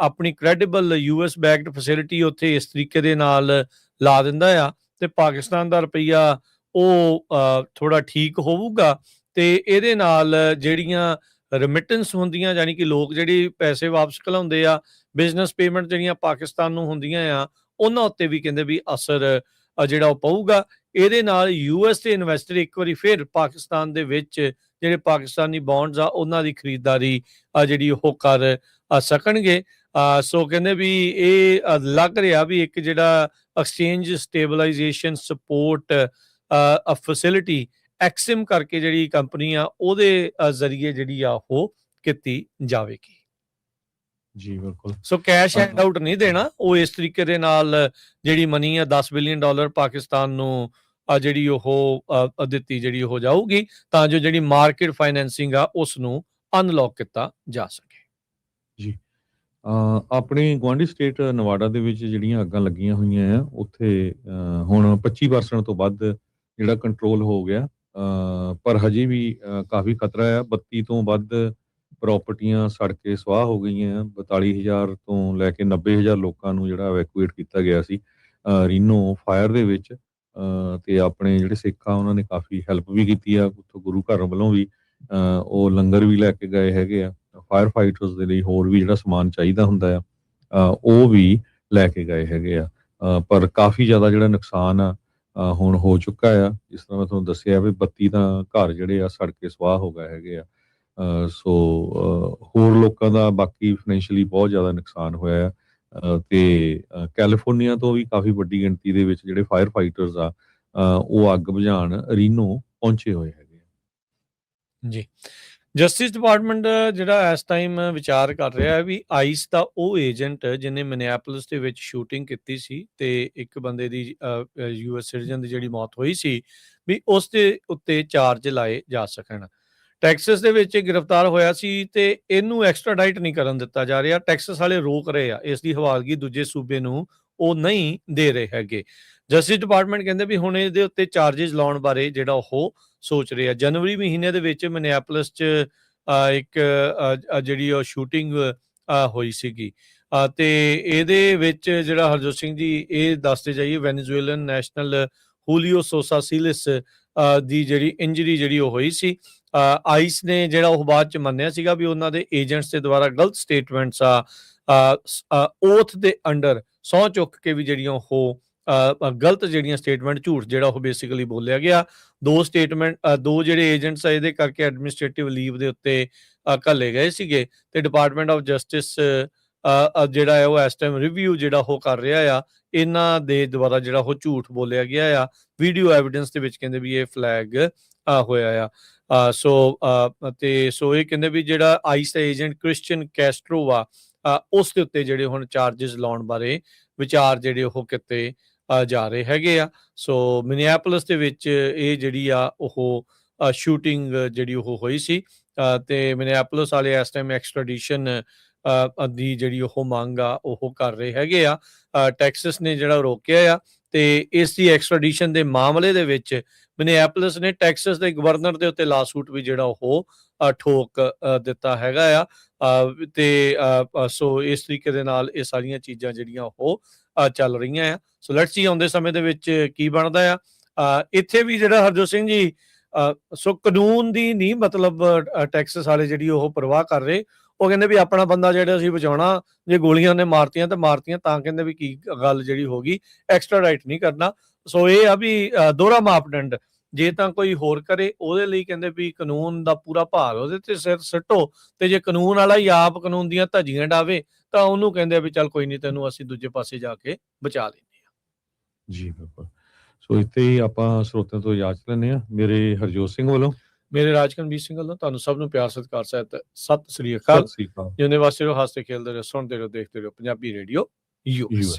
ਆਪਣੀ ਕ੍ਰੈਡੀਬਲ US ਬੈਕਡ ਫੈਸਿਲਿਟੀ ਉੱਥੇ ਇਸ ਤਰੀਕੇ ਦੇ ਨਾਲ ਲਾ ਦਿੰਦਾ ਆ ਤੇ ਪਾਕਿਸਤਾਨ ਦਾ ਰੁਪਈਆ ਉਹ ਥੋੜਾ ਠੀਕ ਹੋਊਗਾ ਤੇ ਇਹਦੇ ਨਾਲ ਜਿਹੜੀਆਂ ਰਿਮਿਟੈਂਸ ਹੁੰਦੀਆਂ ਯਾਨੀ ਕਿ ਲੋਕ ਜਿਹੜੀ ਪੈਸੇ ਵਾਪਸ ਘਲਾਉਂਦੇ ਆ, ਬਿਜ਼ਨਸ ਪੇਮੈਂਟ ਜਿਹੜੀਆਂ ਪਾਕਿਸਤਾਨ ਨੂੰ ਹੁੰਦੀਆਂ ਆ, ਉਹਨਾਂ ਉੱਤੇ ਵੀ ਕਹਿੰਦੇ ਵੀ ਅਸਰ ਜਿਹੜਾ ਉਹ ਪਊਗਾ। ਇਹਦੇ ਨਾਲ US ਦੇ ਇਨਵੈਸਟਰ ਇੱਕ ਵਾਰੀ ਫਿਰ ਪਾਕਿਸਤਾਨ ਦੇ ਵਿੱਚ ਜਿਹੜੇ ਪਾਕਿਸਤਾਨੀ ਬੌਂਡਸ ਆ ਉਹਨਾਂ ਦੀ ਖਰੀਦਦਾਰੀ ਜਿਹੜੀ ਉਹ ਕਰ ਸਕਣਗੇ। ਸੋ ਕਹਿੰਦੇ ਵੀ ਇਹ ਲੱਗ ਰਿਹਾ ਵੀ ਇੱਕ ਜਿਹੜਾ ਐਕਸਚੇਂਜ ਸਟੇਬਲਾਈਜੇਸ਼ਨ ਸਪੋਰਟ ਫੈਸਿਲਿਟੀ ਐਕਸਿਮ ਕਰਕੇ ਜਿਹੜੀ ਕੰਪਨੀ ਆ ਉਹਦੇ ਜ਼ਰੀਏ ਜਿਹੜੀ ਆ ਉਹ ਕੀਤੀ ਜਾਵੇਗੀ। ਜੀ ਬਿਲਕੁਲ। ਸੋ ਕੈਸ਼ ਹੈਂਡ ਆਊਟ ਨਹੀਂ ਦੇਣਾ, ਉਹ ਇਸ ਤਰੀਕੇ ਦੇ ਨਾਲ ਜਿਹੜੀ ਮਨੀ ਆ $10 ਬਿਲੀਅਨ ਪਾਕਿਸਤਾਨ ਨੂੰ ਜਿਹੜੀ ਉਹ ਦਿੱਤੀ ਜਿਹੜੀ ਹੋ ਜਾਊਗੀ, ਤਾਂ ਜੋ ਜਿਹੜੀ ਮਾਰਕੀਟ ਫਾਈਨੈਂਸਿੰਗ ਆ ਉਸ ਨੂੰ ਅਨਲੌਕ ਕੀਤਾ ਜਾ ਸਕੇ। ਜੀ ਆਪਣੇ ਗੁਆਂਢੀ ਸਟੇਟ ਨਵਾਡਾ ਦੇ ਵਿੱਚ ਜਿਹੜੀਆਂ ਅੱਗਾਂ ਲੱਗੀਆਂ ਹੋਈਆਂ ਆ ਉੱਥੇ ਹੁਣ 25% ਤੋਂ ਵੱਧ ਜਿਹੜਾ ਕੰਟਰੋਲ ਹੋ ਗਿਆ, ਪਰ ਹਜੇ ਵੀ ਕਾਫੀ ਖਤਰਾ ਆ। 32 ਤੋਂ ਵੱਧ ਪ੍ਰਾਪਰਟੀਆਂ ਸੜ ਕੇ ਸਵਾਹ ਹੋ ਗਈਆਂ। 42,000 ਤੋਂ ਲੈ ਕੇ 90,000 ਲੋਕਾਂ ਨੂੰ ਜਿਹੜਾ ਇਵੈਕੂਏਟ ਕੀਤਾ ਗਿਆ ਸੀ ਰੀਨੋ ਫਾਇਰ ਦੇ ਵਿੱਚ। ਤੇ ਆਪਣੇ ਜਿਹੜੇ ਸਿੱਖ ਆ ਉਹਨਾਂ ਨੇ ਕਾਫੀ ਹੈਲਪ ਵੀ ਕੀਤੀ ਆ, ਉੱਥੋਂ ਗੁਰੂ ਘਰ ਵੱਲੋਂ ਵੀ ਉਹ ਲੰਗਰ ਵੀ ਲੈ ਕੇ ਗਏ ਹੈਗੇ ਆ। ਫਾਇਰ ਫਾਈਟਰਸ ਦੇ ਲਈ ਹੋਰ ਵੀ ਜਿਹੜਾ ਸਮਾਨ ਚਾਹੀਦਾ ਹੁੰਦਾ ਆ ਉਹ ਵੀ ਲੈ ਕੇ ਗਏ ਹੈਗੇ ਆ। ਪਰ ਕਾਫੀ ਜ਼ਿਆਦਾ ਜਿਹੜਾ ਨੁਕਸਾਨ ਆ ਹੁਣ ਹੋ ਚੁੱਕਾ ਆ। ਜਿਸ ਤਰ੍ਹਾਂ ਮੈਂ ਤੁਹਾਨੂੰ ਦੱਸਿਆ ਵੀ 32 ਤਾਂ ਘਰ ਜਿਹੜੇ ਆ ਸੜ ਕੇ ਸਵਾਹ ਹੋ ਗਏ ਹੈਗੇ ਆ। ਸੋ ਹੋਰ ਲੋਕਾਂ ਦਾ ਬਾਕੀ ਫਾਈਨੈਂਸ਼ੀਅਲੀ ਬਹੁਤ ਜ਼ਿਆਦਾ ਨੁਕਸਾਨ ਹੋਇਆ ਆ। ਤੇ ਕੈਲੀਫੋਰਨੀਆ ਤੋਂ ਵੀ ਕਾਫੀ ਵੱਡੀ ਗਿਣਤੀ ਦੇ ਵਿੱਚ ਜਿਹੜੇ ਫਾਇਰ ਫਾਈਟਰਸ ਆ ਉਹ ਅੱਗ ਬੁਝਾਉਣ ਰੀਨੋ ਪਹੁੰਚੇ ਹੋਏ ਹੈਗੇ ਆ। ਜੀ, ਜਸਟਿਸ ਡਿਪਾਰਟਮੈਂਟ ਜਿਹੜਾ ਇਸ ਟਾਈਮ ਵਿਚਾਰ ਕਰ ਰਿਹਾ ਹੈ ਵੀ ਆਈਸ ਦਾ ਉਹ ਏਜੰਟ ਜਿਹਨੇ ਮਿਨੀਐਪੋਲਿਸ ਦੇ ਵਿੱਚ ਸ਼ੂਟਿੰਗ ਕੀਤੀ ਸੀ ਤੇ ਇੱਕ ਬੰਦੇ ਦੀ ਯੂਐਸ ਸਿਟੀਜ਼ਨ ਦੀ ਜਿਹੜੀ ਮੌਤ ਹੋਈ ਸੀ, ਵੀ ਉਸ ਦੇ ਉੱਤੇ ਚਾਰਜ ਲਾਏ ਜਾ ਸਕਣ। ਟੈਕਸਸ ਦੇ ਵਿੱਚ ਗ੍ਰਿਫਤਾਰ ਹੋਇਆ ਸੀ ਤੇ ਇਹਨੂੰ ਐਕਸਟਰਾਡਾਈਟ ਨਹੀਂ ਕਰਨ ਦਿੱਤਾ ਜਾ ਰਿਹਾ। ਟੈਕਸਸ ਵਾਲੇ ਰੋਕ ਰਹੇ ਆ, ਇਸ ਦੀ ਹਵਾਲਗੀ ਦੂਜੇ ਸੂਬੇ ਨੂੰ ਉਹ ਨਹੀਂ ਦੇ ਰਹੇ ਹੈਗੇ। ਜਸਟਿਸ ਡਿਪਾਰਟਮੈਂਟ ਕਹਿੰਦੇ ਵੀ ਹੁਣ ਇਹਦੇ ਉੱਤੇ ਚਾਰजेस ਲਾਉਣ ਬਾਰੇ ਜਿਹੜਾ ਉਹ ਸੋਚ ਰਹੇ ਆ। ਜਨਵਰੀ ਮਹੀਨੇ ਦੇ ਵਿੱਚ ਮਿਨੀਐਪੋਲਿਸ 'ਚ ਇੱਕ ਜਿਹੜੀ ਉਹ ਸ਼ੂਟਿੰਗ ਹੋਈ ਸੀਗੀ ਤੇ ਇਹਦੇ ਵਿੱਚ ਜਿਹੜਾ ਹਰਜੋਤ ਸਿੰਘ ਜੀ ਇਹ ਦੱਸਦੇ ਜਾਈਏ, ਵੈਨੇਜ਼ੁਏਲਨ ਨੈਸ਼ਨਲ ਹੂਲੀਓ ਸੋਸਾ ਸੀਲਿਸ ਦੀ ਜਿਹੜੀ ਇੰਜਰੀ ਜਿਹੜੀ ਉਹ ਹੋਈ ਸੀ। ਆਈਸ ਨੇ ਜਿਹੜਾ ਉਹ ਬਾਅਦ 'ਚ ਮੰਨਿਆ ਸੀਗਾ ਵੀ ਉਹਨਾਂ ਦੇ ਏਜੰਟਸ ਦੇ ਦੁਆਰਾ ਗਲਤ ਸਟੇਟਮੈਂਟਸ ਓਥ ਦੇ ਅੰਡਰ ਸਹੁੰ ਚੁੱਕ ਕੇ ਵੀ ਜਿਹੜੀਆਂ ਉਹ ਗਲਤ ਜਿਹੜੀਆਂ ਸਟੇਟਮੈਂਟ, ਝੂਠ ਜਿਹੜਾ ਉਹ ਬੇਸਿਕਲੀ ਬੋਲਿਆ ਗਿਆ। ਦੋ ਜਿਹੜੇ ਏਜੰਟਸ ਆ ਇਹਦੇ ਕਰਕੇ ਐਡਮਿਨਿਸਟ੍ਰੇਟਿਵ ਲੀਵ ਦੇ ਉੱਤੇ ਘੱਲੇ ਗਏ ਸੀਗੇ ਤੇ ਡਿਪਾਰਟਮੈਂਟ ਆਫ ਜਸਟਿਸ ਜਿਹੜਾ ਹੈ ਉਹ ਇਸ ਟਾਈਮ ਰਿਵਿਊ ਜਿਹੜਾ ਉਹ ਕਰ ਰਿਹਾ ਆ ਇਹਨਾਂ ਦੇ ਦੁਆਰਾ ਜਿਹੜਾ ਉਹ ਝੂਠ ਬੋਲਿਆ ਗਿਆ ਆ। ਵੀਡੀਓ ਐਵੀਡੈਂਸ ਦੇ ਵਿੱਚ ਕਹਿੰਦੇ ਵੀ ਇਹ ਫਲੈਗ ਹੋਇਆ ਆ। ਸੋ ਇਹ ਕਹਿੰਦੇ ਵੀ ਜਿਹੜਾ ਆਈਸ ਦਾ ਏਜੰਟ ਕ੍ਰਿਸਚੀਅਨ ਕੈਸਟਰੋ ਆ ਉਸ ਦੇ ਉੱਤੇ ਜਿਹੜੇ ਹੁਣ ਚਾਰजेस ਲਾਉਣ ਬਾਰੇ ਵਿਚਾਰ ਜਿਹੜੇ ਉਹ ਕੀਤੇ ਜਾ ਰਹੇ ਹੈਗੇ ਆ। ਸੋ ਮਿਨੀਐਪੋਲਿਸ ਦੇ ਵਿੱਚ ਇਹ ਜਿਹੜੀ ਆ ਉਹ ਸ਼ੂਟਿੰਗ ਜਿਹੜੀ ਉਹ ਹੋਈ ਸੀ ਤੇ ਮਿਨੀਐਪੋਲਿਸ ਵਾਲੇ ਇਸ ਟਾਈਮ ਐਕਸਟ੍ਰੈਡੀਸ਼ਨ ਦੀ ਜਿਹੜੀ ਉਹ ਮੰਗ ਆ ਉਹ ਕਰ ਰਹੇ ਹੈਗੇ ਆ। ਟੈਕਸਸ ਨੇ ਜਿਹੜਾ ਰੋਕਿਆ ਆ ਤੇ ਇਸ ਦੀ ਐਕਸਟ੍ਰੈਡੀਸ਼ਨ ਦੇ ਮਾਮਲੇ ਦੇ ਵਿੱਚ ਮਿਨੀਐਪੋਲਿਸ ਨੇ ਟੈਕਸਸ ਦੇ ਗਵਰਨਰ ਦੇ ਉੱਤੇ ਲਾਸੂਟ ਵੀ ਜਿਹੜਾ ਉਹ ਠੋਕ ਦਿੱਤਾ ਹੈਗਾ ਆ। ਤੇ ਸੋ ਇਸ ਤਰੀਕੇ ਦੇ ਨਾਲ ਇਹ ਸਾਰੀਆਂ ਚੀਜ਼ਾਂ ਜਿਹੜੀਆਂ ਉਹ ਚੱਲ ਰਹੀਆਂ ਆ। ਸੋ ਲੈਟਸ ਸੀ ਆਉਂਦੇ ਸਮੇਂ ਦੇ ਵਿੱਚ ਕੀ ਬਣਦਾ ਆ। ਇੱਥੇ ਵੀ ਜਿਹੜਾ ਹਰਜੋਤ ਸਿੰਘ ਜੀ ਸੋ ਕਾਨੂੰਨ ਦੀ ਨਹੀਂ ਮਤਲਬ ਟੈਕਸਸ ਵਾਲੇ ਜਿਹੜੀ ਉਹ ਪਰਵਾਹ ਕਰ ਰਹੇ। ਉਹ ਕਹਿੰਦੇ ਵੀ ਆਪਣਾ ਬੰਦਾ ਜਿਹੜਾ ਅਸੀਂ ਬਚਾਉਣਾ, ਜੇ ਗੋਲੀਆਂ ਉਹਨੇ ਮਾਰਤੀਆਂ ਤਾਂ ਕਹਿੰਦੇ ਵੀ ਕੀ ਗੱਲ ਜਿਹੜੀ ਹੋ ਗਈ, ਐਕਸਟਰਾਡਾਈਟ ਨਹੀਂ ਕਰਨਾ। ਸੋ ਇਹ ਆ ਵੀ ਦੋਹਰਾ ਮਾਪਦੰਡ, ਜੇ ਤਾਂ ਕੋਈ ਹੋਰ ਕਰੇ ਉਹਦੇ ਲਈ ਕਹਿੰਦੇ ਵੀ ਕਾਨੂੰਨ ਦਾ ਪੂਰਾ ਭਾਰ ਉਹਦੇ ਤੇ ਸਿਰ ਸੁੱਟੋ ਤੇ ਜੇ ਕਾਨੂੰਨ ਵਾਲਾ ਹੀ ਆਪ ਕਾਨੂੰਨ ਦੀਆਂ ਧੱਜੀਆਂ ਡਾਵੇ ਤਾਂ ਉਹਨੂੰ ਕਹਿੰਦੇ ਵੀ ਚੱਲ ਕੋਈ ਨਹੀਂ, ਤੈਨੂੰ ਅਸੀਂ ਦੂਜੇ ਪਾਸੇ ਜਾ ਕੇ ਬਚਾ ਲੈਂਦੇ ਆ। ਜੀ ਬਿਲਕੁਲ। ਸੋ ਇੱਥੇ ਹੀ ਆਪਾਂ ਸਰੋਤਿਆਂ ਤੋਂ ਇਜਾਜ਼ਤ ਲੈਂਦੇ ਆ। ਮੇਰੇ ਹਰਜੋਤ ਸਿੰਘ ਵੱਲੋਂ, ਮੇਰੇ ਰਾਜਕਨਵੀਰ ਸਿੰਘ ਵੱਲੋਂ ਤੁਹਾਨੂੰ ਸਭ ਨੂੰ ਪਿਆਰ ਸਤਿਕਾਰ ਸਹਿਤ ਸਤਿ ਸ੍ਰੀ ਅਕਾਲ। ਜਿਉਂਦੇ ਵਾਸਤੇ ਰਹੋ, ਹੱਸਦੇ ਖੇਲਦੇ ਰਹੋ, ਸੁਣਦੇ ਰਹੋ, ਦੇਖਦੇ ਰਹੋ ਪੰਜਾਬੀ ਰੇਡੀਓ ਯੂਐਸ।